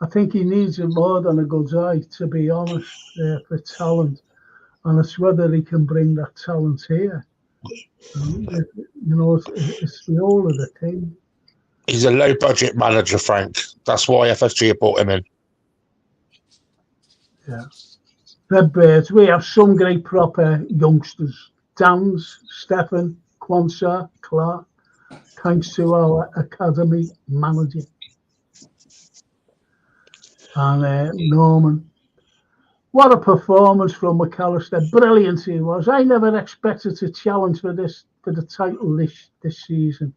I think he needs it more than a good eye, to be honest, for talent. And it's whether he can bring that talent here. It's the whole of the thing. He's a low-budget manager, Frank. That's why FSG brought him in. Yeah. Redbirds, we have some great proper youngsters. Dans, Stefan, Quansah, Clark, thanks to our academy manager. And Norman. What a performance from McAllister. Brilliant he was. I never expected to challenge for the title this season.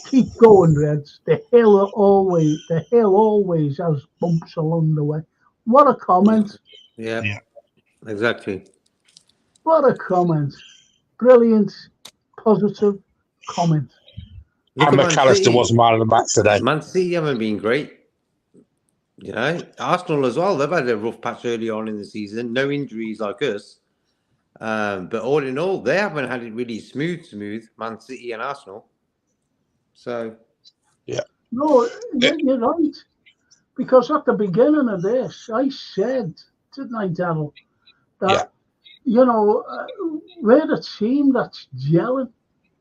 Keep going, Reds. The hill always has bumps along the way. What a comment. Yeah. Exactly. What a comment. Brilliant, positive comment. Look And at Man McAllister City. was man of the match today. Man City haven't been great. You know, Arsenal as well. They've had a rough patch early on in the season. No injuries like us. But all in all, they haven't had it really smooth, Man City and Arsenal. So, No, you're right. Because at the beginning of this, I said, didn't I, Daryl, that, we're a team that's gelling,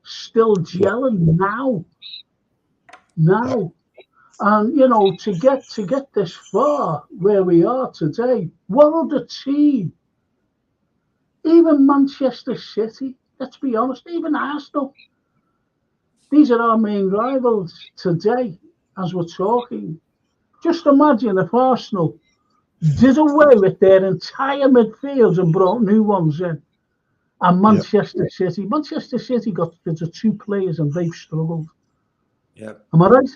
still gelling now. And, to get this far where we are today, what other team, even Manchester City, let's be honest, even Arsenal, these are our main rivals today as we're talking. Just imagine if Arsenal did away with their entire midfield and brought new ones in. And Manchester City got rid of 2 players and they've struggled. yeah. Am I right?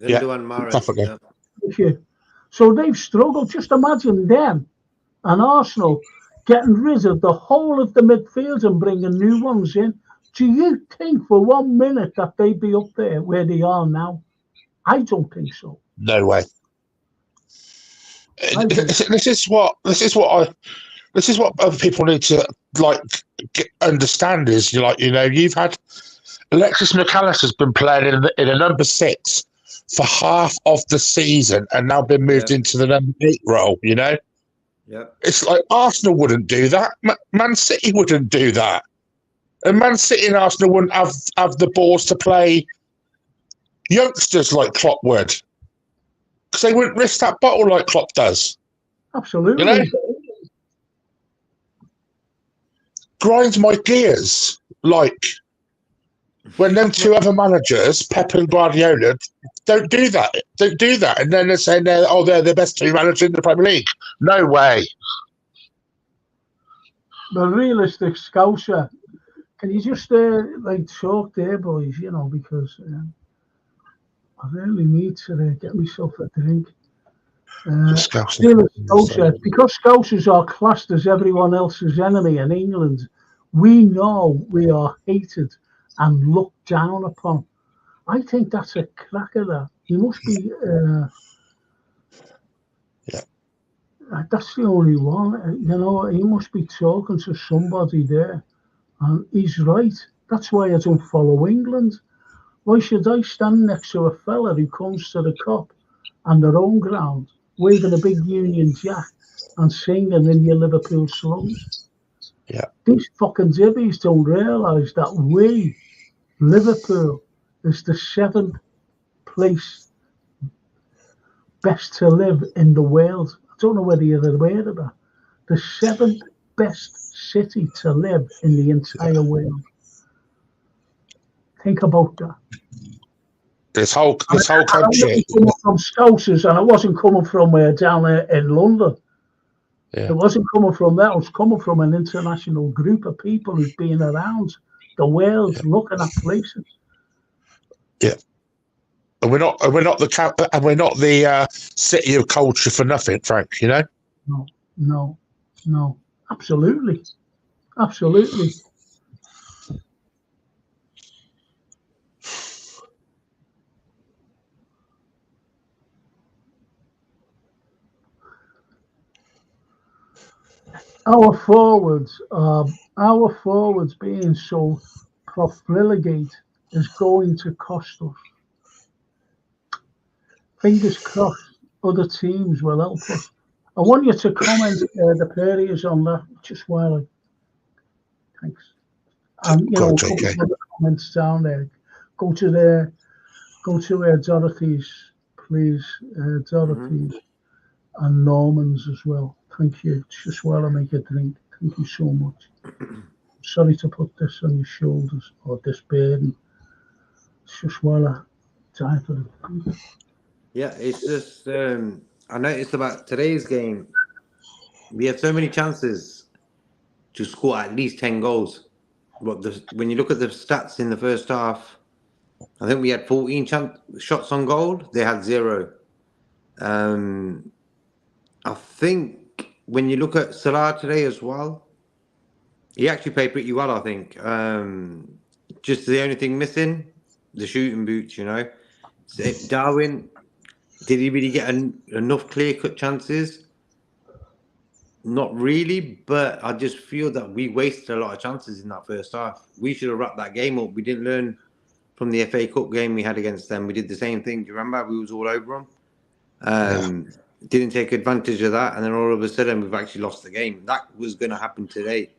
Endo and Mahrez. Definitely. Yeah. Thank you. So they've struggled. Just imagine them and Arsenal getting rid of the whole of the midfield and bringing new ones in. Do you think for 1 minute that they'd be up there where they are now? I don't think so. No way. This is what other people need to understand is you've had Alexis McAllister's been playing in a number 6 for half of the season and now been moved into the number 8 role. Yeah. It's like Arsenal wouldn't do that. Man City wouldn't do that, and Man City and Arsenal wouldn't have the balls to play youngsters like Klopp would. Because they wouldn't risk that bottle like Klopp does. Absolutely. Grinds my gears. Like when them 2 other managers, Pep and Guardiola, don't do that. And then they're saying they're the best 2 managers in the Premier League. No way. The realistic Scouser. Can you just talk there, boys? Because I really need to get myself a drink. Scouser, because Scousers are classed as everyone else's enemy in England, we know we are hated and looked down upon. I think that's a cracker. That he must be. That's the only one. He must be talking to somebody there, and he's right. That's why I don't follow England. Why should I stand next to a fella who comes to the Kop and their own ground, waving a big Union Jack and singing in your Liverpool slums? Yeah. These fucking divvies don't realise that we, Liverpool, is the 7th place best to live in the world. I don't know whether you're aware of that. The 7th best city to live in the entire world. Think about that. This whole country. It wasn't coming from Scousers, and it wasn't coming from down there in London. Yeah. It wasn't coming from that. It was coming from an international group of people who've been around the world looking at places. Yeah. And we're not the city of culture for nothing, Frank. No. Absolutely. Our forwards being so profligate is going to cost us. Fingers crossed, other teams will help us. I want you to comment the periods on that just while. Thanks. And a couple of other comments down there. Go to Dorothy's, please. Dorothy's and Norman's as well. Thank you. Just while I make a drink. Thank you so much. Sorry to put this on your shoulders or this burden. It's just while I die for it. Yeah, it's just I noticed about today's game. We had so many chances to score at least 10 goals. But when you look at the stats in the first half, I think we had 14 shots on goal. They had 0. I think when you look at Salah today as well, he actually played pretty well, I think. Just the only thing missing, the shooting boots, you know. So Darwin, did he really get enough clear-cut chances? Not really, but I just feel that we wasted a lot of chances in that first half. We should have wrapped that game up. We didn't learn from the FA Cup game we had against them. We did the same thing. Do you remember? We was all over them. Didn't take advantage of that, and then all of a sudden we've actually lost the game. That was going to happen today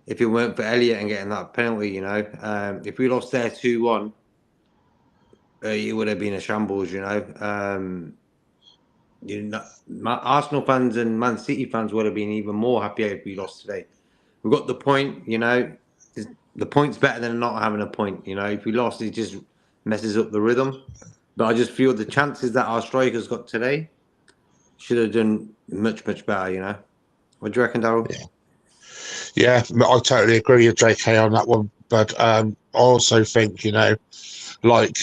if it weren't for Elliott and getting that penalty. You know, if we lost there 2-1, it would have been a shambles. You know, Arsenal fans and Man City fans would have been even more happier if we lost today. We got the point. You know, the point's better than not having a point. You know, if we lost, it just messes up the rhythm. But I just feel the chances that our strikers got today should have done much, much better, you know. What do you reckon, Darryl? Yeah, I totally agree with JK on that one. But I also think, you know, like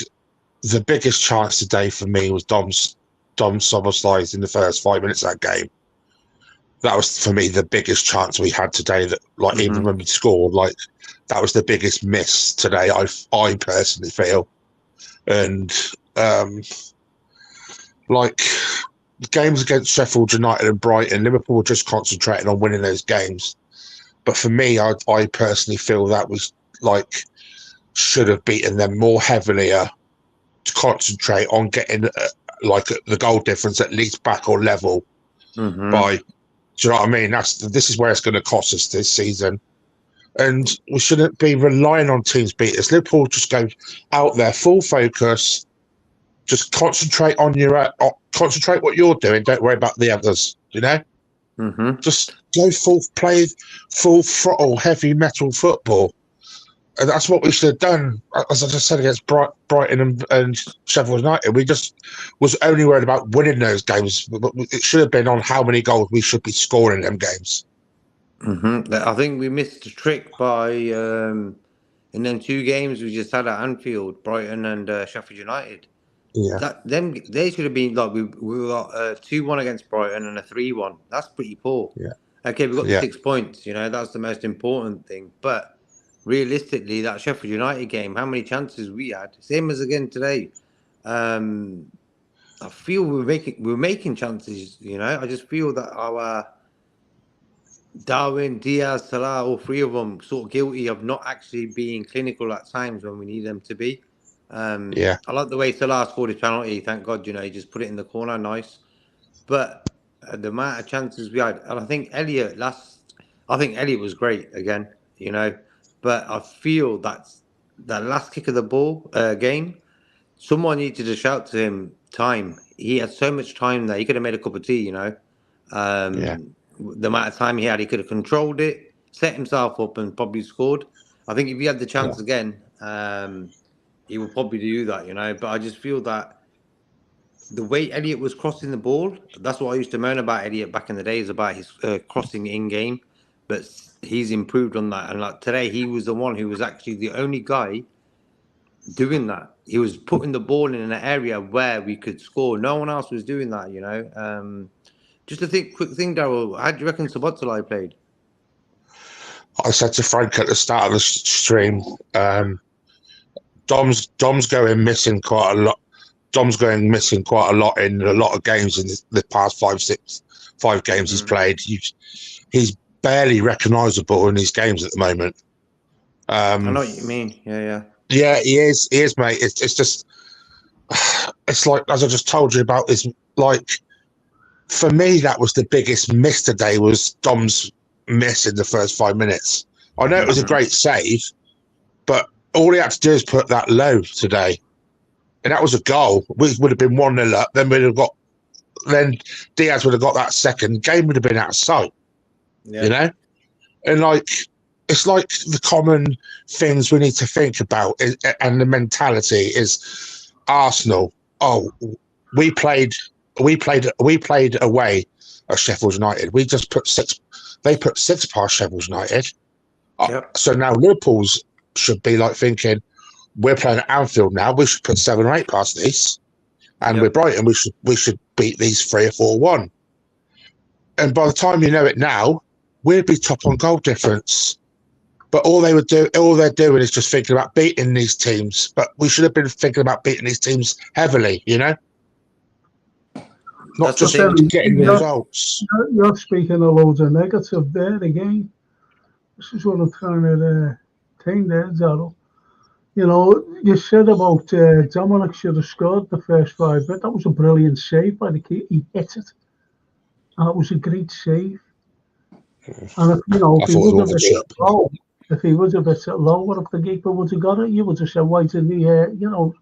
the biggest chance today for me was Dom Szoboszlai in the first 5 minutes of that game. That was, for me, the biggest chance we had today. That, like, even when we scored, like, that was the biggest miss today, I personally feel. And, like, the games against Sheffield United and Brighton, Liverpool were just concentrating on winning those games. But for me, I personally feel that was, like, should have beaten them more heavily to concentrate on getting, like, the goal difference at least back or level by, do you know what I mean? This is where it's going to cost us this season. And we shouldn't be relying on teams beat us. Liverpool just go out there, full focus, just concentrate on concentrate what you're doing. Don't worry about the others, you know? Just go play full throttle, heavy metal football. And that's what we should have done. As I just said, against Brighton and Sheffield United, we just was only worried about winning those games. It should have been on how many goals we should be scoring in them games. I think we missed a trick by in them 2 games we just had at Anfield, Brighton and Sheffield United. Yeah, they should have been like we got 2-1 against Brighton and a 3-1. That's pretty poor. Yeah. Okay, we got the 6 points. You know, that's the most important thing. But realistically, that Sheffield United game, how many chances we had? Same as again today. I feel we're making chances. You know, I just feel that our Darwin, Diaz, Salah, all 3 of them sort of guilty of not actually being clinical at times when we need them to be. I like the way Salah scored his penalty. Thank God, you know, he just put it in the corner, nice. But the amount of chances we had, and I think Elliott was great again, you know. But I feel that last kick of the ball game, someone needed to shout to him time. He had so much time there. He could have made a cup of tea, you know. The amount of time he had, he could have controlled it, set himself up, and probably scored. I think if he had the chance again, he would probably do that, you know. But I just feel that the way Elliott was crossing the ball, that's what I used to moan about Elliott back in the days, about his crossing in-game. But he's improved on that. And like today, he was the one who was actually the only guy doing that. He was putting the ball in an area where we could score. No one else was doing that, you know. Just a quick thing, Darryl. How do you reckon Substitution played? I said to Frank at the start of the stream, Dom's going missing quite a lot. Dom's going missing quite a lot in a lot of games in the past 5 games he's played. He's barely recognisable in these games at the moment. I know what you mean. Yeah, he is, mate. It's just, it's like, as I just told you about, is like, for me, that was the biggest miss today, was Dom's miss in the first 5 minutes. I know it was a great save, but all he had to do is put that low today. And that was a goal. We would have been 1-0 up. Then Diaz would have got that second. Game would have been out of sight. Yeah. You know? And like, it's like the common things we need to think about and the mentality is Arsenal. Oh, we played away at Sheffield United. We just put 6. They put 6 past Sheffield United. Yep. So now Liverpool's should be like thinking, we're playing at Anfield now. We should put 7 or 8 past these, and with Brighton, we should beat these 3 or 4-1. And by the time you know it now, we'd be top on goal difference. But all they're doing is just thinking about beating these teams. But we should have been thinking about beating these teams heavily, you know? Not just getting the results. You're speaking a loads of negative there again. This is what I'm trying to think there, Darryl. You know, you said about Dominic should have scored the first 5, but that was a brilliant save by the keeper. He hit it. And it was a great save. And if, you know, if he was a bit low, what if the keeper would have got it? You would have said, why didn't he, you know,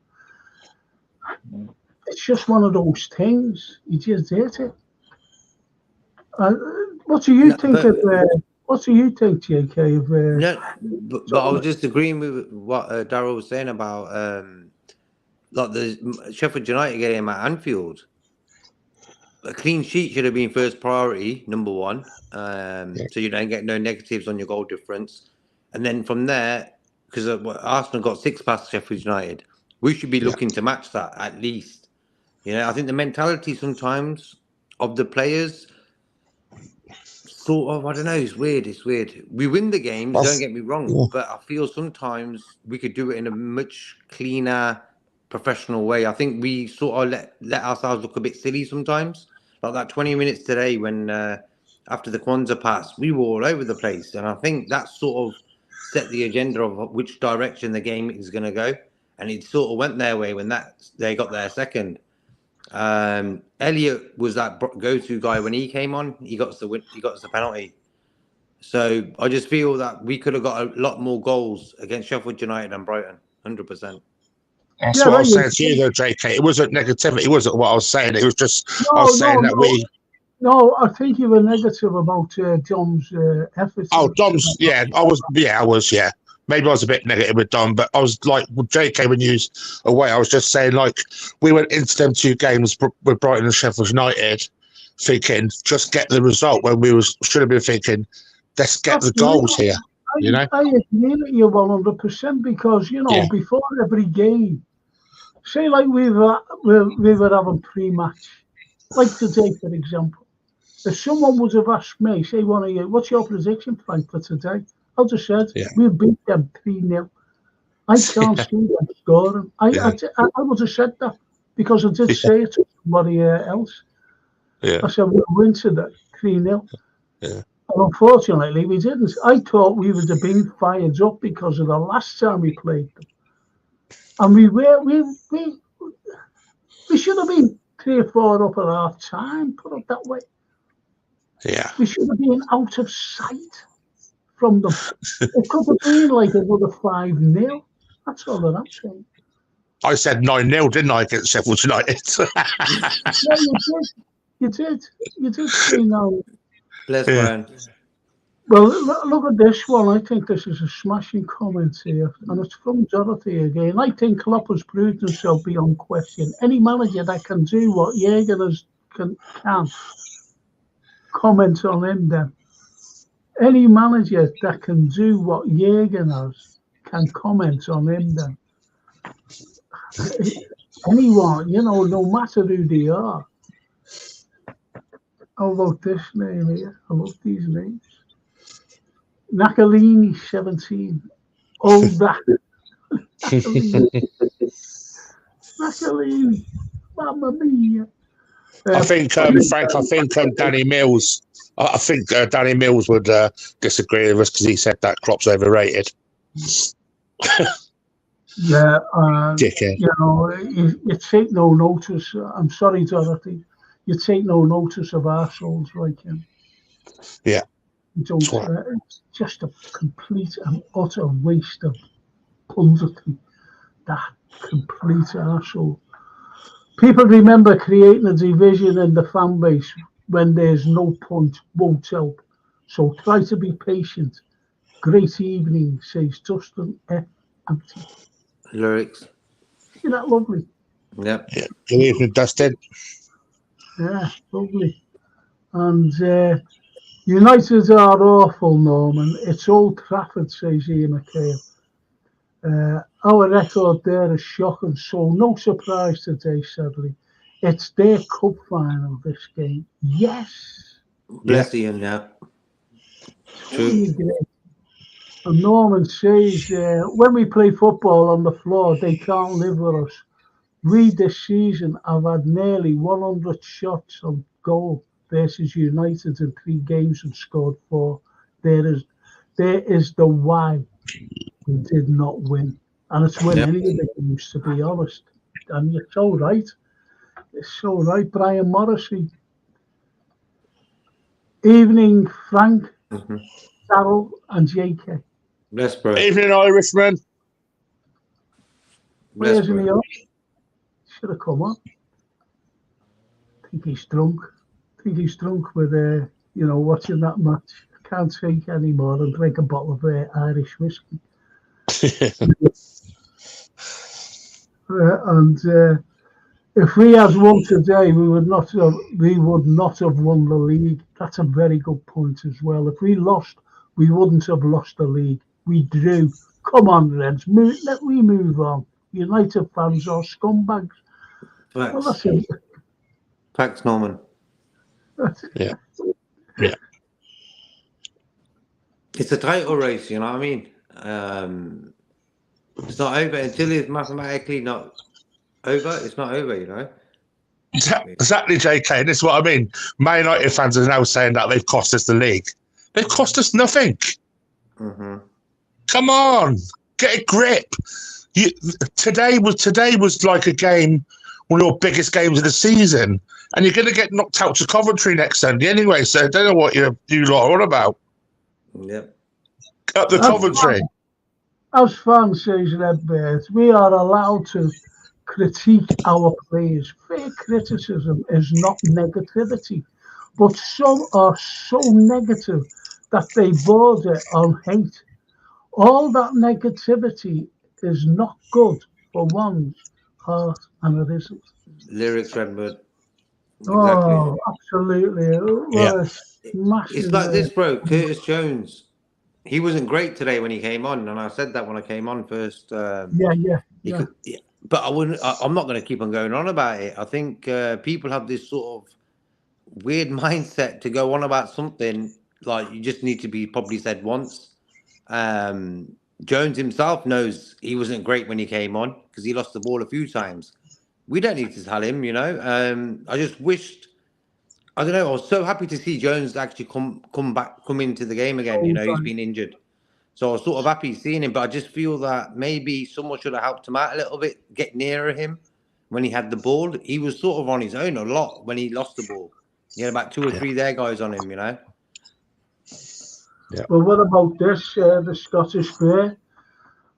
it's just one of those things. He just hit it. What do you think of? What do you think, JK? But I was just agreeing with what Darryl was saying about like the Sheffield United game at Anfield. A clean sheet should have been first priority, number one, so you don't get no negatives on your goal difference. And then from there, because Arsenal got 6 past Sheffield United, we should be looking to match that at least. You know, I think the mentality sometimes of the players, sort of, I don't know, it's weird. We win the games, don't get me wrong, but I feel sometimes we could do it in a much cleaner, professional way. I think we sort of let ourselves look a bit silly sometimes. Like that 20 minutes today when after the Kwanzaa pass, we were all over the place. And I think that sort of set the agenda of which direction the game is going to go. And it sort of went their way when they got their second. Elliot was that go-to guy when he came on. He got us the penalty. So I just feel that we could have got a lot more goals against Sheffield United and Brighton, 100%. That's what I was saying to you, though, JK. It wasn't negativity. It wasn't what I was saying. It was just I was saying that we. No, I think you were negative about Dom's efforts. Oh, Dom's, yeah. I was. Maybe I was a bit negative with Dom, but I was like, with JK, when you was away, I was just saying, like, we went into them 2 games with Brighton and Sheffield United thinking, just get the result, when we should have been thinking, let's get the goals here, you know? I agree with you 100% because, you know, before every game, say like we were having pre-match, like today, for example. If someone would have asked me, say one of you, what's your prediction plan for today? I just said, we'll beat them 3-0. I can't see them scoring. I would have said that because I did say it to somebody else. I said, we'll win today, 3-0. And unfortunately, we didn't. I thought we would have been fired up because of the last time we played them. And we should have been 3 or 4 up at half time, put it that way. Yeah. We should have been out of sight from them. It could have been like another 5-0. That's all that I'm saying. I said 9-0, didn't I, against Sheffield United? You did 3-0. Bless Brian. Well, look at this one. I think this is a smashing comment here, and it's from Dorothy again. I think Klopp has proved himself beyond question. Any manager that can do what Jürgen can comment on him then. Any manager that can do what Jürgen has can comment on him then. Anyone, you know, no matter who they are. How about this name here? I love these names. Nakalini 17. Oh, that. Nakalini. Mamma mia. I think, Frank, Danny Mills. I think Danny Mills would disagree with us because he said that Klopp's overrated. Yeah, dickhead. You know, you take no notice. I'm sorry, Dorothy. You take no notice of arseholes like him. Yeah. It's just a complete and utter waste of punditry. That complete arsehole. People remember creating a division in the fan base when there's no point, won't help. So try to be patient. Great evening, says Dustin F. Empty. Lyrics. Isn't that lovely? Yeah. Good evening, Dustin. Yeah, lovely. And United are awful, Norman. It's Old Trafford, says Ian McHale. Our record there is shocking, so no surprise today, sadly. It's their cup final, this game. Yes. Bless Ian, yeah. True. And Norman says, when we play football on the floor, they can't live with us. We this season have had nearly 100 shots on goal versus United in 3 games and scored 4. There is the why we did not win. And it's when any of the games, to be honest. And you're so right. It's so right. Brian Morrissey. Evening, Frank, Darryl, and JK. Bless, bro. Evening, Irishman. Where's he on? Should have come on. I think he's drunk. With, watching that match. I can't take anymore and drink a bottle of Irish whiskey. If we had won today, we would not have won the league. That's a very good point as well. If we lost, we wouldn't have lost the league. We drew. Come on, Reds. Let me move on. United fans are scumbags. Facts. Well, that's it. Facts, Norman. Yeah. It's a title race, you know what I mean? It's not over until it's mathematically not over. It's not over, you know. Exactly, JK. And this is what I mean. Man United fans are now saying that they've cost us the league. They've cost us nothing. Come on, get a grip. Today was like a game, one of your biggest games of the season, and you're going to get knocked out to Coventry next Sunday anyway. So I don't know what you lot are on about. Yep. Up the Coventry. As fans, says Redbird, we are allowed to critique our players. Fair criticism is not negativity, but some are so negative that they border on hate. All that negativity is not good for one's heart, and it isn't. Lyrics, Redbird. Exactly. Oh, absolutely. It's like this, bro. Curtis Jones. He wasn't great today when he came on, and I said that when I came on first. But I'm not going to keep on going on about it. I think people have this sort of weird mindset to go on about something like you just need to be probably said once. Jones himself knows he wasn't great when he came on because he lost the ball a few times. We don't need to tell him, you know. I just wished. I don't know. I was so happy to see Jones actually come into the game again. You know, he's been injured. So I was sort of happy seeing him, but I just feel that maybe someone should have helped him out a little bit, get nearer him when he had the ball. He was sort of on his own a lot when he lost the ball. He had about 2 or 3 there guys on him, you know. Yeah. Well, what about this, the Scottish Fair?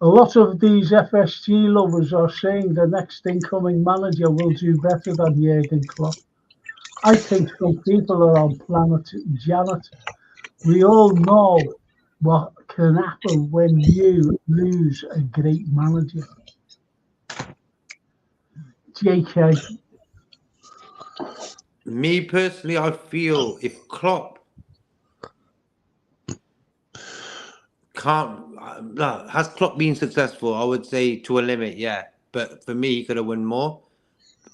A lot of these FSG lovers are saying the next incoming manager will do better than Jurgen Klopp. I think some people are on planet Janet. We all know what can happen when you lose a great manager. JK. Me personally, I feel if Klopp has Klopp been successful, I would say to a limit, yeah. But for me, he could have won more.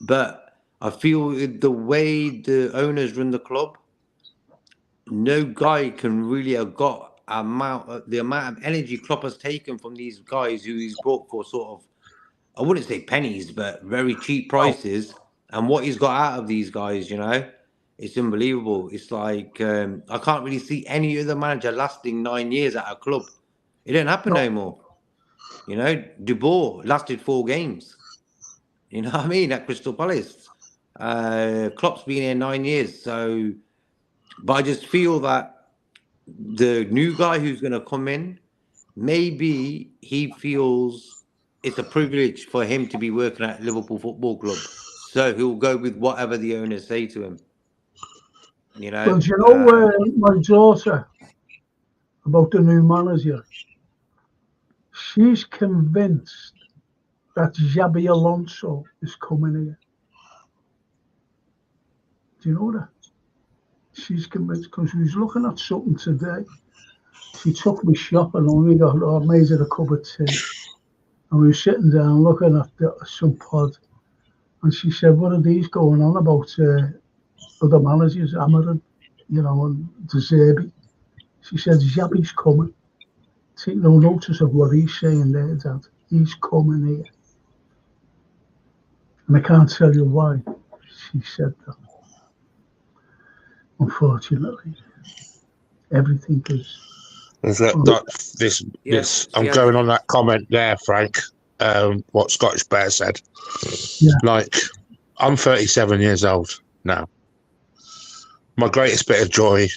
But I feel the way the owners run the club, no guy can really have got the amount of energy Klopp has taken from these guys who he's brought for sort of, I wouldn't say pennies, but very cheap prices. And what he's got out of these guys, you know, it's unbelievable. It's like, I can't really see any other manager lasting 9 years at a club. It don't happen no more. You know, De Boer lasted 4 games. You know what I mean? At Crystal Palace. Klopp's been here 9 years. So, but I just feel that the new guy who's going to come in, maybe he feels it's a privilege for him to be working at Liverpool Football Club. So he'll go with whatever the owners say to him. You know? Well, do you know my daughter, about the new manager, she's convinced that Xabi Alonso is coming here. Do you know that? She's convinced because she was looking at something today. She took me shopping and we made her a cup of tea. And we were sitting down looking at some pod. And she said, what are these going on about other managers, Amarin? and De Zerbi. She said, Xabi's coming. Take no notice of what he's saying there, Dad. He's coming here. And I can't tell you why she said that. Unfortunately, everything is. I'm going on that comment there, Frank. What Scottish Bear said. Yeah. Like, I'm 37 years old now. My greatest bit of joy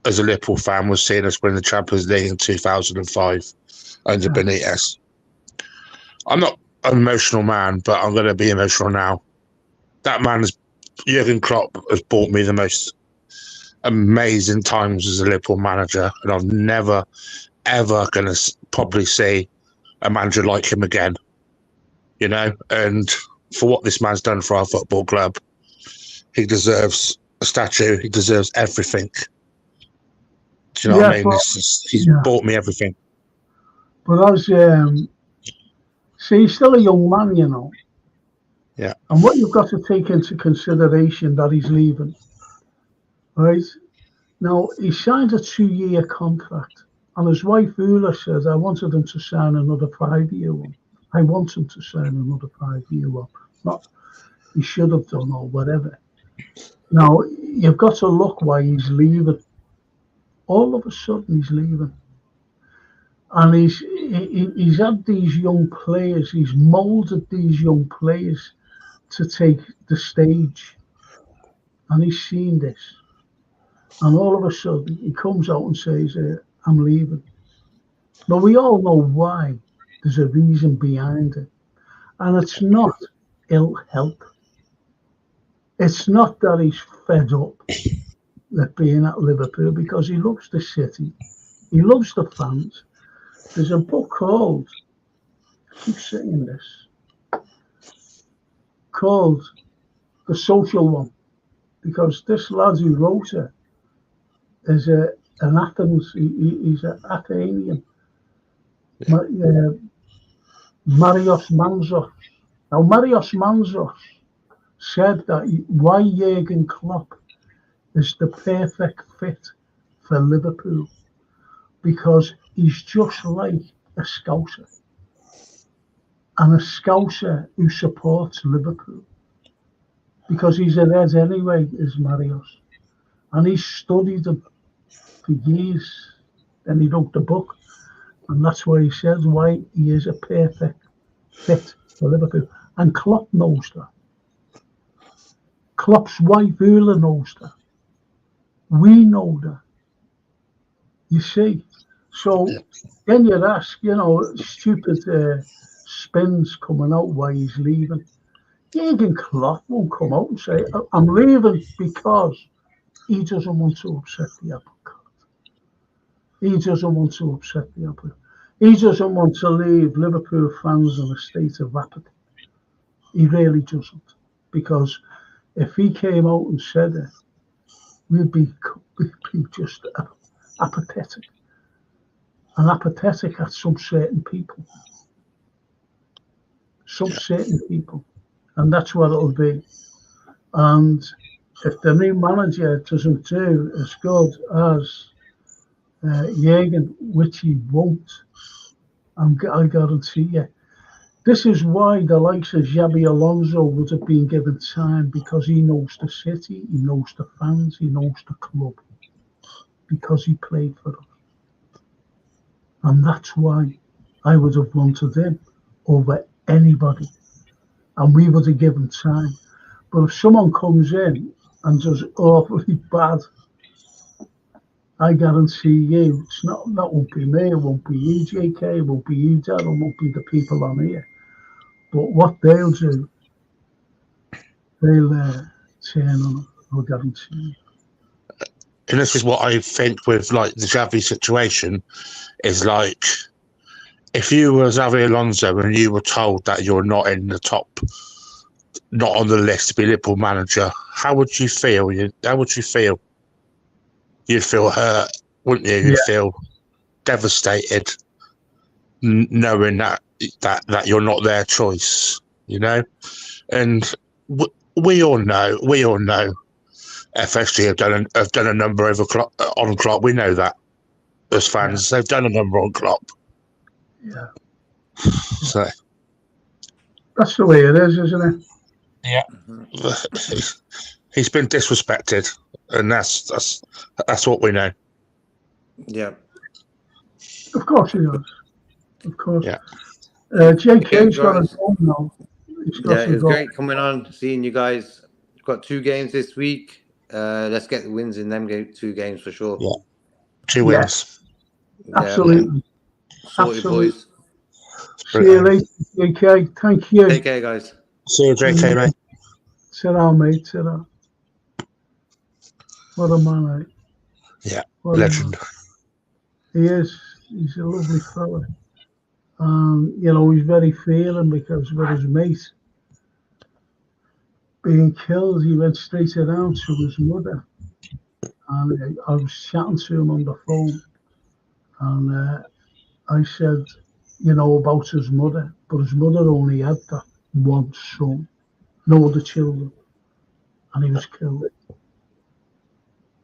as a Liverpool fan was seeing us win the Champions League in 2005 under Benitez. I'm not an emotional man, but I'm going to be emotional now. That Jurgen Klopp has brought me the most amazing times as a Liverpool manager, and I'm never, ever going to probably see a manager like him again. And for what this man's done for our football club, he deserves a statue. He deserves everything. Do you know what I mean? He's bought me everything. But as he's still a young man, Yeah. And what you've got to take into consideration that he's leaving, right? Now, he signed a 2-year contract, and his wife Ula says, I wanted him to sign another 5-year one. I want him to sign another 5-year one. Not he should have done or whatever. Now, you've got to look why he's leaving. All of a sudden, he's leaving. And he's had these young players, he's moulded these young players to take the stage. And he's seen this. And all of a sudden, he comes out and says, I'm leaving. Now, we all know why. There's a reason behind it. And it's not ill health. It's not that he's fed up with being at Liverpool, because he loves the city. He loves the fans. There's a book called, I keep saying this, called The Social One, because this lad who wrote it is an Athens, he's an Athenian, Marios Manzos. Now, Marios Manzos said that why Jurgen Klopp is the perfect fit for Liverpool, because he's just like a Scouser, and a Scouser who supports Liverpool, because he's a Red anyway, is Marios, and he studied him for years. Then he wrote the book, and that's where he says why he is a perfect fit for Liverpool. And Klopp knows that. Klopp's wife Ula knows that. We know that. You see? So then you'd ask, stupid spins coming out why he's leaving. Jurgen Klopp won't come out and say, I'm leaving because he doesn't want to upset the apple cart. He doesn't want to upset the apple. He doesn't want to leave Liverpool fans in a state of apathy. He really doesn't. Because if he came out and said it, we'd be just apathetic. And apathetic at some certain people. Certain people. And that's what it'll be. And if the new manager doesn't do as good as Jurgen, which he won't, I guarantee you. This is why the likes of Xabi Alonso would have been given time, because he knows the city, he knows the fans, he knows the club, because he played for us. And that's why I would have wanted him over anybody. And we would have given time. But if someone comes in and does awfully bad, I guarantee you, that won't be me, it won't be you, JK, it won't be you, Dad, it won't be the people on here. But what they'll do, they'll turn on it, I'll guarantee you. And this is what I think with like the Xavi situation is like, if you were Xavi Alonso and you were told that you're not in the top, not on the list to be Liverpool manager, how would you feel? How would you feel? You'd feel hurt, wouldn't you? You'd feel devastated, knowing that you're not their choice, And we all know, FSG have done a number over on Klopp. We know that as fans, they've done a number on Klopp. Yeah. So that's the way it is, isn't it? Yeah. He's been disrespected, and that's what we know. Yeah. Of course he does. Of course. Yeah. JK's got a goal now. Yeah, it was great coming on, seeing you guys. We've got 2 games this week. Let's get the wins in them 2 games for sure. Yeah. 2 wins. Absolutely. Sorted, boys. See you later, JK. Thank you. Take care, guys. See you, JK, mate. Sit down, mate. Sit down. What a man, eh? Yeah, legend. He is. He's a lovely fella. You know, he's very feeling because with his mate being killed, he went straight down to his mother. And I was chatting to him on the phone. And I said, you know, about his mother. But his mother only had that one son, no other children. And he was killed.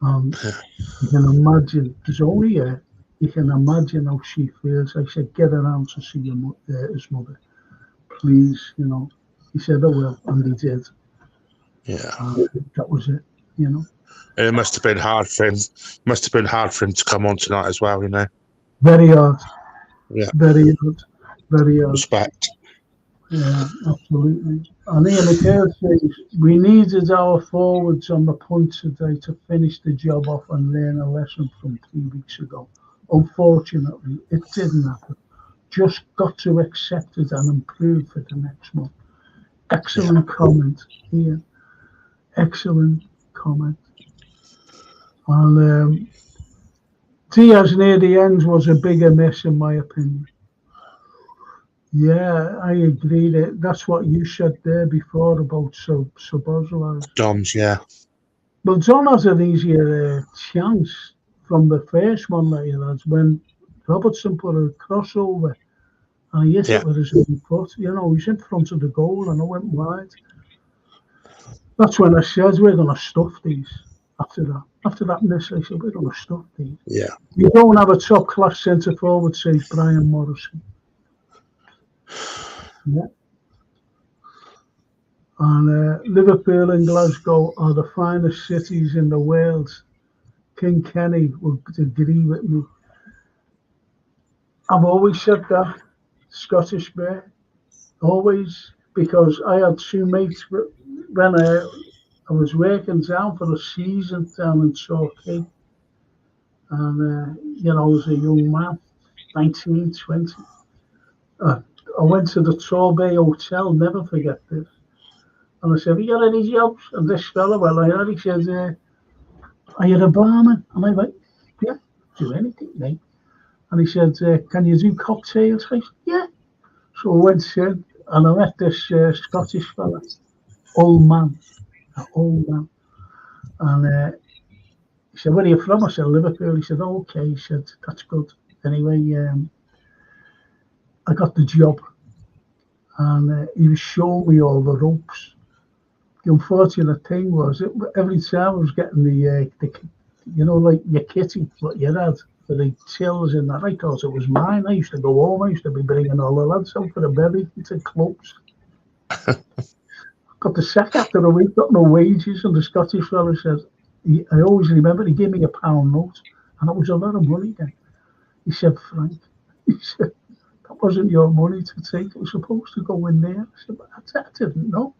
You can imagine, there's only her. You can imagine how she feels. I said, get around to see his mother. Please, you know. He said, I will, and he did. Yeah. That was it, you know. And it must have been hard for him. Must have been hard for him to come on tonight as well, you know. Very hard. Yeah. Very hard. Very hard. Respect. Yeah, absolutely. And Ian McHale says, we needed our forwards on the point today to finish the job off and learn a lesson from 3 weeks ago. Unfortunately, it didn't happen. Just got to accept it and improve for the next one. Excellent comment, Ian. Excellent comment. And Diaz near the end was a bigger miss, in my opinion. Yeah, I agree. That's what you said there before about Sobozla. Dom's, yeah. Well, John has an easier chance from the first one that he had when Robertson put a crossover and he hit it with his own foot. You know, he's in front of the goal and it went wide. That's when I said, we're going to stuff these after that. After that miss, I said, we're going to stuff these. Yeah. You don't have a top-class centre-forward, says Brian Morrison. Yeah. And Liverpool and Glasgow are the finest cities in the world. King Kenny would agree with me. I've always said that, Scottish Bay, always, because I had 2 mates when I was working down for a season down in Torquay. And, you know, I was a young man, 19, 20. I went to the Torbay Hotel, never forget this. And I said, have you got any jobs? And this fella, well, I had, he said, are you a barman? And I went, yeah, do anything, mate. And he said, can you do cocktails? I said, yeah. So I went in and I met this Scottish fella, old man. And he said, where are you from? I said, Liverpool. He said, oh, okay. He said, that's good. Anyway, I got the job, and he was showing me all the ropes. The unfortunate thing was, every time I was getting the you know, like your kitty, what you had for the tills and that, I thought it was mine. I used to go home, I used to be bringing all the lads out for the berry to clubs. Got the sack after a week, got no wages, and the Scottish fella said, I always remember, he gave me £1 note, and that was a lot of money then. He said, Frank, he said, that wasn't your money to take. It was supposed to go in there. I said, but I didn't know.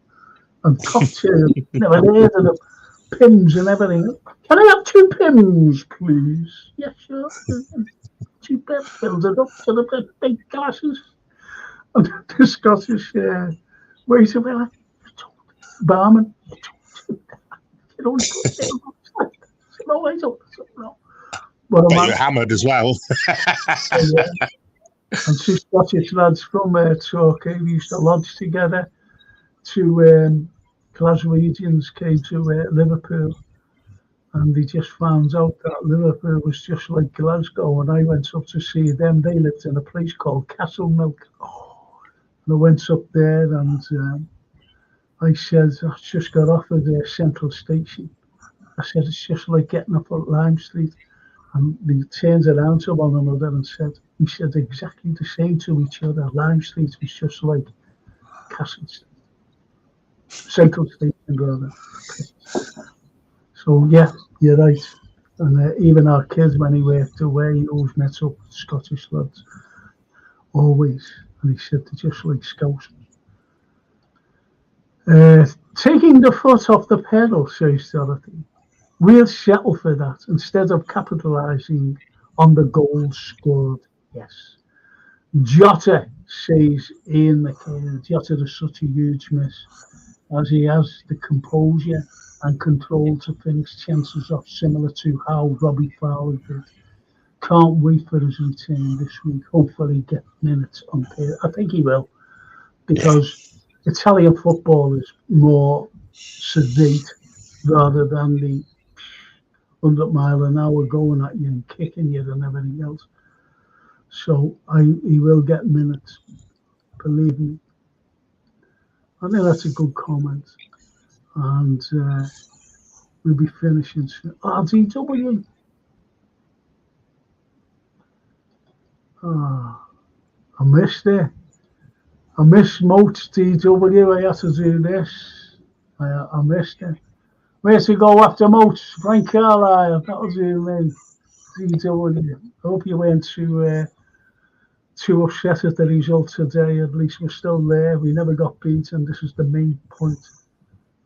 And cocktails, never heard of them. Pims and everything. Can I have 2 Pims, please? Yeah, sure. 2 Pims, filled it up to the big glasses. And the Scottish waiter went like, barman, you don't put it on. No, I don't know. But you're hammered as well. Yeah. And 2 Scottish lads from Torquay, we used to lodge together. 2 Glaswegians came to Liverpool, and they just found out that Liverpool was just like Glasgow, and I went up to see them. They lived in a place called Castlemilk. And I went up there, and I said, I just got off of the Central Station. I said, it's just like getting up at Lime Street. And they turned around to one another and said, we said exactly the same to each other. Lime Street was just like Castle Street. Central Station, rather. So, yeah, you're right. And even our kids, when he worked away, he always met up with Scottish lads. Always. And he said they're just like scouts. Taking the foot off the pedal, says Dorothy. We'll settle for that instead of capitalising on the goals scored. Yes. Jota, says Ian McKay. Jota is such a huge miss, as he has the composure and control to finish chances off, similar to how Robbie Fowler did. Can't wait for his return this week. Hopefully get minutes on pair. I think he will, because Italian football is more sedate rather than the 100 mile an hour going at you and kicking you and everything else. So he will get minutes, believe me. I think that's a good comment. And we'll be finishing soon. RDW. I missed it. I missed Moats DW. I had to do this. I missed it. Where to go after Moats? Frank Carlyle. That'll do me. DW. I hope you weren't too upset at the result today. At least we're still there. We never got beaten. This is the main point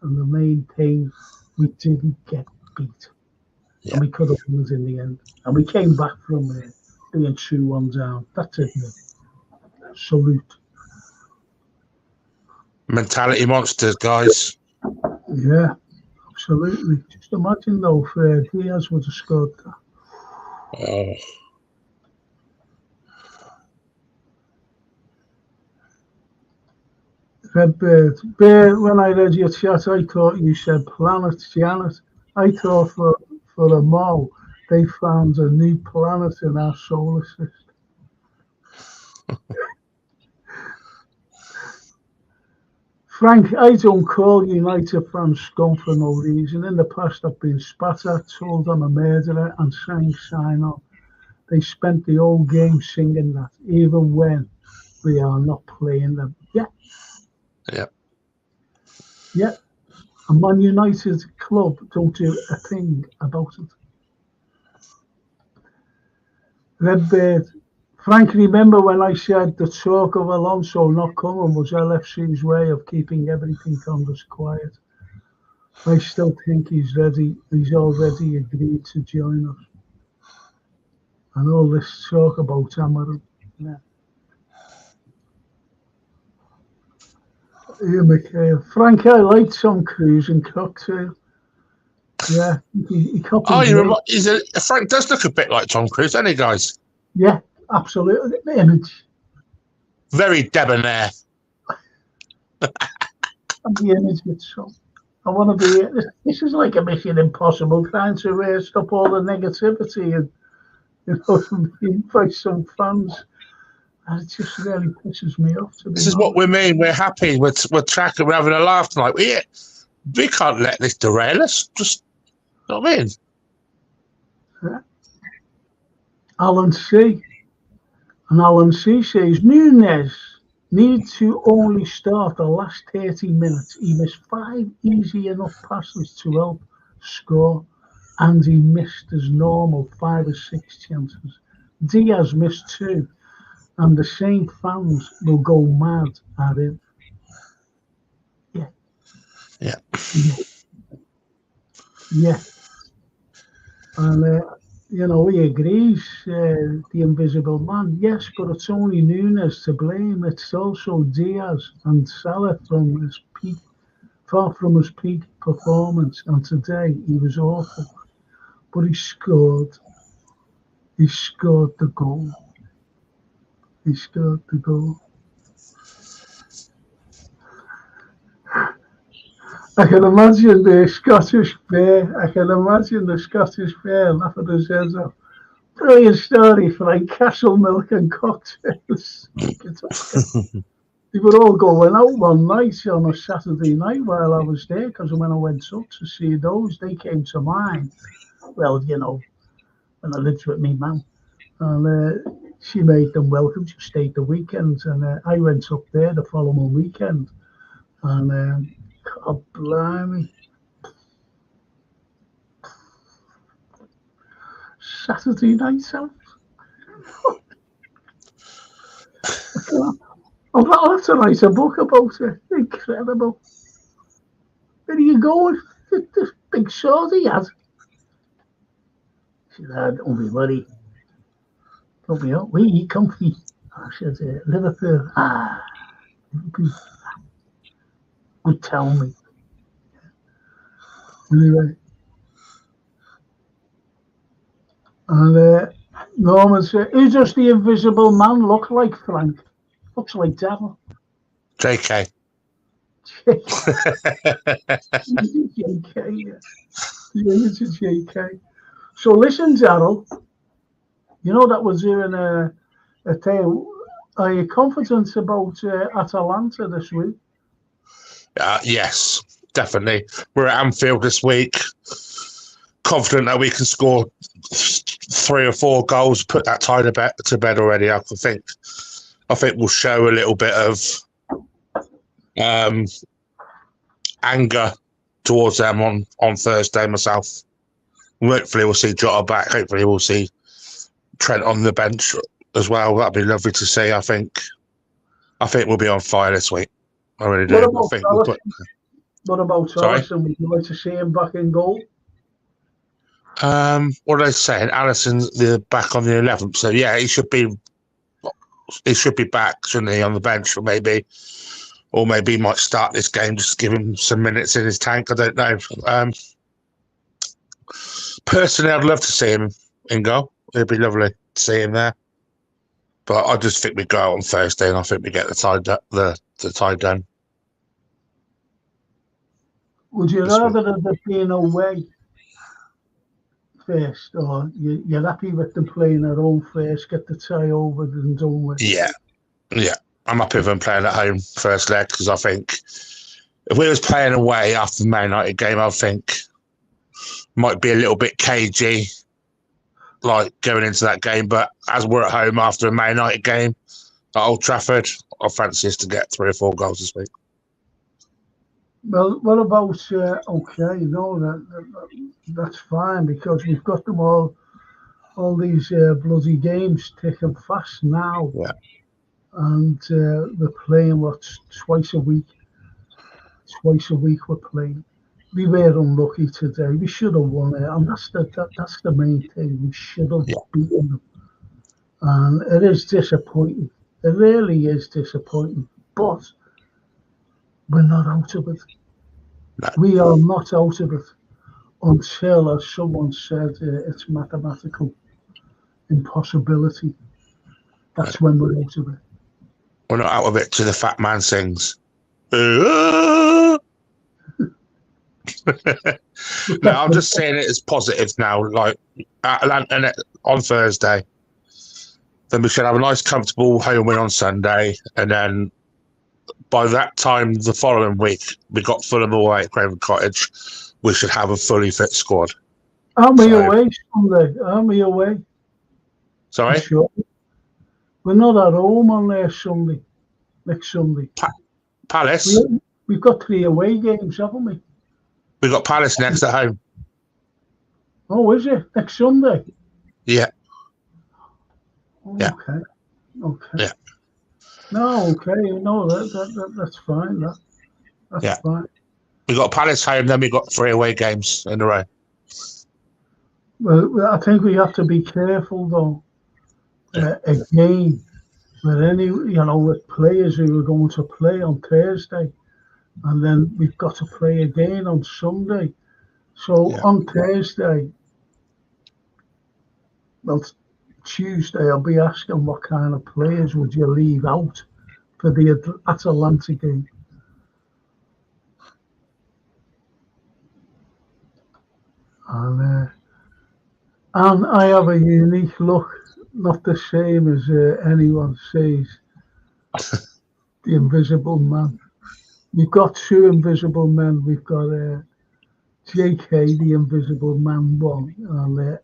and the main pain. We didn't get beat. Yeah. And we could have won it in the end. And we came back from being 2-1 down. That's it, man. Salute. Mentality monsters, guys. Yeah, absolutely. Just imagine though, if Diaz would have scored that. Oh. Redbird. Bear, when I read your chat, I thought you said planet Janet. I thought for a mole, they found a new planet in our solar system. Frank, I don't call United fans scum for no reason. In the past, I've been spat at, told I'm a murderer, and sang sign on. They spent the whole game singing that, even when we are not playing them. Yeah. Yeah. Yeah. A Man United club don't do a thing about it. Redbird. Frank, remember when I said the talk of Alonso not coming was LFC's way of keeping everything on this quiet? I still think he's ready. He's already agreed to join us. And all this talk about Amaru. Yeah. Ian McHale. Frank, I like Tom Cruise and Cocktail. Yeah. He Frank does look a bit like Tom Cruise, doesn't he, guys? Yeah, absolutely. The image. Very debonair. And the image with some. I want to be. This is like a Mission Impossible, trying to stop all the negativity and by some fans. And it just really pisses me off. This is what we mean. We're happy. We're tracking. We're having a laugh tonight. We can't let this derail us. Just, you know what I mean? Yeah. Alan C. And Alan C says, Núñez needs to only start the last 30 minutes. He missed 5 easy enough passes to help score, and he missed his normal 5 or 6 chances. Diaz missed 2, and the same fans will go mad at him. Yeah. Yeah. Yeah. Yeah. And, he agrees, the invisible man. Yes, but it's only Núñez to blame. It's also Diaz and Salah far from his peak performance. And today he was awful. But he scored. He scored the goal. He scored the goal. I can imagine the Scottish Bear. I can imagine the Scottish Bear laughing his heads off. Brilliant story, Frank. Castle milk and cocktails. they were all going out one night on a Saturday night while I was there, because when I went up to see those, they came to mine. Well, you know, when I lived with me mum, and she made them welcome. She stayed the weekend, and I went up there the following weekend, and God blimey, Saturday night out. I'll have to write a book about it. Incredible. Where are you going? The big sword he had. She said, don't be worried. Don't be up. We eat comfy. I said, Liverpool. Liverpool. Good tell me. Anyway. And Norman said, who does the invisible man look like, Frank? Looks like Devil. JK. JK, yeah. It's a JK. So listen, Daryl, you know that was doing a tale. Are you confident about Atalanta this week? Yes, definitely. We're at Anfield this week. Confident that we can score 3 or 4 goals, put that tie to bed already. I think we'll show a little bit of anger towards them on Thursday myself. Hopefully we'll see Jota back. Hopefully we'll see Trent on the bench as well. That'd be lovely to see. I think we'll be on fire this week. I really do. What about Alisson? Would you like to see him back in goal? What are they saying? Alisson's back on the 11th, so yeah, he should be back, shouldn't he, on the bench, or maybe he might start this game, just give him some minutes in his tank. I don't know. Personally, I'd love to see him in goal. It'd be lovely to see him there. But I just think we go out on Thursday, and I think we get the tie done. Would you rather than it being away first, or you're happy with them playing at home first, get the tie over and done with? Yeah. I'm happy with them playing at home first leg, because I think if we was playing away after the Man United game, I think might be a little bit cagey, like going into that game. But as we're at home after a Man United game at Old Trafford, I fancy us to get 3 or 4 goals this week. Well, what about that's fine, because we've got them all these bloody games ticking fast now. Yeah. And they're playing twice a week. Twice a week we're playing. We were unlucky today. We should have won it, and that's the main thing. We should have beaten them. And it is disappointing. It really is disappointing. But we're not out of it. No. We are not out of it until, as someone said, it's mathematical impossibility. That's when we're out of it. We're not out of it till the fat man sings. No, I'm just saying it as positive now. Like Atlanta on Thursday, then we should have a nice, comfortable home win on Sunday, and then by that time the following week we got Fulham away at Craven Cottage. We should have a fully fit squad. Aren't we away Sunday? Aren't we away? Sorry? Sure. We're not at home on Sunday. Next Sunday. Palace? We've got 3 away games, haven't we? We've got Palace next at home. Oh, is it? Next Sunday? Yeah. Oh, yeah. Okay. Yeah. No, okay. No, that's fine. That's fine. We got Palace home, then we got 3 away games in a row. Well, I think we have to be careful though. Again, with players who are going to play on Thursday, and then we've got to play again on Sunday. So on Thursday, well, Tuesday, I'll be asking what kind of players would you leave out for the Atalanta game. And I have a unique look, not the same as anyone says. the invisible man. We've got two invisible men. We've got JK, the invisible man 1, and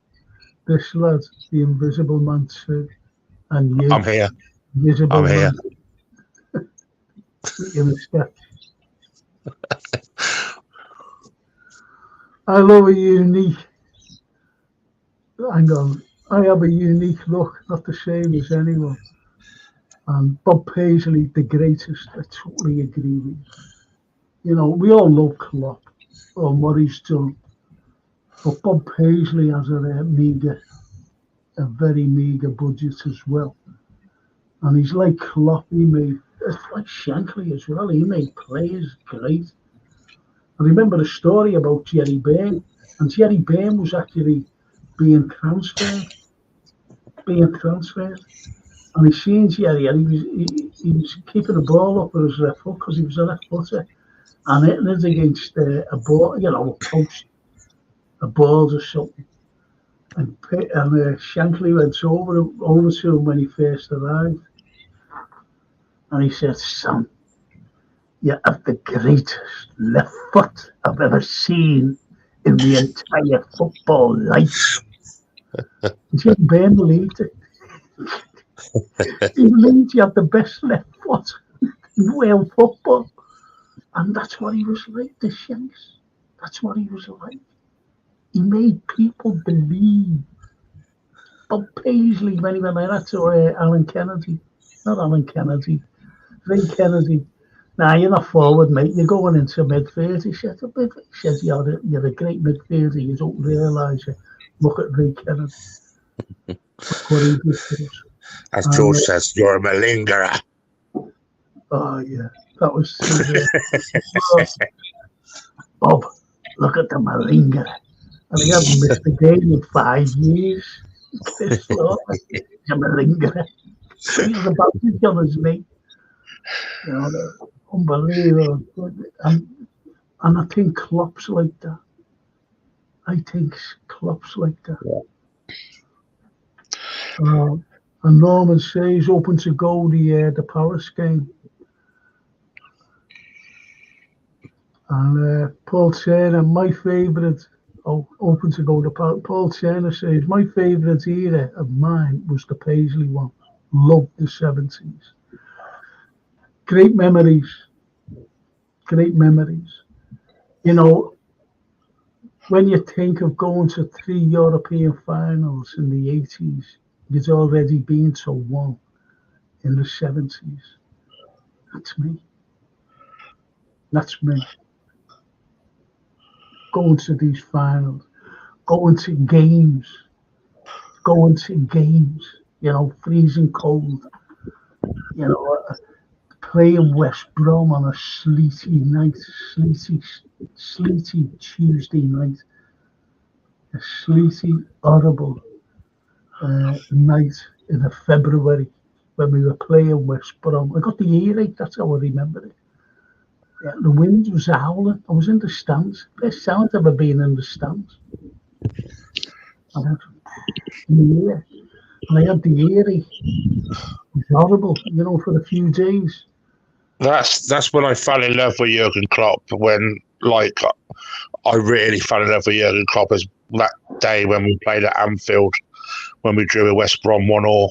this lad, the invisible man 2, and you, I'm here. invisible I'm here. man. In a sketch. I love a unique. Hang on. I have a unique look, not the same as anyone. And Bob Paisley, the greatest. I totally agree with you. You know, we all love Klopp or what he's done. But Bob Paisley has a very meagre budget as well. And he's like Klopp, it's like Shankly as well. He made players great. I remember a story about Jerry Byrne. And Jerry Byrne was actually being transferred. And he seen Jerry, and he was keeping the ball up with his left foot because he was a left footer. And hitting it against a ball, you know, a post, a ball or something. And Shankly went over to him when he first arrived. And he said, "Son, you have the greatest left foot I've ever seen in the entire football life." Jim Bain believed it. He believed he had the best left foot in world football. And that's what he was like, the Shanks. That's what he was like. He made people believe. Bob Paisley, when he went like that to Alan Kennedy. Not Alan Kennedy. Ray Kennedy. Nah, you're not forward, mate. You're going into midfield. He said, you're a great midfielder. You don't realise it. Look at Ray Kennedy. Look what he did for us. As George says, you're a malingerer. Oh, yeah. That was Bob, look at the malingerer. And he hadn't missed the game in 5 years. He's a malingerer. He was about to kill his mate. You know, unbelievable. And I think Klopp's like that. And Norman says open to go the Palace game. And Paul Turner, my favourite. Open to go to Paul Turner says my favourite era of mine was the Paisley one. Loved the 70s. Great memories. You know, when you think of going to 3 European finals in the 80s, you'd already been to 1 in the 70s. That's me. Going to these finals, going to games, you know, freezing cold, you know, playing West Brom on a sleety Tuesday night, a sleety, horrible night in February when we were playing West Brom. I got the earache, that's how I remember it. Yeah, the wind was howling. I was in the stands. Best time I've ever been in the stands. And I had the earache. It was horrible, you know, for a few days. That's when I fell in love with Jurgen Klopp. When, like, I really fell in love with Jurgen Klopp is that day when we played at Anfield, when we drew a West Brom 1-1,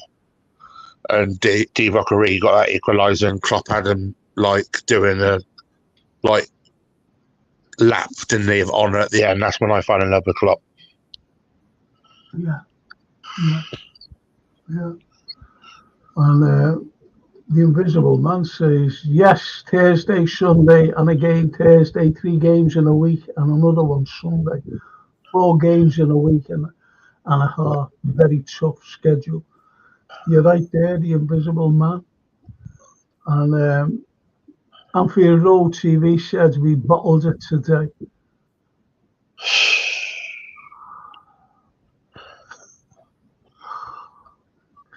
and Divock Origi got that equaliser, and Klopp had him like doing a lap, didn't he, of honour at the end. That's when I fell in love with Klopp. Yeah. And the Invisible Man says, yes, Thursday, Sunday, and again Thursday, 3 games in a week, and another one Sunday. 4 games in a week and a half. Very tough schedule. You're right there, the Invisible Man. And Anfield Road TV said we bottled it today.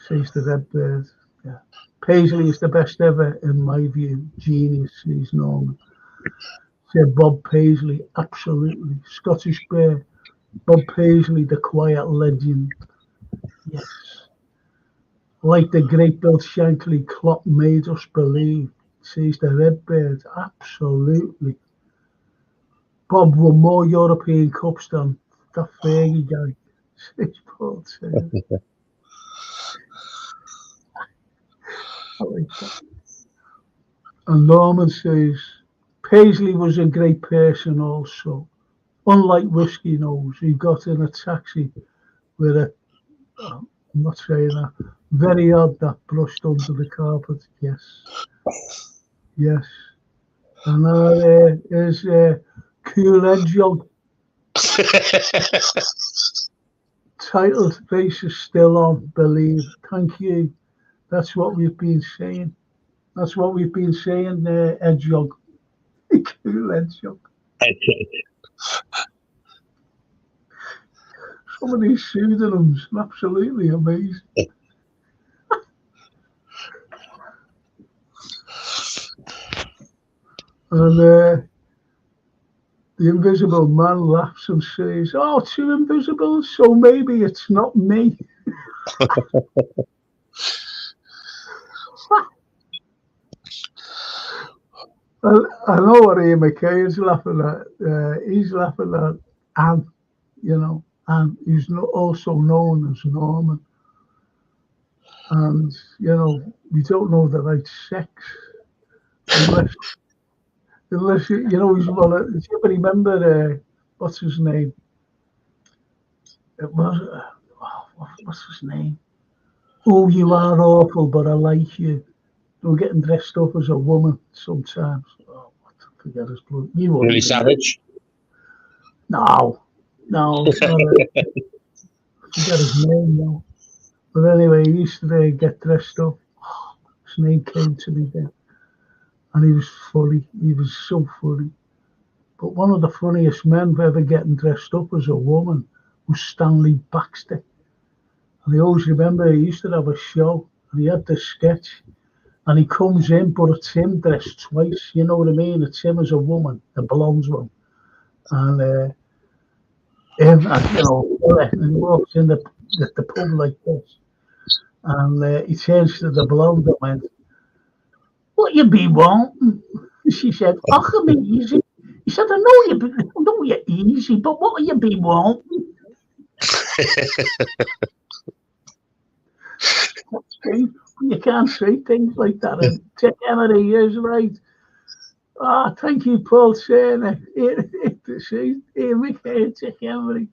Says the Red Bird. Yeah. Paisley is the best ever in my view. Genius, he's Norman. Said Bob Paisley, absolutely. Scottish Bear. Bob Paisley, the quiet legend. Yes. Like the great Bill Shankly, Klopp made us believe. Says the Redbird, absolutely. Bob won more European Cups than that Fergie guy. Says Paul Taylor. I like that. And Norman says, Paisley was a great person also. Unlike Whiskey Nose, he got in a taxi with a, I'm not saying that, very odd that brushed under the carpet. Yes. Yes. And there's Cool Hedgehog. Titled Race is still on, believe. Thank you. That's what we've been saying. That's what we've been saying there, Hedgehog. Cool Hedgehog. Some of these pseudonyms are absolutely amazing. And the Invisible Man laughs and says, "Oh, two invisibles, so maybe it's not me." I know what Ian McKay is laughing at. He's laughing at Anne, and he's also known as Norman. And, we don't know the right sex unless he's one of, do you ever remember, what's his name? It was, what's his name? Oh, you are awful, but I like you. We're getting dressed up as a woman sometimes. Oh, what to forget his blood. You Really Savage? No. It's not forget his name now. But anyway, he used to get dressed up. His name came to me then. And he was funny. He was so funny. But one of the funniest men ever getting dressed up as a woman was Stanley Baxter. And I always remember he used to have a show and he had this sketch. And he comes in, but it's him dressed twice. You know what I mean? It's him as a woman, a blonde one. And him, and he walks in the pub like this. And he turns to the blonde and went, "What you be wanting?" She said, "Oh, I'm easy." He said, I know you're easy, but what you be wanting?" You can't say things like that. And Dick Emery is right. Thank you, Paul Turner. Here we go, Dick Emery.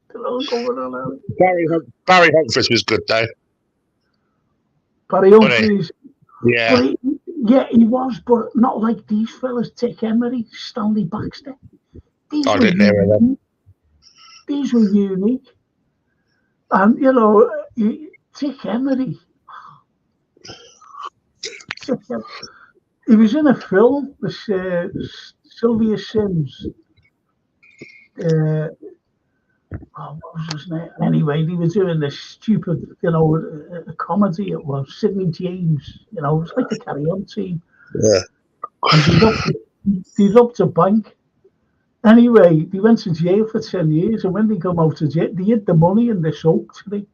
They're all going on. Barry Humphries was good, though. Barry Humphries. Yeah. He was, but not like these fellas, Dick Emery, Stanley Baxter. I didn't hear them. These were unique. And, Dick Emery. He was in a film with Sylvia Sims. What was his name? Anyway, he was doing this stupid, a comedy. It was Sidney James. It was like the Carry On team. Yeah. And he robbed a bank. Anyway, they went to jail for 10 years, and when they come out of jail, they hid the money in this oak tree.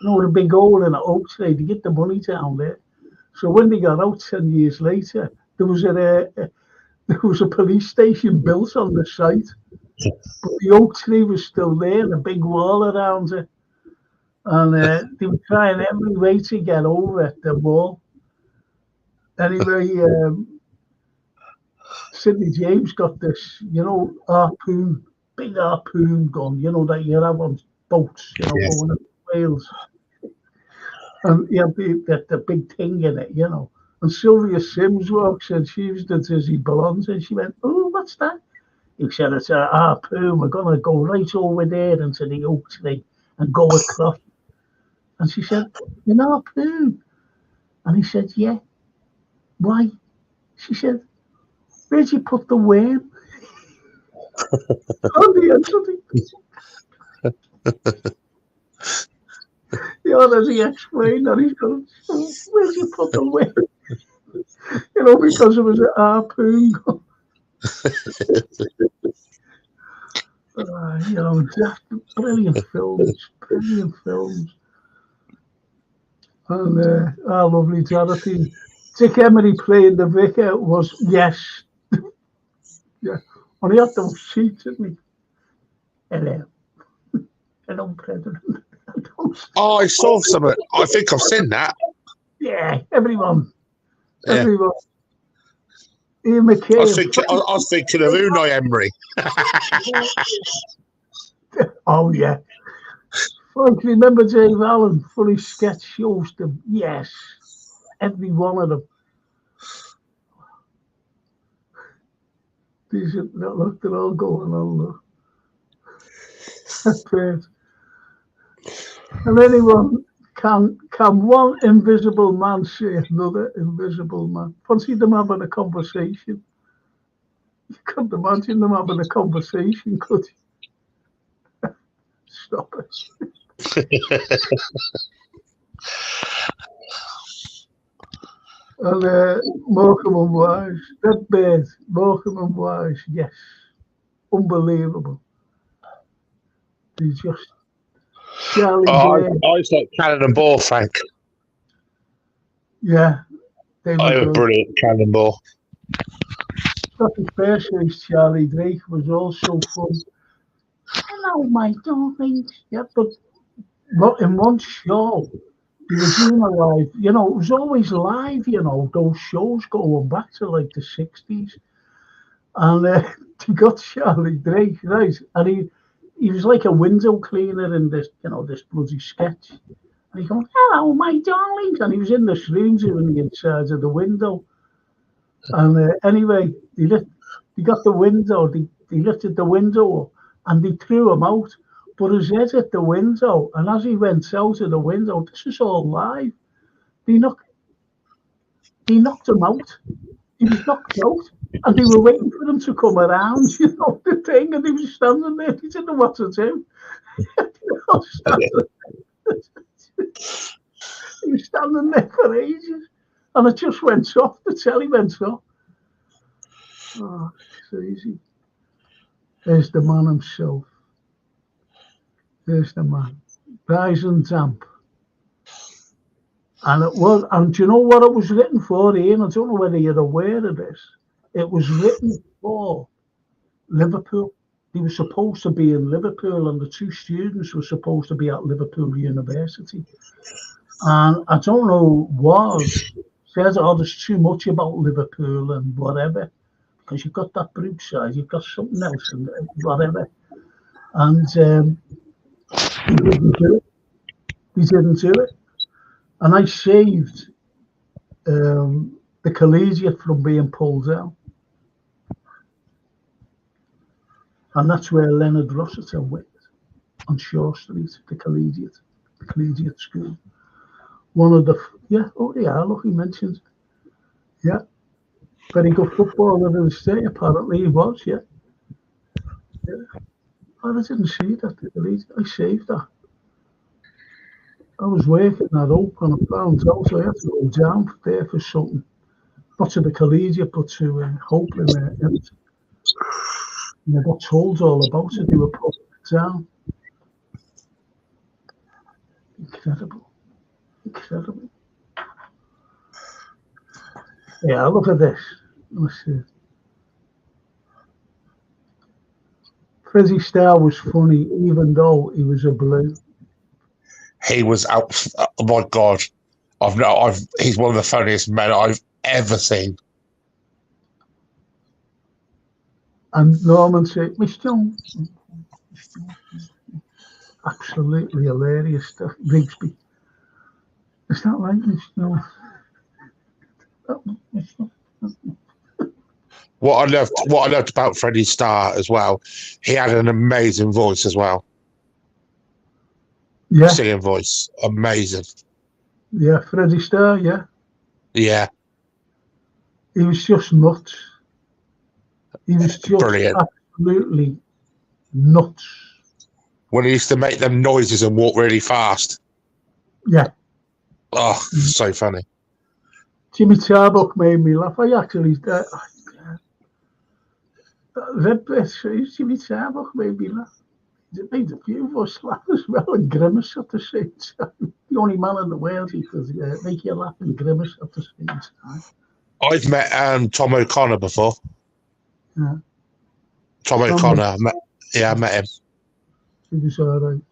The big hole in an oak tree. They hid the money down there. So when they got out 10 years later, there was a police station built on the site. But the oak tree was still there, and a big wall around it. And they were trying every way to get over the wall. Anyway, Sidney James got this, harpoon, big harpoon gun, that you have on boats, going up Wales. And he had the big thing in it, And Sylvia Sims walks in, she was the Dizzy Blonde, and she went, "Oh, what's that?" He said, "It's a harpoon. We're going to go right over there into the oak tree and go across." And she said, "An harpoon?" And he said, "Yeah." "Why?" She said, "Where'd you put the worm?" On the end of it. As he explained that, he's going, "Where'd you put the worm?" Because it was a harpoon gun. Brilliant films. And our lovely Dorothy Dick Emery playing the vicar was, yes. Yeah. And he had those cheeks, didn't he? Hello. Hello, President. Oh, I saw some. I think I've seen that. Yeah, everyone. Yeah. Everyone. Ian McKay. I was thinking of Unai Emery. Oh, yeah. Frank, remember Dave Allen? Funny sketch shows them. Yes. Every one of them. These are, look, they're all going on, look. That's great. And anyone, can one invisible man say another invisible man? Fancy them having a conversation. You couldn't imagine them having a conversation, could you? Stop it. And Morecambe and Wise, that bed, Morecambe and Wise, yes, unbelievable. They just Charlie Day. I thought Cannonball, Frank. Yeah, they were good. Brilliant, Cannonball. Scottish Bear's Charlie Drake was also fun. Hello, my darling. Yeah, but in one show, he was doing a live, it was always live, those shows going back to like the 60s. And he got Charlie Drake, right? And he was like a window cleaner in this, this bloody sketch. And he goes, hello, my darlings. And he was in the screens on the inside of the window. And anyway, he got the window, he lifted the window up and they threw him out. But his head hit the window, and as he went out of the window, this is all live. He knocked him out. He was knocked out, and they were waiting for him to come around, the thing, and he was standing there. He didn't know what to do. He was standing there for ages, and it just went off. The telly went off. Oh, crazy. There's the man himself. There's the man. Rise and damp. And do you know what it was written for, Ian? I don't know whether you're aware of this. It was written for Liverpool. He was supposed to be in Liverpool, and the two students were supposed to be at Liverpool University. And I don't know what says, there's too much about Liverpool and whatever, because you've got that Brookside, you've got something else and whatever. And he didn't do it. And I saved the collegiate from being pulled down. And that's where Leonard Rossiter went, on Shaw Street, the collegiate school. One of the, look, he mentions, very good footballer in the state, apparently he was, yeah. Oh, I didn't see that, I saved that. I was working that up and I found out I had to go down there for something. Not to the collegiate, but to Hope in it. And I got told all about it. They were putting it down. Incredible. Yeah, look at this. Let's see. Freddie Starr was funny, even though he was a blue. He was out. Oh my God, he's one of the funniest men I've ever seen. And Norman said, Miss Jones, absolutely hilarious stuff. Rigsby, is that right, Miss Jones? What I loved about Freddie Starr as well, he had an amazing voice as well. Yeah. Singing voice. Amazing. Yeah, Freddie Starr, yeah. Yeah. He was just nuts. He was just brilliant. Absolutely nuts. When he used to make them noises and walk really fast. Yeah. Oh, so funny. Jimmy Tarbuck made me laugh. I actually... Jimmy Tarbuck made me laugh. It made a few of us laugh as well and grimace at the same time. The only man in the world who could make you laugh and grimace at the same time. I've met Tom O'Connor before. Yeah. Tom O'Connor. I met him. He was all right.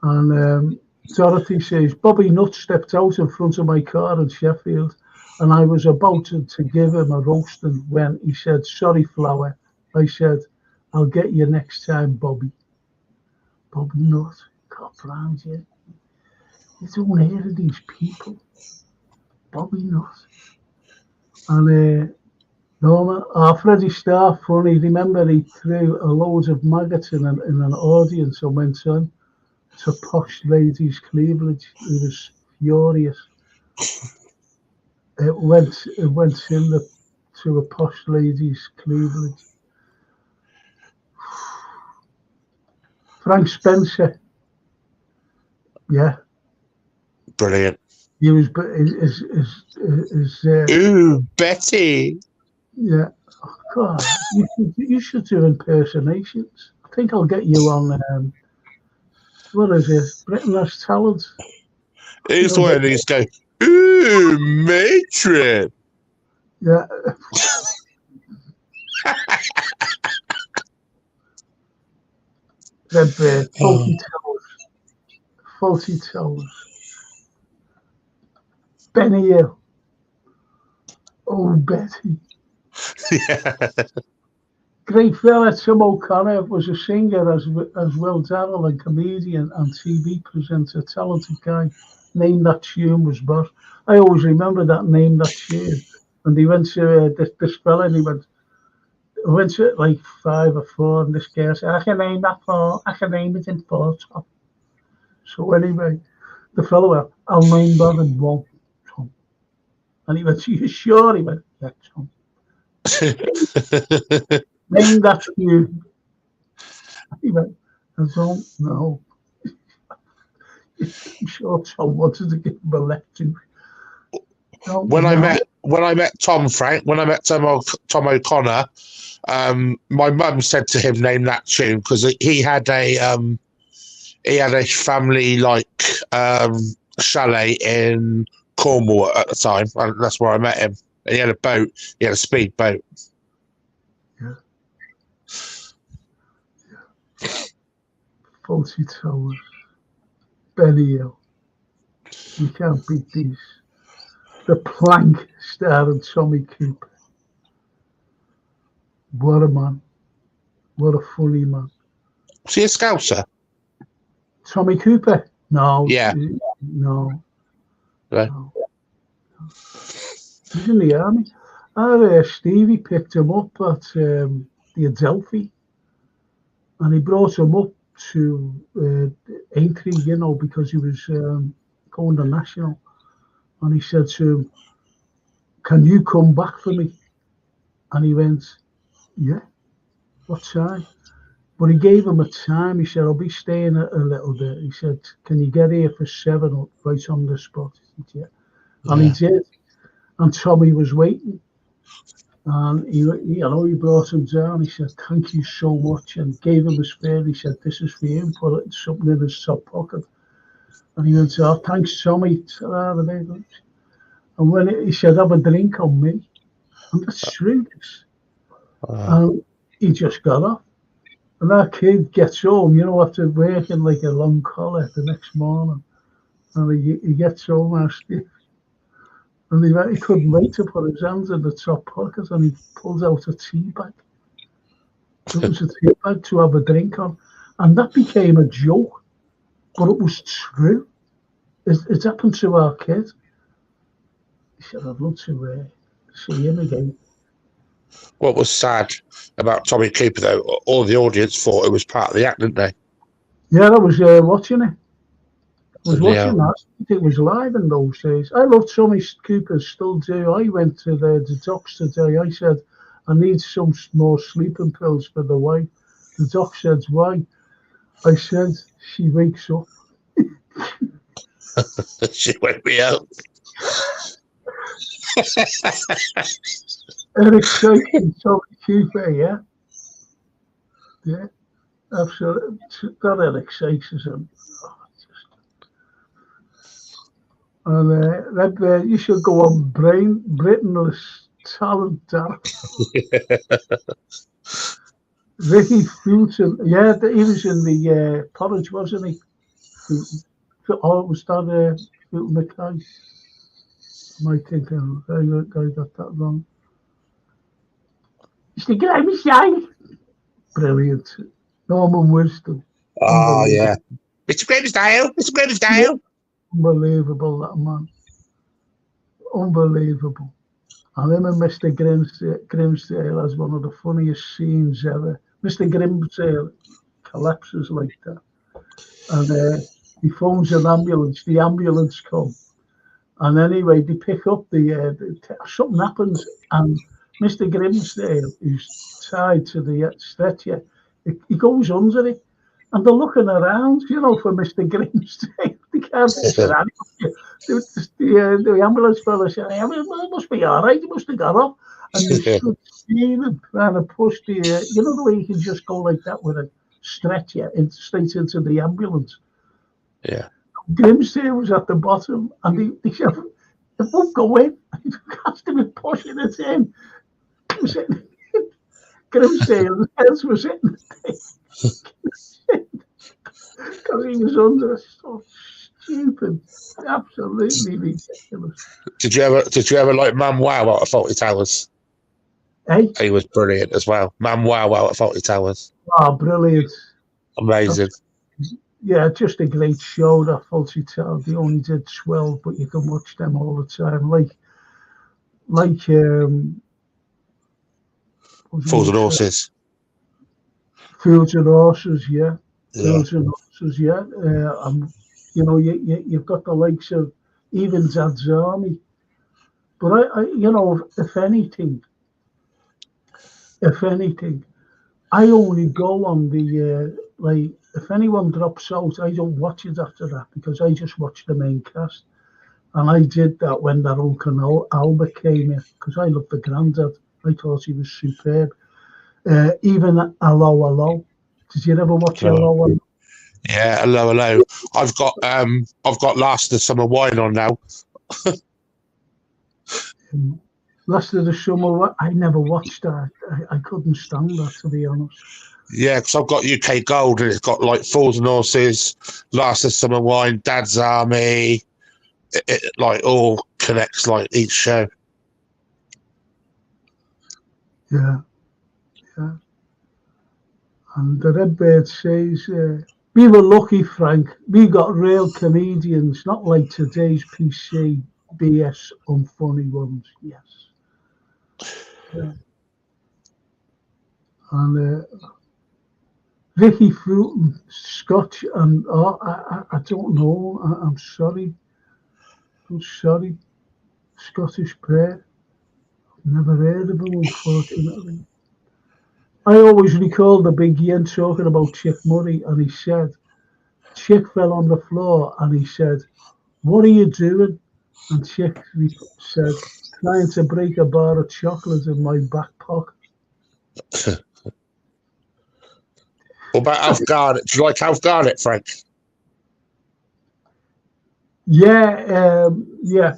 And Dorothy says, Bobby Nutt stepped out in front of my car in Sheffield and I was about to give him a roasting when he said, sorry, Flower. I said, I'll get you next time, Bobby. Bobby Nutt. God, round you. You don't hear of these people. Bobby Nutt. And Norman, Freddie Starr, funny, remember he threw a load of maggots in an audience and went on to posh ladies' cleavage. He was furious. It went to a posh lady's cleavage. Frank Spencer. Yeah. Brilliant. He was ooh, Betty. Yeah. Oh, God, you should do impersonations. I think I'll get you on what is it? Britain Has Talent. Here's one of these go, ooh, matron. Yeah. Redbeard, Faulty Towers. Benny Hill. Oh, Betty. Yeah. Great fella, Tim O'Connor was a singer as Will Darrell, a comedian and TV presenter, talented guy. Name That Tune was boss. I always remember that Name That Tune. And he went to this fella and he went to like 5 or 4 and this guy said, I can name it in 4 Tom. So anyway, the fellow went, I'll name that in 1 Tom. And he went, you sure? He went, yeah, Tom. Name that tune. He went, I don't know. I'm sure Tom wanted to give him a lecture. When I met Tom O'Connor, my mum said to him, name that tune, because he had a family chalet in Cornwall at the time. And that's where I met him. And he had a boat. He had a speedboat. Yeah. Faulty Towers. Benny Hill. You can't beat these. The Plank starring Tommy Cooper. What a man. What a funny man. Was he a Scouser? Tommy Cooper? No. Yeah. No. Right. No. He's in the army. Stevie picked him up at the Adelphi and he brought him up to Aintree, because he was going to national. And he said to him, can you come back for me? And he went, yeah, what time? But he gave him a time. He said, I'll be staying a little bit. He said, can you get here for 7 right on the spot? He said, yeah. And he did. And Tommy was waiting. And he brought him down. He said, thank you so much. And gave him his fare. He said, this is for you. And put something in his top pocket. And he went, oh, thanks, Tommy. And when he said, have a drink on me. And that's true. And he just got off. And that kid gets home, after working like a long collar the next morning. And he gets home after. And he couldn't wait to put his hands in the top pocket and he pulled out a tea bag. It was a tea bag to have a drink on. And that became a joke. But it was true. It happened to our kid. He said, I'd love to see him again. What was sad about Tommy Cooper, though, all the audience thought it was part of the act, didn't they? Yeah, I was watching it. I was watching that. It was live in those days. I love Tommy Cooper, still do. I went to the docs today. I said, I need some more sleeping pills for the wife. The doc said, why? I said, she wakes up. She woke me up. An exciting Tommy Cooper, yeah. Yeah. absolutely. That excites us. And that you should go on Britain's talent. Ricky Fulton, yeah, he was in the Porridge, wasn't he? Fulton. Oh, it was that Fulton Mackay. I might think I got that wrong. Mr. Graham Shy. Brilliant. Norman Wisdom. Oh, yeah. Mr. Grimsdale. Mr. Grimsdale. Unbelievable, that man. Unbelievable. And him and Mr. Grimsdale has one of the funniest scenes ever. Mr. Grimsdale collapses like that. And he phones an ambulance. The ambulance comes. And anyway, they pick up something happens. And Mr. Grimsdale, who's tied to the stretcher, he goes under it. And they're looking around, for Mr. Grimsdale. They can't get anyone. The ambulance fella said, it must be all right, he must have got up. And you should see them trying to push the way you can just go like that with a stretcher straight into the ambulance. Yeah. Grimsdale was at the bottom, and they said, it won't go in. He has to be pushing it in. Grimsdale's heads was in. Because he was under it. So stupid. Absolutely ridiculous. Did you ever like Manuel out of Fawlty Towers? Hey? He was brilliant as well. Manuel out of Fawlty Towers. Oh, brilliant. Amazing. Yeah, just a great show, that Fawlty Towers. They only did 12, but you can watch them all the time. Fools and Horses. Fools and Horses, yeah. Fools and Horses, yeah. You've got the likes of even Dad's Army. But if anything, I only go on the if anyone drops out, I don't watch it after that because I just watch the main cast. And I did that when that Uncle Albert came in because I loved the granddad. I thought he was superb. Even Hello Hello. Did you ever watch Hello Hello? Yeah, hello. I've got Last of the Summer Wine on now. Last of the Summer, I never watched that. I couldn't stand that, to be honest. Yeah, because I've got UK Gold and it's got like Fools and Horses, Last of the Summer Wine, Dad's Army. It like all connects like each show. Yeah. And the Redbird says, we were lucky, Frank. We got real comedians, not like today's PC BS unfunny ones. Yes. Yeah. And Ricky Fulton, Scotch, and I don't know. I'm sorry. Scottish player. Never heard of him, unfortunately. I always recall the big Ian talking about Chick Murray, and he said, Chick fell on the floor, and he said, what are you doing? And Chick said, trying to break a bar of chocolate in my back pocket. What about Alf Garnett? Do you like Alf Garnett, Frank? Yeah,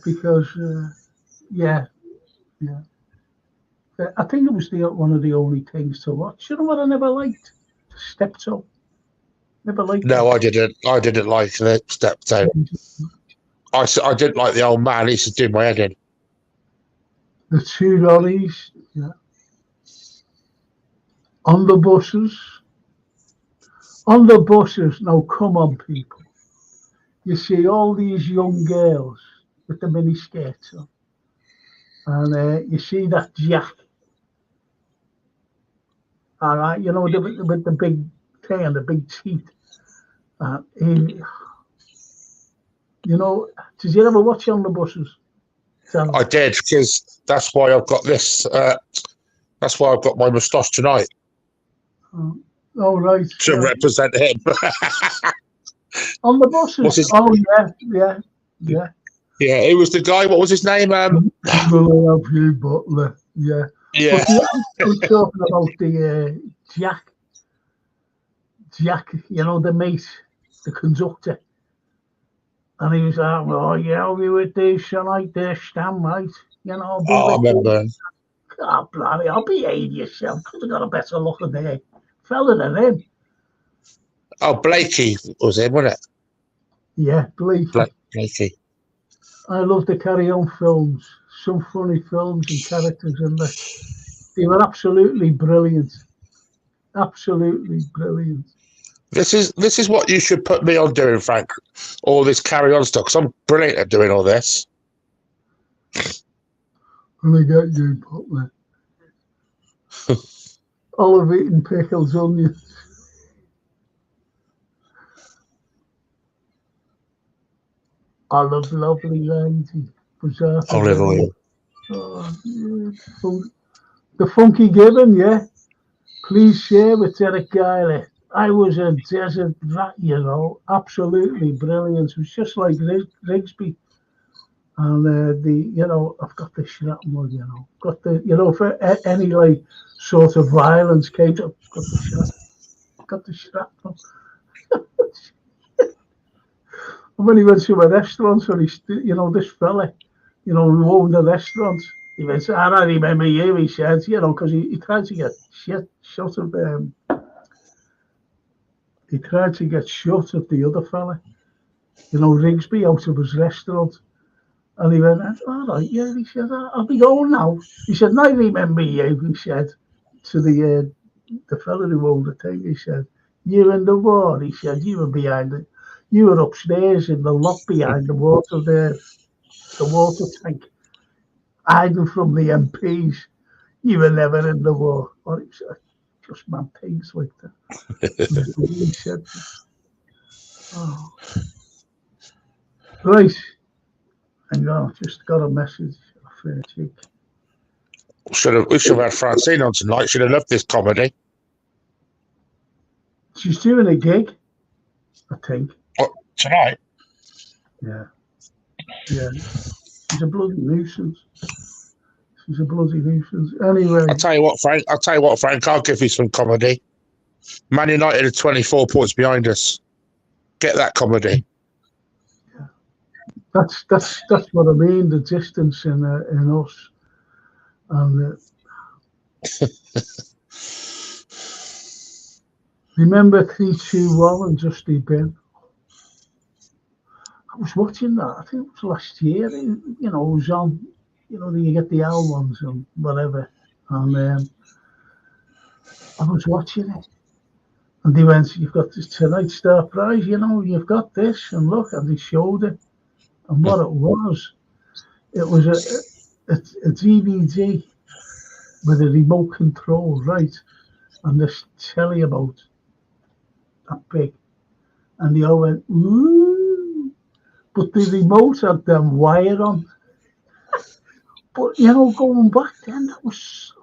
because I think it was one of the only things to watch. You know what I never liked? Steptoe. Never liked. No, I didn't. I didn't like the Steptoe. I didn't like the old man. He used to do my head in. The two lorries. Yeah. On the buses. Now, come on, people. You see all these young girls with the mini skirts on. And you see that Jack. All right, with the big thing and the big teeth. Did you ever watch On the Buses? I did, because that's why I've got this. That's why I've got my moustache tonight. Oh, right. To represent him. On the Buses? Yeah. Yeah, he was the guy. What was his name? Will have you, Butler. Yeah. Yeah. But I'm talking about the Jack. Jack, you know, the mate, the conductor. And he was like, oh, yeah, we were decent like this, damn right. You know, I remember. oh, bloody, I'll behave yourself. Could have got a better look at there. Fella than him. Oh, Blakey was him, wasn't it? Yeah, Blakey. I love the Carry On films. Some funny films and characters in there. They were absolutely brilliant. Absolutely brilliant. This is what you should put me on doing, Frank. All this Carry On stuff, because I'm brilliant at doing all this. And I get you, Butler. Olive eating pickles, onions. Olive, lovely lady. Olive oil. Oh, yeah. The Funky Gibbon, yeah. Please share with Derek Guiley. I was a desert rat, you know. Absolutely brilliant. It was just like Rigsby. And you know, I've got the shrapnel, you know. Got the, you know, for any like sort of violence came up, got the shrapnel. And when he went to a restaurant, so you know, this fella, you know, who owned the restaurant, he went, I remember you, he said, you know, because he tried to get shot of he tried to get shot of the other fella, you know, Rigsby, out of his restaurant. And he went, all right, yeah, he said, I'll be going now. He said, I remember you, he said, to the fella who owned the thing, he said, you in the war, he said, you were behind it. You were upstairs in the loft behind the water tank, hiding from the MPs. You were never in the war. Or he said, just man things like that. He said, oh. Right. Hang on, just got a message. We should have had Francine on tonight. Should have loved this comedy. She's doing a gig, I think. What, tonight? Yeah. Yeah. She's a bloody nuisance. Anyway. I'll tell you what, Frank. I'll give you some comedy. Man United are 24 points behind us. Get that comedy. Yeah. That's what I mean. The distance in us, and remember 3-2-1 and Justy Ben. I was watching that. I think it was last year. You know, it was on. You know, you get the L ones and whatever. And I was watching it. And they went, you've got this tonight star prize, you know, you've got this. And look, and they showed it. And what it was a DVD with a remote control, right? And this telly about that big. And they all went, ooh. But the remote had them wire on. But, you know, going back then, that was,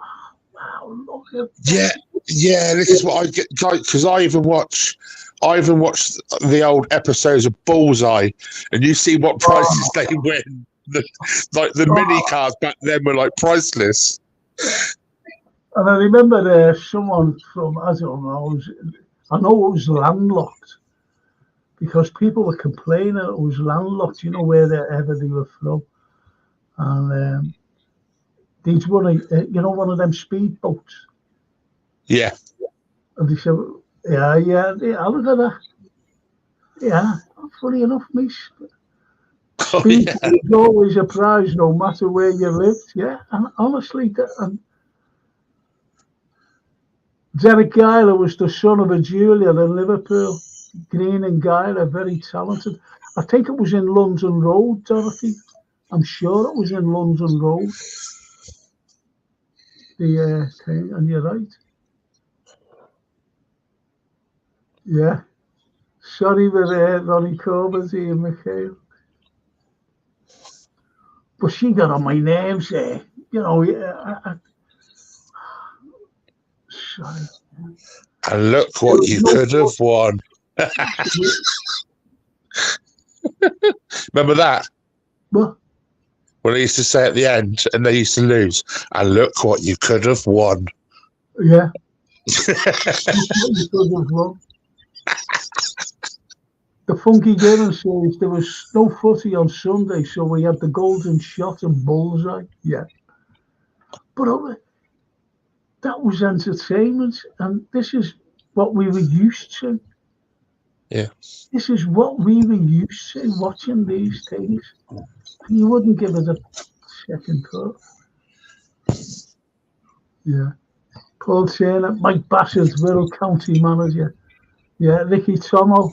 wow, look at that. Yeah, this is what I get, because I even watch the old episodes of Bullseye, and you see what prices they win. The mini cars back then were like priceless. And I remember someone from, I don't know, I know it was landlocked, because people were complaining it was landlocked, you know, wherever they were from. And these were, you know, one of them speedboats. Yeah. And they said, yeah, look at that. Yeah, funny enough, miss. Speed was always a prize, no matter where you lived. Yeah, and honestly, Derek Guiley was the son of a jeweller in Liverpool. Green and Guiley, very talented. I think it was in London Road, Dorothy. I'm sure it was in London Road. The thing, and you're right. Yeah. Sorry with Ronnie Corbett here, Michael. But she got on my nerves there. You know, sorry. And look what you could have won. Remember that? What? Well, they used to say at the end, and they used to lose. And look what you could have won. Yeah. Look what you could have won. the Funky Given series, there was no footy on Sunday, so we had the golden shot and bullseye. Yeah. But that was entertainment, and this is what we were used to. Yeah. This is what we were used to, watching these things. And you wouldn't give it a second thought. Yeah. Paul Taylor, Mike Bassett, Wirral County manager. Yeah, Ricky Tomo.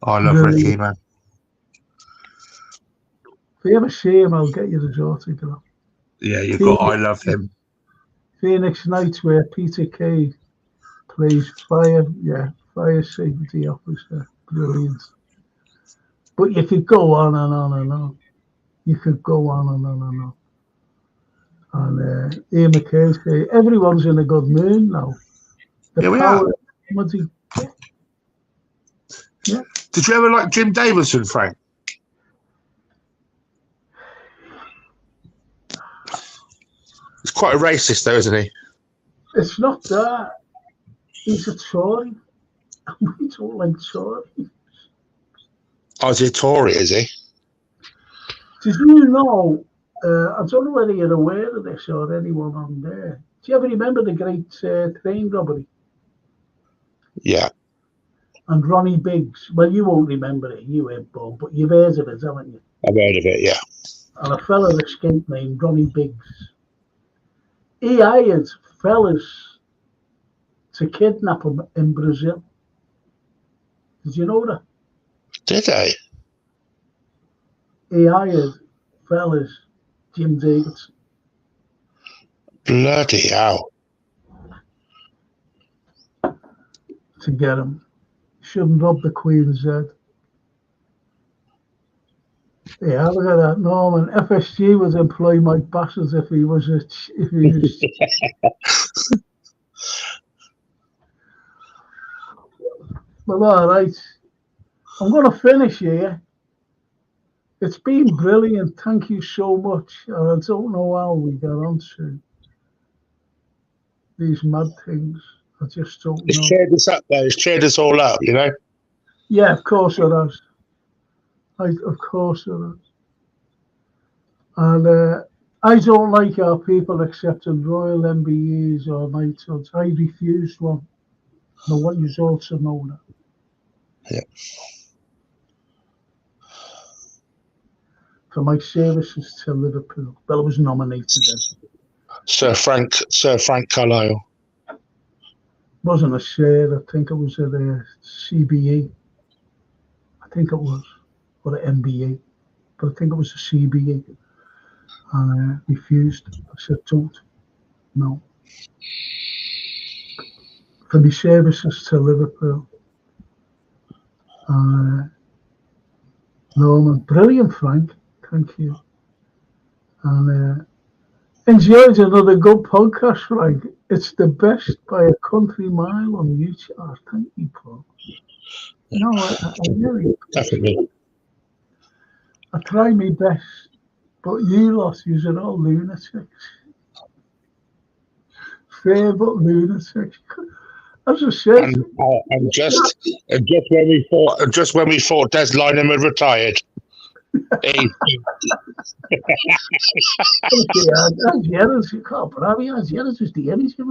I love Ricky, man. If you ever see him, I'll get you the autograph. Yeah, you've got I love him. Phoenix Nights, where Peter Cade plays fire safety officer. Brilliant. But you could go on and on and on. You could go on and on and on. And Ian McKay say everyone's in a good mood now. The power of comedy. Yeah. Did you ever like Jim Davidson, Frank? He's quite a racist, though, isn't he? It's not that. He's a Tory. We don't like Tories. Oh, is he a Tory, is he? Did you know, I don't know whether you're aware of this or anyone on there. Do you ever remember the great train robbery? Yeah. And Ronnie Biggs. Well, you won't remember it. You weren't born, but you've heard of it, haven't you? I've heard of it, yeah. And a fella escaped named Ronnie Biggs. He hired fellas to kidnap him in Brazil. Did you know that? Did they? He hired fellas, Jim Davidson. Bloody hell. To get him. Shouldn't rob the Queen's head. Yeah, look at that, Norman. FSG would employ Mike Bassett if he was Well, all right. I'm going to finish here. It's been brilliant. Thank you so much. I don't know how we got onto these mad things. I just don't know. It's cheered us up, though. It's cheered us all up, you know? Yeah, of course it has. Of course it has. And I don't like how people accepted Royal MBEs or knighthoods. I refused one. I want you all to know that. Yeah. For my services to Liverpool. Well, I was nominated then. Sir Frank Carlyle. Wasn't a share. I think it was at a CBE. I think it was. Or an MBA. But I think it was a CBE. And I refused. I said, don't. No. For my services to Liverpool. Norman. Brilliant, Frank. Thank you. And enjoyed another good podcast, Frank. It's the best by a country mile on YouTube. Oh, thank you, Paul. No, I really Definitely. I try my best, but you lot, you're all lunatics. Fair but lunatics. As I said, and just when we thought Des Lynam had retired. as you can't brag, as is the energy.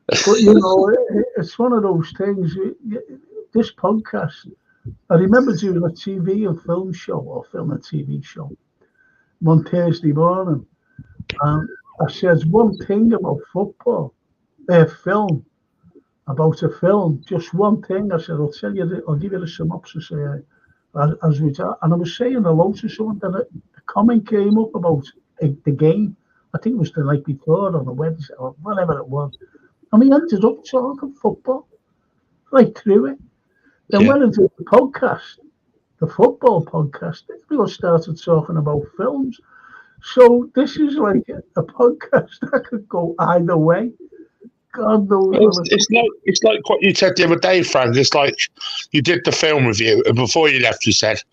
But you know, it's one of those things. This podcast, I remember doing a TV and film show, or film and TV show, one Thursday morning, and I said one thing about football, film, about a film, just one thing. I said, I'll give you the synopsis as we talk. And I was saying hello to someone, and a comment came up about the game. I think it was the night before on a Wednesday or whatever it was. And we ended up talking football right through it. Then when I did the podcast, the football podcast, everyone started talking about films. So this is like a podcast that could go either way. God knows. It's like what you said the other day, Frank. It's like you did the film review, and before you left, you said,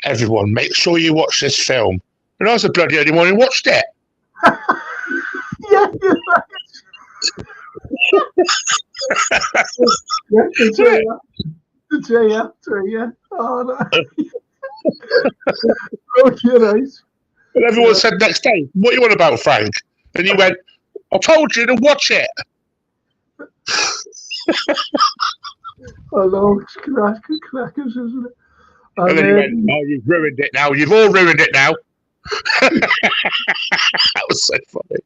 "Everyone, make sure you watch this film." And I was the bloody only one who watched it. Yeah, you're right. The day after, yeah. Oh, no. Okay, right. And everyone said next day, "What are you on about, Frank?" And you went, "I told you to watch it." I know, it's crackers, isn't it? And then you went, "Oh, you've ruined it now. You've all ruined it now." That was so funny.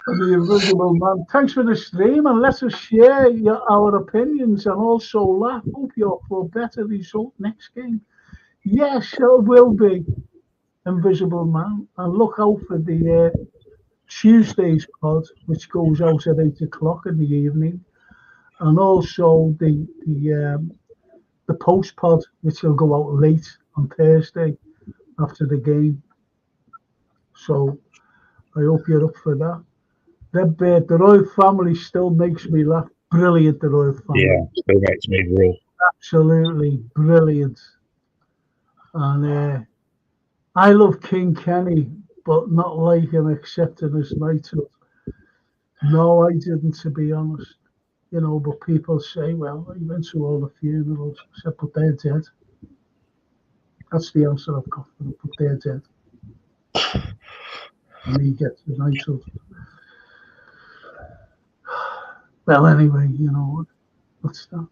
And the Invisible Man. Thanks for the stream, and let us share our opinions and also laugh. Hope you're for a better result next game. Yes, it will be Invisible Man. And look out for the Tuesday's pod, which goes out at 8 o'clock in the evening. And also the post pod, which will go out late on Thursday after the game. So I hope you're up for that. The Royal family still makes me laugh. Brilliant, the Royal family. Yeah, still makes me real. Absolutely brilliant. And I love King Kenny, but not like him accepting his knighthood. No, I didn't, to be honest. You know, but people say, well, he went to all the funerals. I said, but they're dead. That's the answer I've got for them, but they're dead. And he gets the knighthood. Well, anyway, you know, what's that?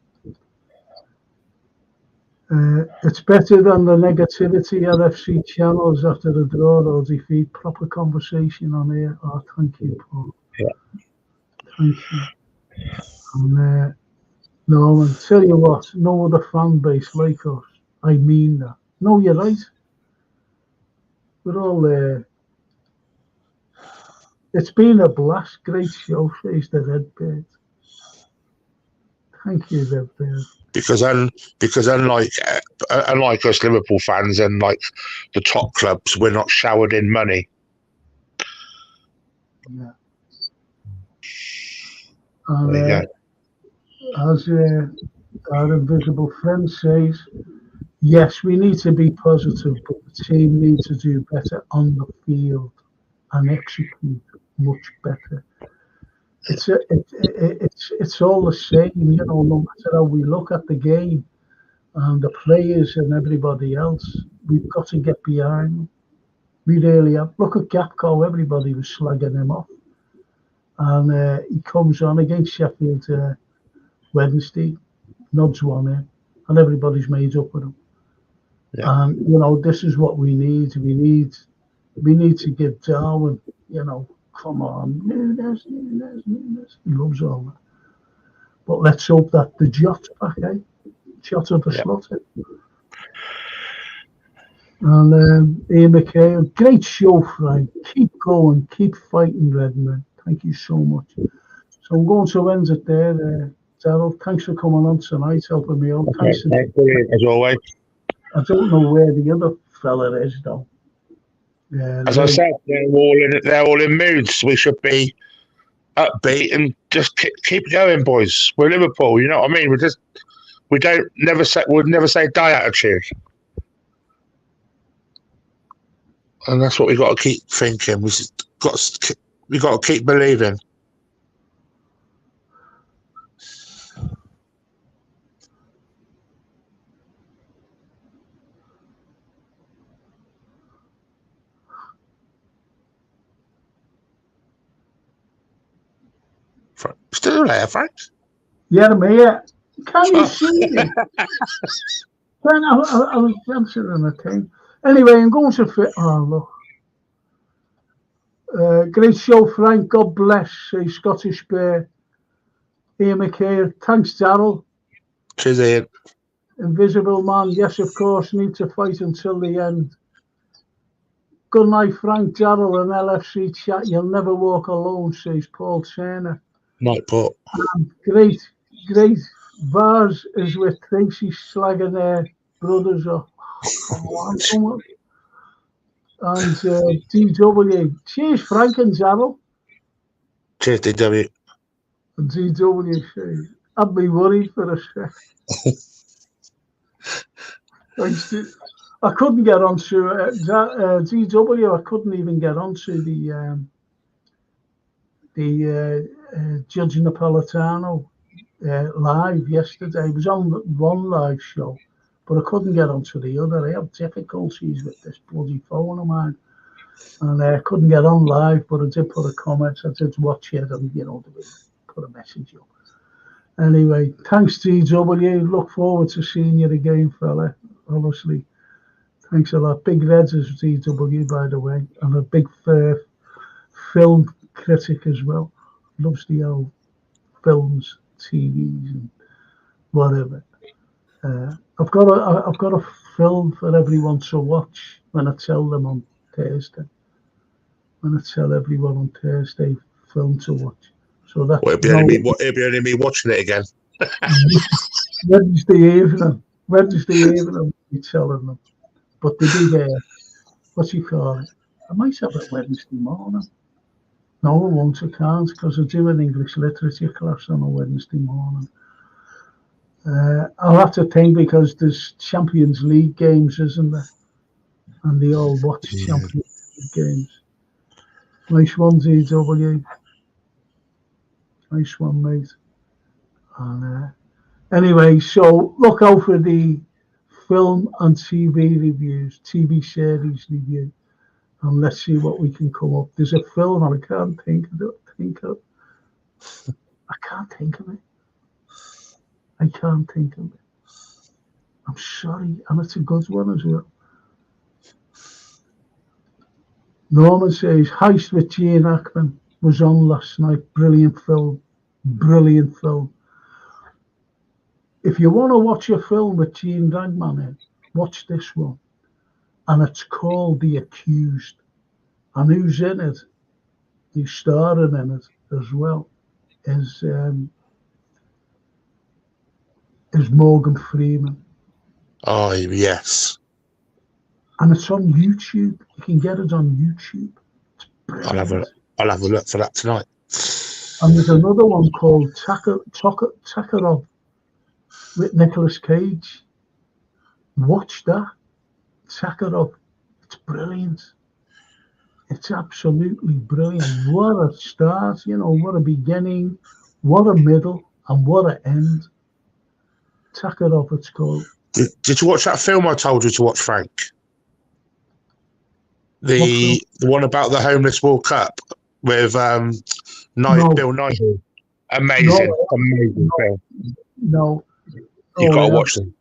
It's better than the negativity LFC channels after the draw or defeat. Proper conversation on here. Oh, thank you, Paul. Yeah. Thank you. And no, and tell you what, no other fan base like us. I mean that. No, you're right. We're all there. It's been a blast. Great show, Face the Redbird. Thank you, Redbird. Because unlike us Liverpool fans and like the top clubs, we're not showered in money. Yeah. There you go. As our invisible friend says, yes, we need to be positive, but the team needs to do better on the field and execute much better. It's all the same, you know, no matter how we look at the game and the players and everybody else, we've got to get behind them. We really have. Look at Gapco, everybody was slagging him off. And he comes on against Sheffield Wednesday, nods one in, and everybody's made up with him. Yeah. And, you know, this is what we need. We need to give Darwin, you know, come on, Nunes. He loves all that. But let's hope that the Jot's back, eh? Jot of the slaughter. And Ian McKay, great show, Frank. Keep going, keep fighting, Redman. Thank you so much. So I'm going to end it there. Daryl, thanks for coming on tonight, helping me out. Okay, thanks as always. I don't know where the other fella is, though. As I said, they're all in moods. We should be upbeat and just keep going, boys. We're Liverpool, you know what I mean? We'll never say die attitude. And that's what we got to keep thinking. We got to keep believing. Still there, Frank? Yeah, I'm here. Can you see me? I was answering the thing. Anyway, I'm going to fit. Oh, look. Great show, Frank. God bless. A Scottish Bear. Ian McKay. Thanks, Daryl. Cheers, Ian. Invisible Man. Yes, of course. Need to fight until the end. Good night, Frank, Daryl, and LFC chat. You'll never walk alone, says Paul Turner. Night, Paul. Great. Vars is with Tracy slagging their brothers off. Come on. And DW. Cheers, Frank and Daryl. Cheers, DW. And DW says, I'd be worried for a sec. I couldn't get onto DW. I couldn't even get onto the Judge Napolitano live yesterday. It was on one live show, but I couldn't get onto the other. I have difficulties with this bloody phone of mine, and I couldn't get on live. But I did put a comment. I did watch it, and put a message up. Anyway, thanks DW. Look forward to seeing you again, fella. Honestly, thanks a lot. Big Reds is DW, by the way, and a big film critic as well. Loves the old films, TVs, and whatever. I've got a film for everyone to watch when I tell them on Thursday. When I tell everyone on Thursday, film to watch. So that's it'll be only me watching it again. Wednesday evening, be telling them. But the big, what you call it? I might have it Wednesday morning. No, I won't. I can't because I do an English literature class on a Wednesday morning. I'll have to think because there's Champions League games, isn't there? And they all watch Champions League games. Nice one, DW. Nice one, mate. And anyway, so look out for the film and TV reviews, TV series review, and let's see what we can come up. There's a film and I can't think of it. I can't think of it. I'm sorry, and it's a good one as well. Norman says, Heist with Gene Hackman was on last night. Brilliant film. If you want to watch a film with Gene Hackman in, watch this one. And it's called The Accused. And who's in it? Who's starring in it as well is Morgan Freeman. Oh, yes. And it's on YouTube. You can get it on YouTube. It's brilliant. I'll have a look for that tonight. And there's another one called Takarov with Nicolas Cage. Watch that. Takarov. It's brilliant. It's absolutely brilliant. What a start, what a beginning, what a middle, and what an end. Takarov, it's called. Did you watch that film I told you to watch, Frank? The one about the Homeless World Cup with Bill Nighy. Amazing film. No. You've got to watch them.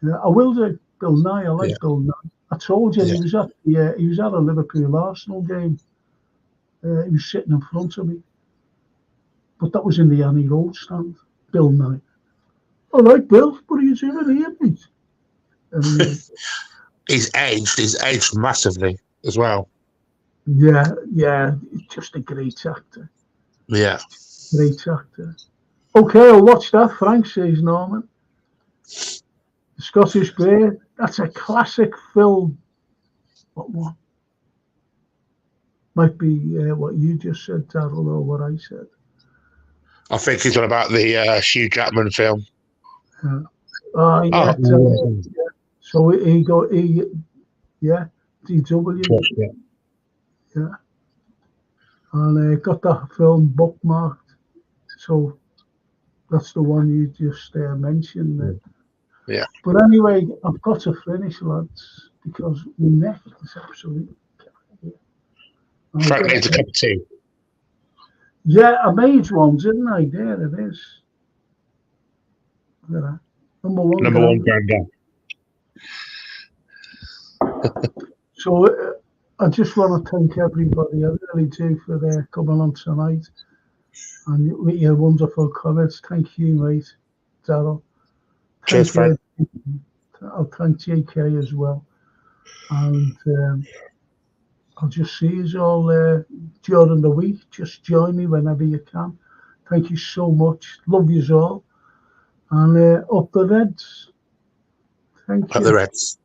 Yeah, I will do. Bill Nighy, I like Bill Nighy. I told you he was at a Liverpool Arsenal game. He was sitting in front of me. But that was in the Annie Road stand. Bill Nighy. All right, Bill, what are you doing here, mate? He's aged massively as well. Yeah, he's just a great actor. Yeah. Great actor. Okay, I'll watch that, Frank, says Norman. The Scottish Bear, that's a classic film. What one? Might be what you just said, Darryl, or what I said. I think he's on about the Hugh Jackman film. Yeah. So DW. Yeah. And got that film bookmarked. So that's the one you just mentioned. Yeah. But anyway, I've got to finish, lads, because my neck is absolutely. Frank needs a cup of tea. Yeah, I made one, didn't I? There it is. Look at that. Number one granddad. So I just want to thank everybody. I really do for their coming on tonight and with your wonderful comments. Thank you, mate, Darryl. Cheers, Frank. I'll thank JK as well. And I'll just see you all during the week. Just join me whenever you can. Thank you so much. Love you all. And up the Reds. Thank you. Up the Reds.